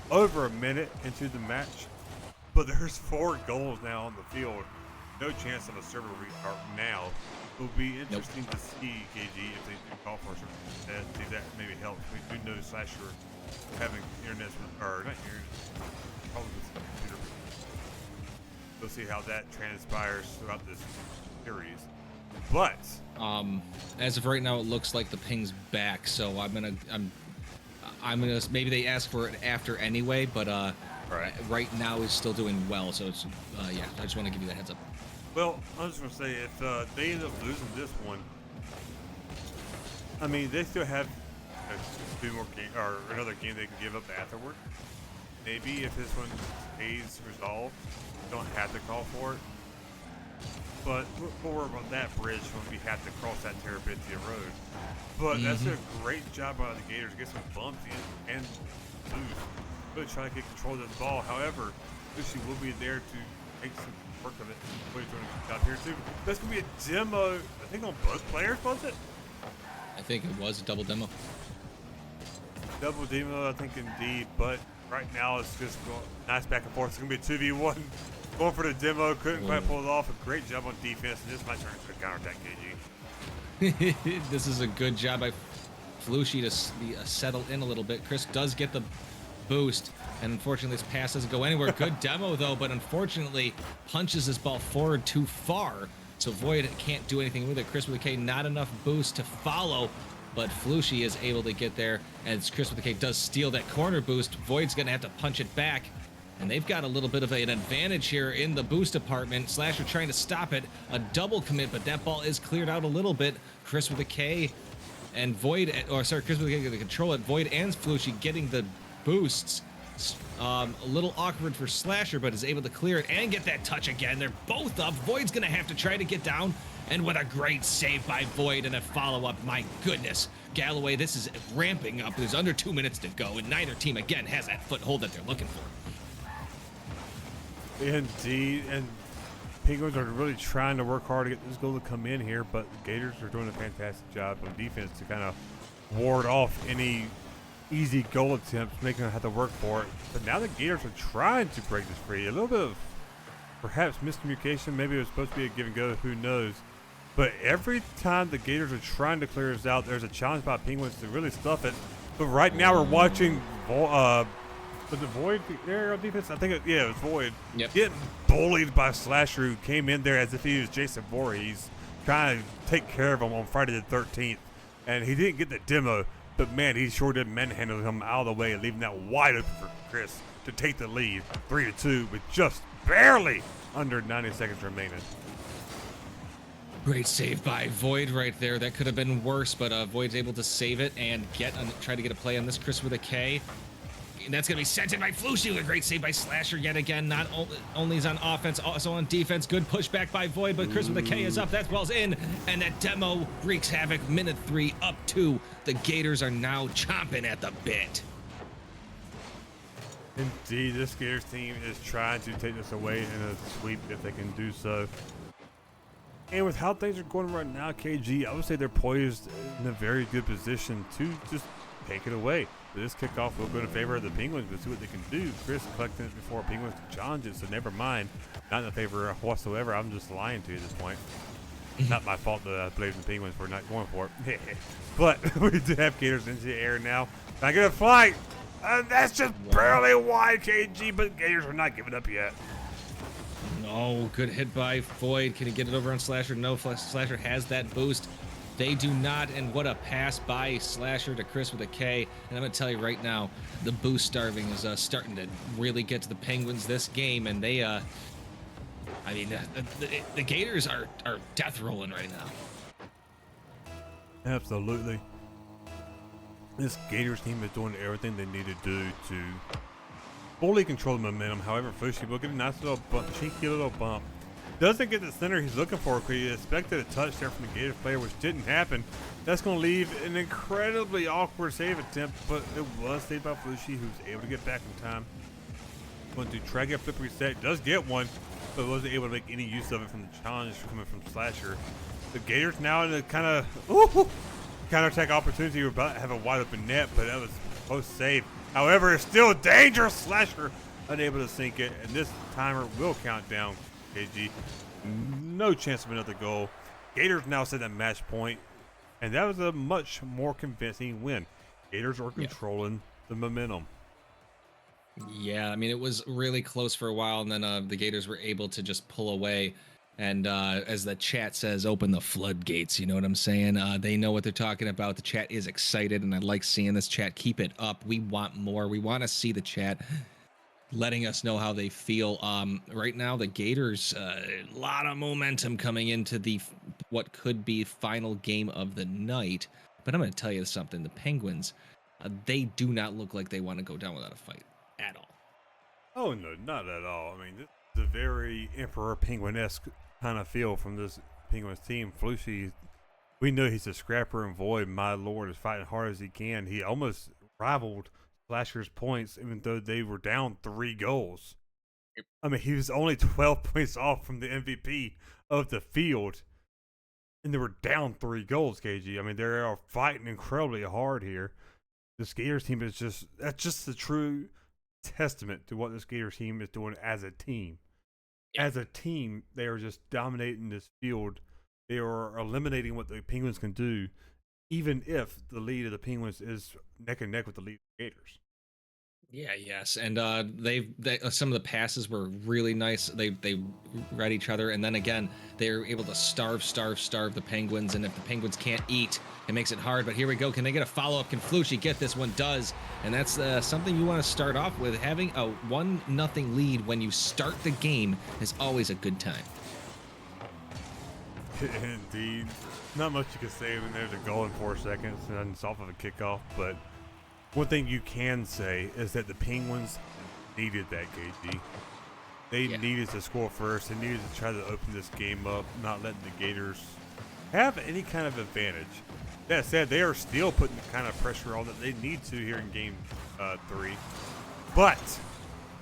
over a minute into the match, but there's 4 goals now on the field. No chance of a server restart now. It will be interesting to see, KG, if they do call for a server reset. See, that maybe helps. We do know Slasher having internet or not internet, probably with the computer. We'll see how that transpires throughout this series. But as of right now, it looks like the ping's back. So I'm gonna maybe they ask for it after anyway, but right now is still doing well. So it's yeah. I just want to give you that heads up. Well, I was just gonna say if they end up losing this one, I mean they still have 2 more game or another game they can give up afterward. Maybe if this one stays resolved, you don't have to call for it. But we'll worry about that bridge when we have to cross that Terabithia road. But that's a great job by the Gators. Get some bumps in and lose. Really try to get control of the ball. However, Lucy will be there to make some work of it. What are you doing a good job here too? That's gonna be a demo, I think, on both players, was it? I think it was a double demo. Double demo, I think indeed. But right now it's just going nice back and forth. It's gonna be a 2v1. Going for the demo, couldn't quite pull it off. A great job on defense, and this might turn into a counterattack, KG. This is a good job by Flushy to settle in a little bit. Chris does get the boost, and unfortunately this pass doesn't go anywhere. Good demo though, but unfortunately punches this ball forward too far, so Void can't do anything with it. Chris with a K, not enough boost to follow, but Flushy is able to get there, and Chris with a K does steal that corner boost. Void's gonna have to punch it back, and they've got a little bit of an advantage here in the boost department. Slasher trying to stop it, a double commit, but that ball is cleared out a little bit. Chris with a K and Void, or sorry, Chris with a K to control it. Void and Flushy getting the boosts. A little awkward for Slasher, but is able to clear it and get that touch again. They're both up. Void's gonna have to try to get down, and with a great save by Void and a follow-up, my goodness. Galloway, this is ramping up. There's under 2 minutes to go, and neither team, again, has that foothold that they're looking for. Indeed, and Penguins are really trying to work hard to get this goal to come in here, but the Gators are doing a fantastic job on defense to kind of ward off any easy goal attempts, making them have to work for it. But now the Gators are trying to break this free. A little bit of perhaps miscommunication. Maybe it was supposed to be a give and go. Who knows? But every time the Gators are trying to clear this out, there's a challenge by Penguins to really stuff it. But right now we're watching Was it Void there on defense? I think it was Void. Yep. Getting bullied by Slasher, who came in there as if he was Jason Voorhees, trying to take care of him on Friday the 13th. And he didn't get the demo, but man, he sure did manhandle him out of the way, leaving that wide open for Chris to take the lead 3-2 with just barely under 90 seconds remaining. Great save by Void right there. That could have been worse, but Void's able to save it and try to get a play on this Chris with a K. And that's going to be sent in by Flushy with a great save by Slasher yet again. Not only is on offense, also on defense. Good pushback by Void, but Chris with a K is up. That ball's in, and that demo wreaks havoc. Minute 3, up 2. The Gators are now chomping at the bit. Indeed, this Gators team is trying to take this away in a sweep if they can do so. And with how things are going right now, KG, I would say they're poised in a very good position to just take it away. This kickoff will go in favor of the Penguins, but see what they can do. Chris collecting it before Penguins can challenge it, so never mind. Not in favor whatsoever. I'm just lying to you at this point. Not my fault that I believe the Penguins were not going for it. But we do have Gators into the air now. Not gonna fly. That's just barely wide, KG, but Gators are not giving up yet. No, good hit by Void. Can he get it over on Slasher? No, Slasher has that boost. They do not, and what a pass by Slasher to Chris with a K. And I'm going to tell you right now, the boost starving is starting to really get to the Penguins this game, and they, the Gators are death rolling right now. Absolutely. This Gators team is doing everything they need to do to fully control the momentum. However, Fushi will get a nice little bump, cheeky little bump. Doesn't get the center he's looking for because he expected a touch there from the Gators player, which didn't happen. That's going to leave an incredibly awkward save attempt, but it was saved by Fushi, who's able to get back in time. Going to try to get a flip reset. Does get one, but wasn't able to make any use of it from the challenge coming from Slasher. The Gators now in a kind of counterattack opportunity. We're about to have a wide open net, but that was close save. However, it's still dangerous. Slasher unable to sink it, and this timer will count down. KG, no chance of another goal. Gators now set that match point, and that was a much more convincing win. Gators are controlling the momentum. Yeah, I mean, it was really close for a while, and then the Gators were able to just pull away. And as the chat says, open the floodgates. You know what I'm saying? They know what they're talking about. The chat is excited, and I like seeing this chat. Keep it up. We want more. We want to see the chat letting us know how they feel. Right now, the Gators, a lot of momentum coming into the what could be final game of the night. But I'm going to tell you something. The Penguins, they do not look like they want to go down without a fight at all. Oh, no, not at all. I mean, this is a very Emperor Penguin-esque kind of feel from this Penguins team. Flushy, we know he's a scrapper, and Void, my lord, is fighting hard as he can. He almost rivaled Slasher's points, even though they were down 3 goals. I mean, he was only 12 points off from the MVP of the field, and they were down 3 goals, KG. I mean, they are fighting incredibly hard here. The Gators team is that's just the true testament to what this Gators team is doing as a team. As a team, they are just dominating this field. They are eliminating what the Penguins can do, even if the lead of the Penguins is neck and neck with the lead of the Gators. Yeah, yes, and some of the passes were really nice. They read each other, and then again they were able to starve the Penguins. And if the Penguins can't eat, it makes it hard. But here we go. Can they get a follow-up? Can Flushy get this one? Does, and that's something you want to start off with. Having a 1-0 lead when you start the game is always a good time. Indeed, not much you can say when there's a goal in 4 seconds and it's off of a kickoff, but one thing you can say is that the Penguins needed that, KG. They needed to score first. They needed to try to open this game up, not letting the Gators have any kind of advantage. That said, they are still putting the kind of pressure on that they need to here in game 3. But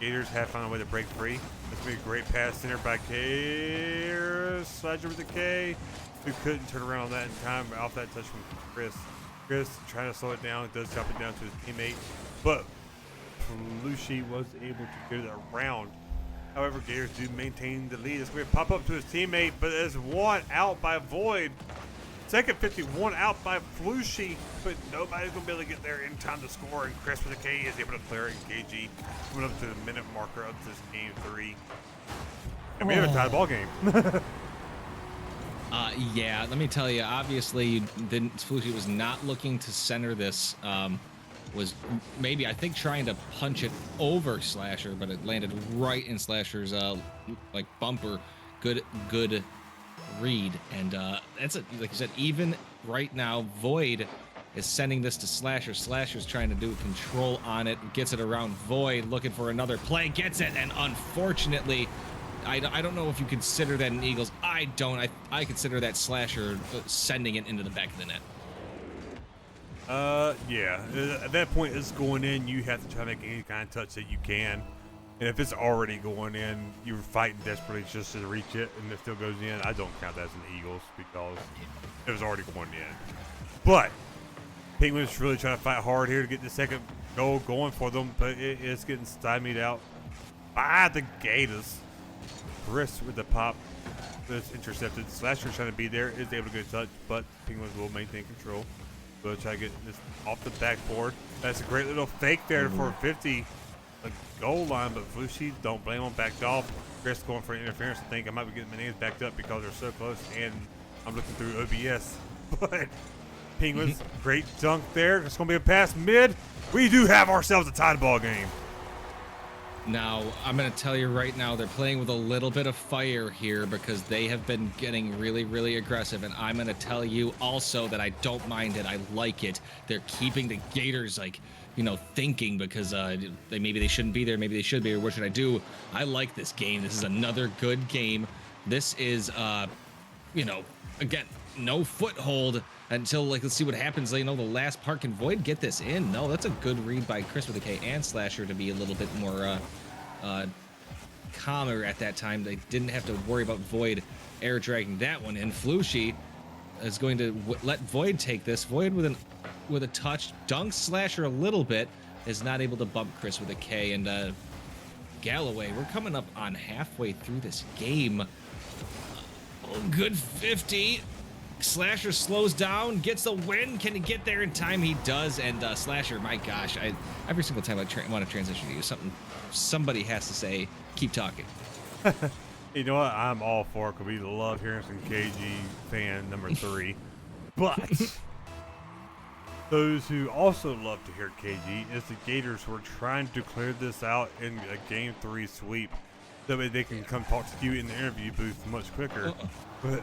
Gators have found a way to break free. This will be a great pass center by Slasher with the K, who couldn't turn around on that in time off that touch from Chris. Chris trying to slow it down, does drop it down to his teammate, but Flushy was able to get it around. However, Gators do maintain the lead. It's going to pop up to his teammate, but there's one out by Void. second 51 out by Flushy, but nobody's going to be able to get there in time to score. And Chris with a K is able to clear it. KG coming up to the minute marker of this game 3. And we have a tied ball game. Yeah, let me tell you, obviously, Flushy was not looking to center this. Was maybe, I think, trying to punch it over Slasher, but it landed right in Slasher's like bumper. Good read. And that's like you said, even right now, Void is sending this to Slasher. Slasher's trying to do control on it, gets it around Void, looking for another play, gets it, and unfortunately, I don't know if you consider that an Eagles. I don't. I consider that Slasher sending it into the back of the net. Yeah. At that point, it's going in. You have to try to make any kind of touch that you can. And if it's already going in, you're fighting desperately just to reach it, and it still goes in. I don't count that as an Eagles because it was already going in. But Penguins really trying to fight hard here to get the second goal going for them, but it's getting stymied out by the Gators. Chris with the pop that's intercepted. Slasher trying to be there, is able to get a touch, but Penguins will maintain control. We'll try to get this off the backboard. That's a great little fake there for 50. The goal line, but Flushy, don't blame him, backed off. Chris going for interference. I think I might be getting my names backed up because they're so close, and I'm looking through OBS. But Penguins, great dunk there. It's going to be a pass mid. We do have ourselves a tied ball game. Now, I'm going to tell you right now, they're playing with a little bit of fire here because they have been getting really, really aggressive. And I'm going to tell you also that I don't mind it. I like it. They're keeping the Gators, like, you know, thinking because maybe they shouldn't be there. Maybe they should be. Or what should I do? I like this game. This is another good game. This is, you know, again, no foothold until, like, let's see what happens. You know, the last part. Can Void get this in? No, that's a good read by Chris with a K and Slasher to be a little bit more calmer at that time. They didn't have to worry about Void air dragging that one in. Flushy is going to let Void take this. Void with a touch, dunks Slasher a little bit, is not able to bump Chris with a K. And Galloway, we're coming up on halfway through this game. Good 50. Slasher slows down, gets the win. Can he get there in time? He does. And Slasher, my gosh, every single time I want to transition to you, somebody has to say, keep talking. You know what? I'm all for it because we love hearing some KG fan number 3. But those who also love to hear KG is the Gators who are trying to clear this out in a Game 3 sweep. That way they can come talk to you in the interview booth much quicker. But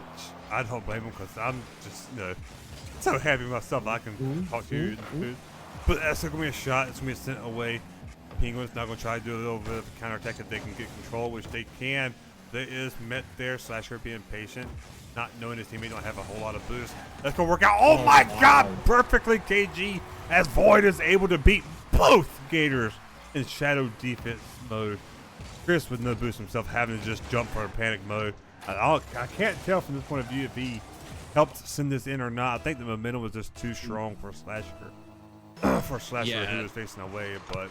I don't blame them because I'm just, you know, so happy myself I can talk to you in the booth. But that's going to be a shot. It's going to be sent away. Penguins now going to try to do a little bit of counterattack if they can get control, which they can. There is met there. Slasher being patient, not knowing his teammate don't have a whole lot of boost. That's going to work out. Oh my God! Perfectly KG as Void is able to beat both Gators in shadow defense mode. Chris with no boost himself having to just jump for a panic mode. I can't tell from this point of view if he helped send this in or not. I think the momentum was just too strong for Slasher. Who was facing away, but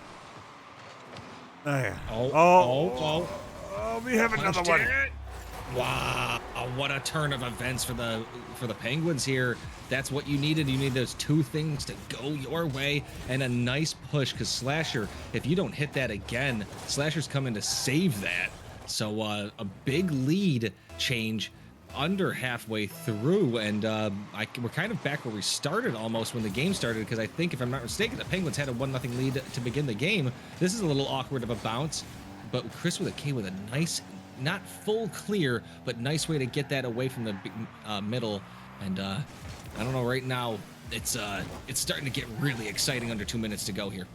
we have another one. Wow, what a turn of events for the Penguins here. That's what you needed. You need those two things to go your way, and a nice push because Slasher, if you don't hit that again, Slasher's coming to save that. So a big lead change under halfway through, and we're kind of back where we started almost when the game started, because I think, if I'm not mistaken, the Penguins had a 1-0 lead to begin the game. This is a little awkward of a bounce, but Chris with a K with a nice, not full clear, but nice way to get that away from the middle. And I don't know, right now it's starting to get really exciting under 2 minutes to go here.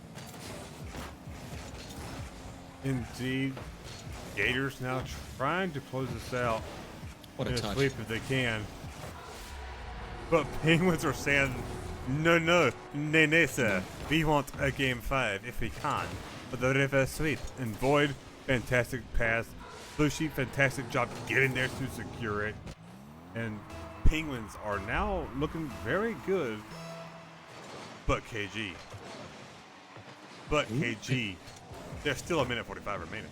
Indeed. Gators now trying to close this out. What a touch. Sleep if they can. But Penguins are saying, no, sir. We want a Game 5 if we can. But the reverse sweep. And Void, fantastic pass. Flushy, fantastic job getting there to secure it. And Penguins are now looking very good. But KG. There's still a minute 45 remaining.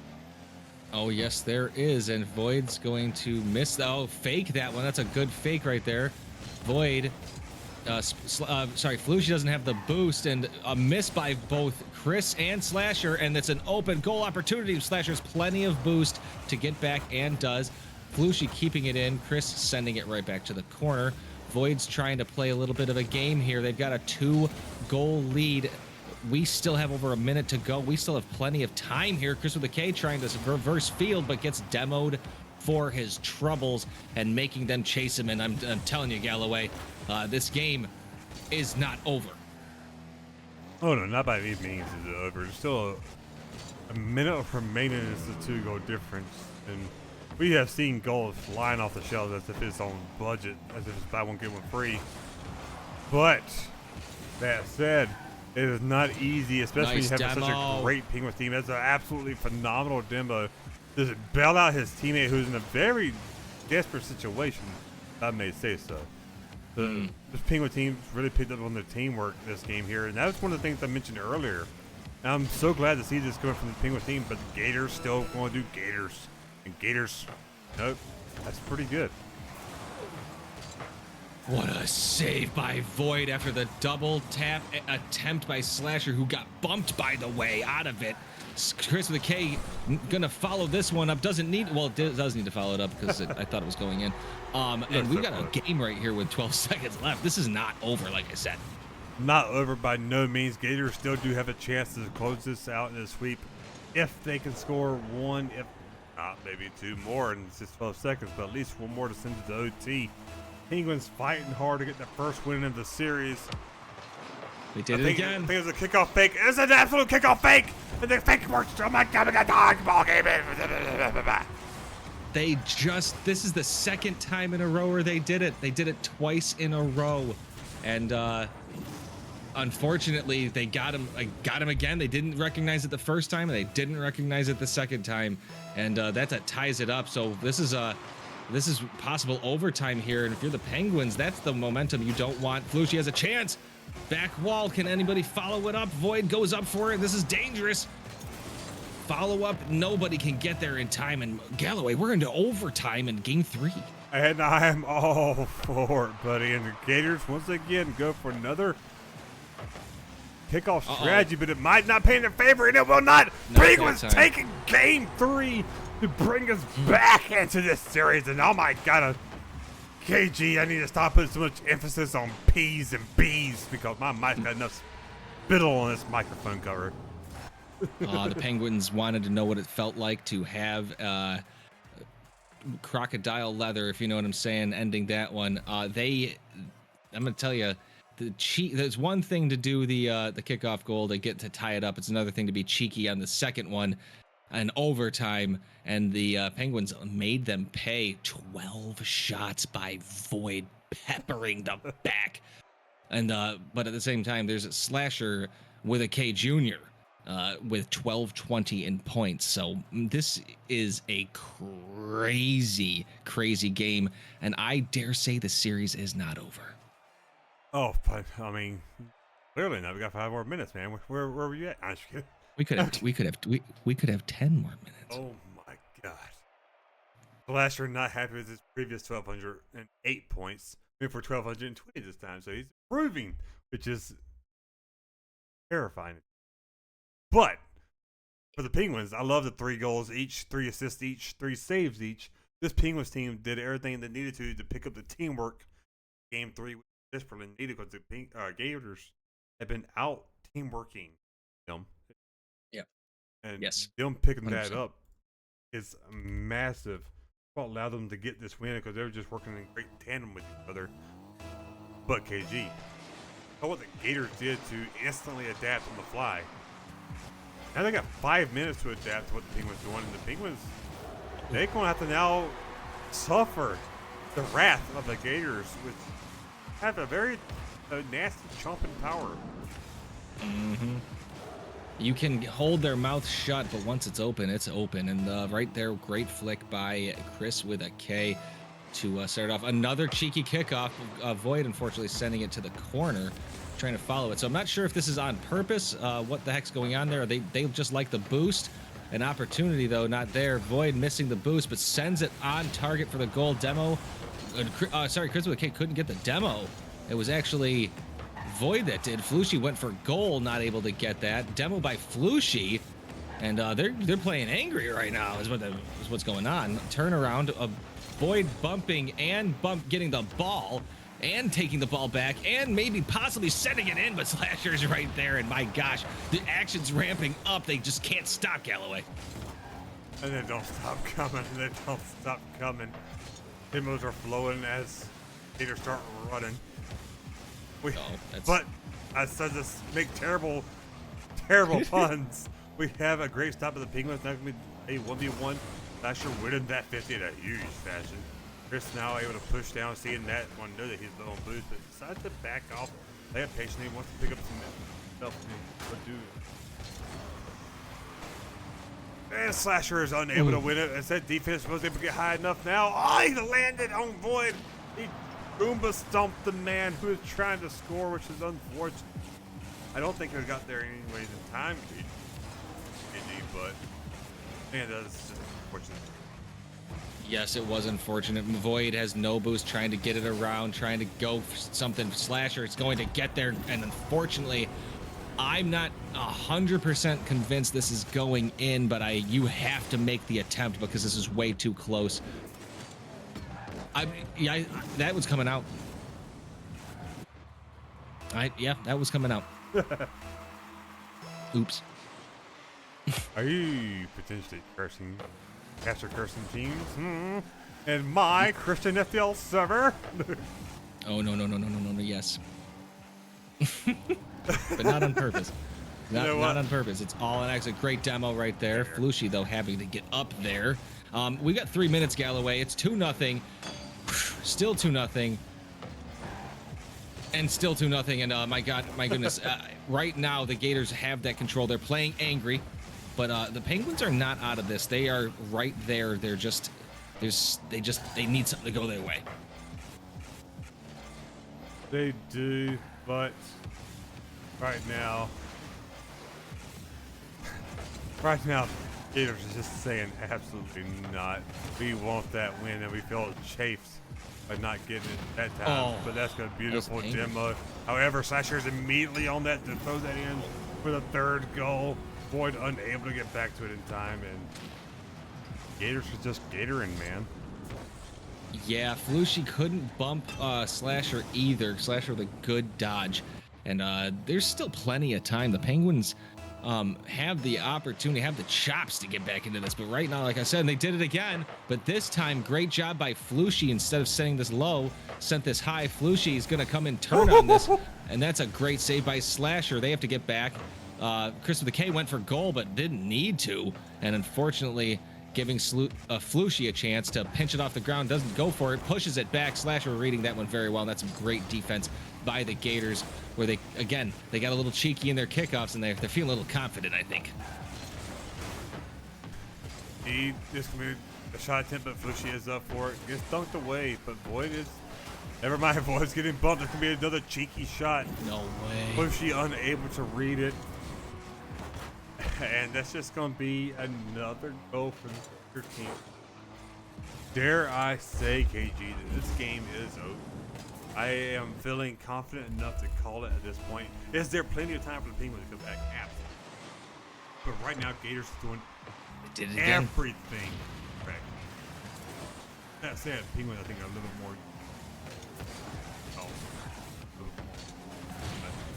Oh, yes, there is. And Void's going to miss. Oh, fake that one. That's a good fake right there. Void, Flushy doesn't have the boost, and a miss by both Chris and Slasher, and it's an open goal opportunity. Slasher's plenty of boost to get back and does. Flushy keeping it in, Chris sending it right back to the corner. Void's trying to play a little bit of a game here. They've got a 2-goal lead. We still have over a minute to go. We still have plenty of time here. Chris with a K trying to reverse field, but gets demoed for his troubles and making them chase him. And I'm telling you, Galloway, this game is not over. Oh no, not by any means is it over. There's still a minute remaining is the 2-goal difference, and we have seen goals flying off the shelves as if it's on budget, as if it's buy one get one free. But that said, it is not easy, especially when you have such a great Penguins team. That's an absolutely phenomenal demo. Just bail out his teammate who's in a very desperate situation, if I may say so. This Penguin team really picked up on their teamwork this game here, and that was one of the things I mentioned earlier. And I'm so glad to see this coming from the Penguin team, but the Gators still going to do Gators. And Gators, nope, that's pretty good. What a save by Void after the double tap attempt by Slasher, who got bumped, by the way, out of it. Chris with a K gonna follow this one up. Doesn't need, well, it does need to follow it up because I thought it was going in. And we got a game right here with 12 seconds left. This is not over, like I said. Not over by no means. Gators still do have a chance to close this out in a sweep if they can score one, if not maybe two more in just 12 seconds, but at least one more to send it to OT. Penguins fighting hard to get the first win of the series. They did it again. I think it was a kickoff fake. It was an absolute kickoff fake. And the fake works. Oh my God, we got the ball game. This is the second time in a row where they did it. They did it twice in a row. And unfortunately, they got him again. They didn't recognize it the first time, and they didn't recognize it the second time. And that ties it up. So this is possible overtime here. And if you're the Penguins, that's the momentum you don't want. Flushy has a chance. Back wall. Can anybody follow it up? Void goes up for it. This is dangerous. Follow up. Nobody can get there in time. And Galloway, we're into overtime in game 3. And I'm all for it, buddy. And the Gators, once again, go for another kickoff strategy, but it might not pay in their favor, and it will not. Penguins taking game 3 to bring us back into this series. And oh my God, KG, I need to stop putting so much emphasis on P's and B's because my mic's got enough spittle on this microphone cover. The Penguins wanted to know what it felt like to have crocodile leather, if you know what I'm saying, ending that one. I'm gonna tell you, there's one thing to do the kickoff goal to get to tie it up. It's another thing to be cheeky on the second one, an overtime, and the Penguins made them pay. 12 shots by Void, peppering the back, and but at the same time, there's a Slasher with a K Junior. With 12-20 in points. So this is a crazy game, and I dare say the series is not over. Oh, but I mean, clearly not. We got 5 more minutes, man. Where were you at? We could have 10 more minutes. Oh my God. Slasher not happy with his previous 1,208 points. Went for 1,220 this time, so he's improving, which is terrifying. But for the Penguins, I love the 3 goals each, 3 assists each, 3 saves each. This Penguins team did everything they needed to pick up the teamwork. Game 3 was desperately needed because the Gators have been out teamworking them. Yeah. And yes, them picking 100%. that up is massive. What allowed them to get this win because they were just working in great tandem with each other. But KG, what the Gators did to instantly adapt on the fly. Now they got 5 minutes to adapt to what the Penguins are doing, and the Penguins, they're going to have to now suffer the wrath of the Gators, which have a very nasty chomping power. Mm-hmm. You can hold their mouth shut, but once it's open, it's open. And right there, great flick by Chris with a K to start off. Another cheeky kickoff. Void, unfortunately, sending it to the corner, trying to follow it. So I'm not sure if this is on purpose. What the heck's going on there? They just like the boost. An opportunity, though, not there. Void missing the boost, but sends it on target for the goal. Demo sorry, Chris with a K couldn't get the demo. It was actually Void that did. Flushy went for goal, not able to get that. Demo by Flushy, and they're playing angry right now. Is what's going on. Turnaround, Void bumping and getting the ball and taking the ball back and maybe possibly setting it in, but Slasher's right there. And my gosh, the action's ramping up. They just can't stop Galloway. And they don't stop coming. They don't stop coming. Demos are flowing as Gators start running. But I said this, make terrible puns. We have a great stop of the Penguins. Now going to be a 1v1. Slasher winning that 50 in a huge fashion. Chris now able to push down, seeing that one, know that he's low on boost, but decides to back off. Play it patiently, wants to pick up some stuff. But and Slasher is unable to win it. As that defense was able to get high enough now. Oh, he landed on Void. He Goomba stomped the man who was trying to score, which is unfortunate. I don't think he got there anyways in time, but man, that's just unfortunate. Yes, it was unfortunate. Void has no boost, trying to get it around, trying to go for something. Slasher, it's going to get there, and unfortunately, I'm not 100% convinced this is going in, but you have to make the attempt because this is way too close. That was coming out. That was coming out. Oops. Are you potentially cursing teams? And my Christian FPL server? Oh, no, yes. But not on purpose. Not on purpose. It's all an actually great demo right there. Flushy, though, having to get up there. We got 3 minutes, Galloway. It's 2-0. Still 2-0. And still 2-0. And my goodness. Right now, the Gators have that control. They're playing angry. But the Penguins are not out of this. They are right there. They need something to go their way. They do, but right now, Gators is just saying absolutely not. We want that win, and we feel chafed by not getting it that time. But that's a beautiful demo. However, Slasher is immediately on that to throw that in for the third goal. Void unable to get back to it in time, and Gators was just Gatoring, man. Yeah, Flushy couldn't bump Slasher either. Slasher with a good dodge. And there's still plenty of time. The Penguins have the opportunity, have the chops to get back into this. But right now, like I said, they did it again. But this time, great job by Flushy. Instead of setting this low, sent this high. Flushy is going to come and turn on this. And that's a great save by Slasher. They have to get back. Chris with the K went for goal, but didn't need to. And unfortunately, giving Flushy a chance to pinch it off the ground, doesn't go for it, pushes it back. Slasher reading that one very well. And that's some great defense by the Gators, where they got a little cheeky in their kickoffs, and they're feeling a little confident, I think. This the shot attempt, but Flushy is up for it. Gets dunked away, but Void is. Never mind, Void's getting bumped. There can be another cheeky shot. No way. Flushy unable to read it. And that's just going to be another goal from your team. Dare I say, KG, that this game is over. I am feeling confident enough to call it at this point. Is there plenty of time for the Penguins to come back? Absolutely. But right now, Gators is doing everything correct. That said, Penguins, I think, are a little more.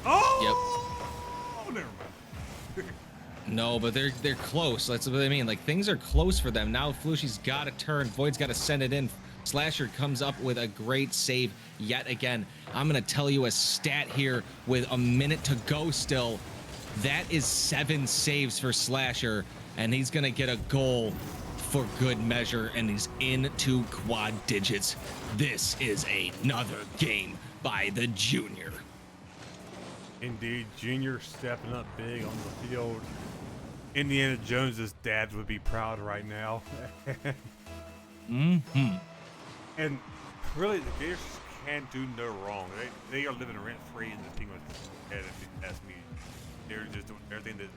Oh! Yep. Never mind. No, but they're close. That's what I mean. Like, things are close for them. Now Flushy's got to turn. Void's got to send it in. Slasher comes up with a great save yet again. I'm going to tell you a stat here with a minute to go still. That is 7 saves for Slasher, and he's going to get a goal for good measure, and he's into quad digits. This is another game by the Junior. Indeed, Junior stepping up big on the field. Indiana Jones's dad would be proud right now. Mm-hmm. And really, the Gators can't do no wrong. They are living rent-free in the Penguins' head, if you ask me. They're just doing everything that,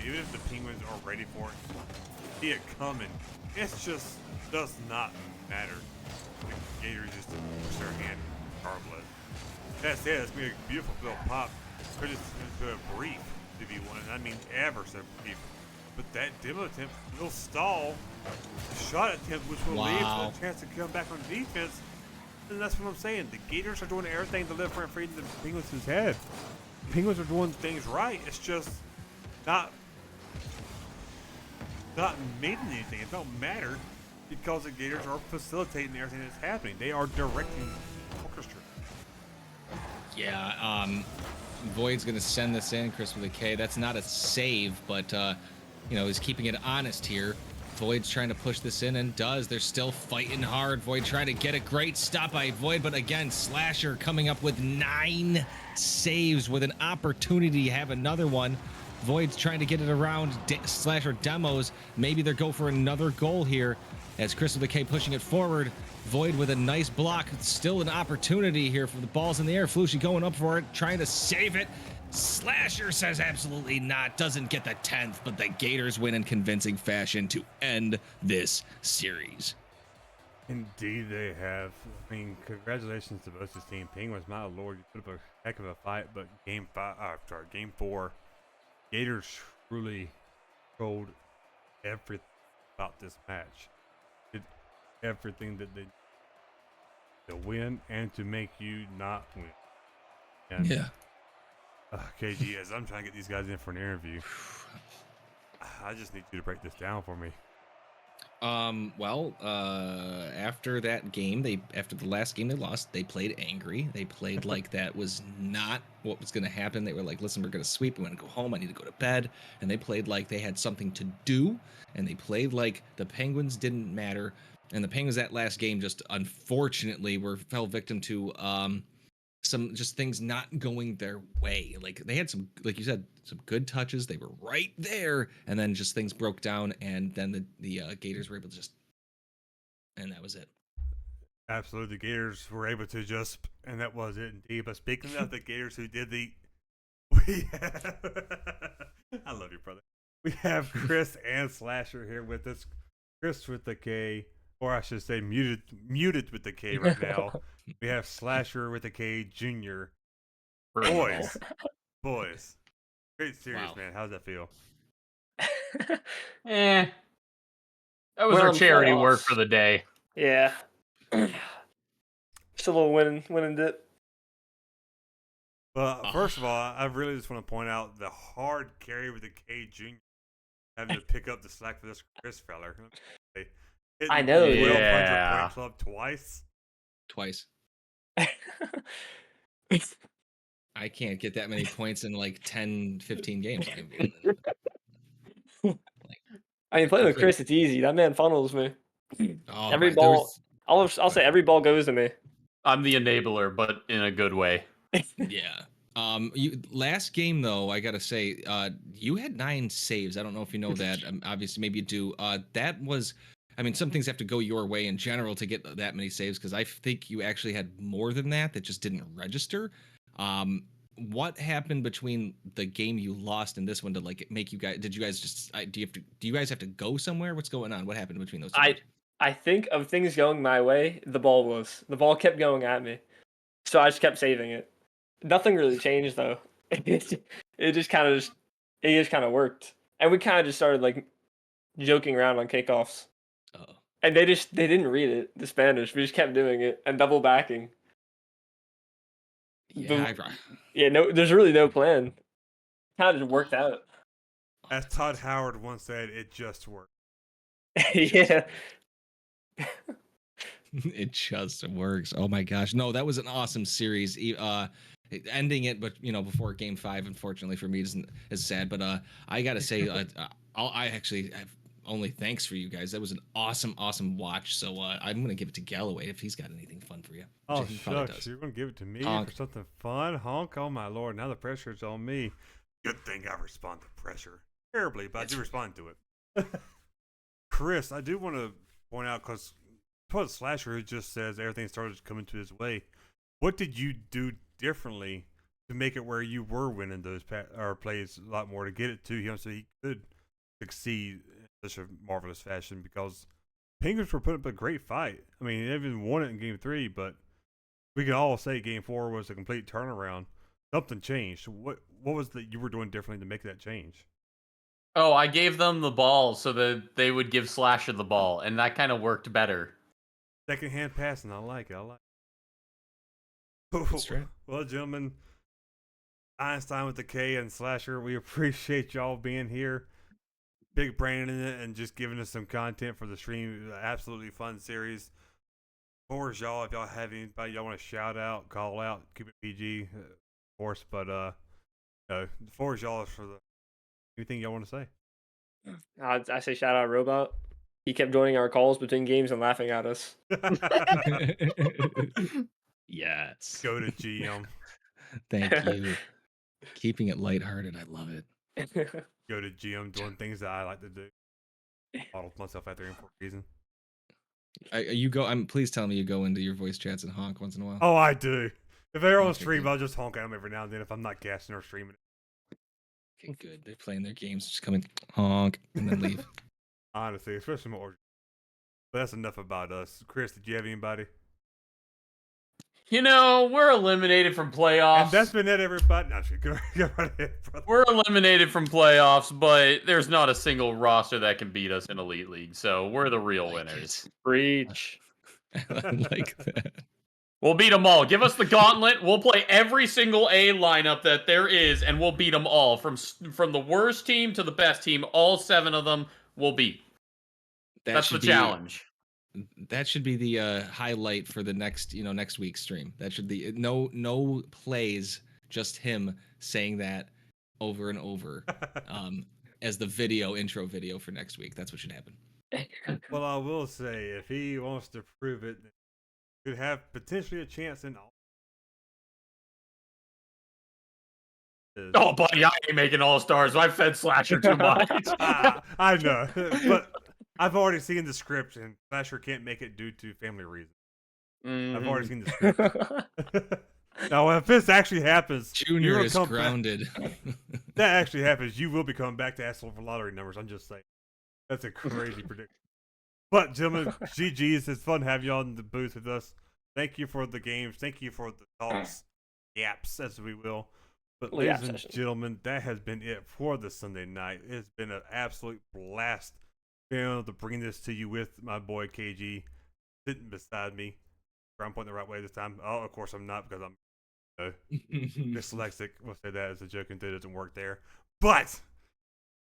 even if the Penguins are ready for it, see it coming, it just does not matter. the Gators just push their hand regardless. That said, it's going to be a beautiful little pop. They're just into a brief, if you want. I mean, ever so brief. But that demo attempt will stall the shot attempt, which will lead to a chance to come back on defense. And that's what I'm saying. The Gators are doing everything to live rent free in the Penguins' head. The Penguins are doing things right. It's just not meaning anything. It don't matter because the Gators are facilitating everything that's happening. They are directing the orchestra. Yeah, Void's gonna send this in, Chris with a K. That's not a save, but he's keeping it honest here. Void's trying to push this in and does. They're still fighting hard. Void trying to get a great stop by Void, but again, Slasher coming up with 9 saves with an opportunity to have another one. Void's trying to get it around Slasher demos. Maybe they'll go for another goal here as Chris with a K pushing it forward. Void with a nice block. Still an opportunity here for the balls in the air. Flushy going up for it, trying to save it. Slasher says absolutely not. Doesn't get the 10th, but the Gators win in convincing fashion to end this series. Indeed, they have. I mean, congratulations to both this team. Penguins, my lord, you put up a heck of a fight, but game 4, Gators truly controlled everything about this match. Did everything that they did to win and to make you not win. And Yeah. KG, as I'm trying to get these guys in for an interview, I just need you to break this down for me. After that game, after the last game they lost, they played angry. They played like that was not what was going to happen. They were like, listen, we're going to sweep. We want to go home. I need to go to bed. And they played like they had something to do. And they played like the Penguins didn't matter. And the Penguins that last game just unfortunately fell victim to some just things not going their way. Like they had some, like you said, some good touches. They were right there, and then just things broke down, and then the Gators were able to just, and that was it. Absolutely, the Gators were able to just, and that was it indeed. But speaking of the Gators who did we have, I love you, brother. We have Chris and Slasher here with us. Chris with the K, or I should say muted with the K right now. We have Slasher with the K Junior. Boys. Great series, Wow. man. How's that feel? That was We're our on charity work playoffs. for the day. Yeah. Just a little winning dip. But first of all, I really just want to point out the hard carry with the K Junior having to pick up the slack for this Chris feller. I know, the yeah. 1200 point club twice. I can't get that many points in like 10, 15 games. I mean, playing with Chris, it's easy. That man funnels me. Oh, Every my, ball, I'll say every ball goes to me. I'm the enabler, but in a good way. Yeah. Last game though, I gotta say, you had 9 saves. I don't know if you know that. Obviously, maybe you do. That was, I mean, some things have to go your way in general to get that many saves because I think you actually had more than that just didn't register. What happened between the game you lost and this one to like make you guys? Did you guys just? Do you guys have to go somewhere? What's going on? What happened between those two? I think of things going my way. The ball kept going at me, so I just kept saving it. Nothing really changed though. It just kind of worked, and we kind of just started like joking around on kickoffs. Uh-oh. And they didn't read it, the Spanish. We just kept doing it and double backing. Yeah, No, there's really no plan. Kind of just worked out. As Todd Howard once said, it just worked. Yeah. It just works. Oh my gosh. No, that was an awesome series. Ending it, but before game 5, unfortunately for me, isn't as sad. But I gotta say, I actually have only thanks for you guys. That was an awesome watch. So I'm gonna give it to Galloway if he's got anything fun for you. Oh He probably shucks, does. you're gonna give it to me Honk. for something fun, honk? Oh my lord, now the pressure's on me. Good thing I respond to pressure terribly, but I do respond to it. Chris, I do want to point out because Slasher who just says everything started coming to his way. What did you do differently to make it where you were winning those plays a lot more to get it to him so he could succeed in such a marvelous fashion? Because Penguins were putting up a great fight. I mean, they even won it in Game 3, but we can all say Game 4 was a complete turnaround. Something changed. What was that you were doing differently to make that change? Oh, I gave them the ball so that they would give Slasher the ball, and that kind of worked better. Second hand passing. I like it. I like That's right. Well, gentlemen, Einstein with the K and Slasher, we appreciate y'all being here. Big Brandon in it and just giving us some content for the stream. Absolutely fun series. For y'all, if y'all have anybody y'all want to shout out, call out, keep it PG, of course. But for y'all for the anything y'all want to say. I say shout out Robot. He kept joining our calls between games and laughing at us. Yes. Go to GM. Thank you. Keeping it lighthearted. I love it. Go to GM doing things that I like to do. Bottle myself out there for a reason. You go. Please tell me you go into your voice chats and honk once in a while. Oh, I do. If they're on Okay, stream, good. I'll just honk at them every now and then if I'm not casting or streaming. Okay, good. They're playing their games. Just come in, honk, and then leave. Honestly, especially more. But that's enough about us. Chris, did you have anybody? You know, we're eliminated from playoffs. And that's been it, everybody. No, go right ahead, brother. We're eliminated from playoffs, but there's not a single roster that can beat us in Elite League, so we're the real winners. Breach. I like that. We'll beat them all. Give us the gauntlet. We'll play every single A lineup that there is, and we'll beat them all. From the worst team to the best team, all 7 of them will beat. That's the challenge. That should be the highlight for the next week's stream. That should be no plays, just him saying that over and over as the intro video for next week. That's what should happen. Well, I will say, if he wants to prove it, he could have potentially a chance in all. Oh, buddy, I ain't making All-Stars. I've fed Slasher too much. I know, but I've already seen the script, and Slasher can't make it due to family reasons. I've already seen the script. Now, if this actually happens, Junior is grounded. That actually happens, you will be coming back to ask for lottery numbers. I'm just saying. That's a crazy prediction. But, gentlemen, GG's. It's fun to have you all in the booth with us. Thank you for the games. Thank you for the talks, yaps, as we will. But, ladies and gentlemen, that has been it for the Sunday night. It's been an absolute blast being able to bring this to you with my boy KG sitting beside me. I'm pointing the right way this time. Oh, of course I'm not, because I'm dyslexic. We'll say that as a joke until it doesn't work there. But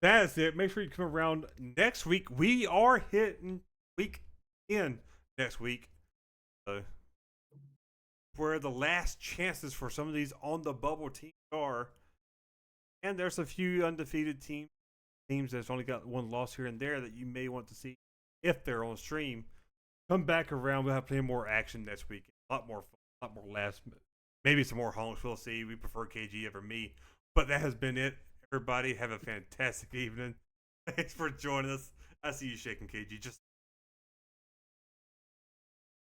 that is it. Make sure you come around next week. We are hitting week in next week. Where the last chances for some of these on the bubble teams are. And there's a few undefeated teams that's only got one loss here and there that you may want to see if they're on stream. Come back around. We'll have plenty more action next week. A lot more fun, a lot more laughs. Maybe some more honks. We'll see. We prefer KG over me. But that has been it. Everybody have a fantastic evening. Thanks for joining us. I see you shaking, KG.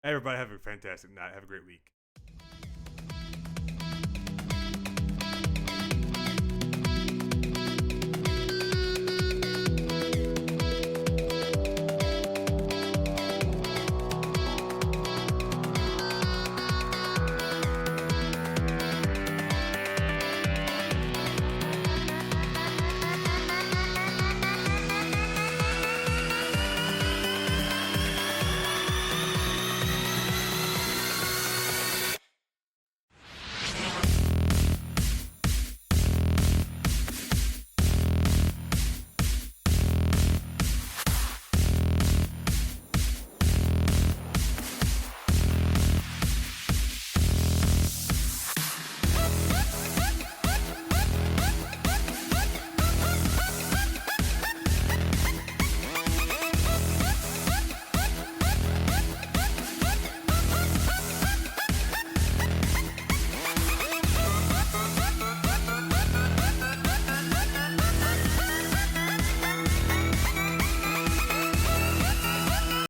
Everybody have a fantastic night. Have a great week.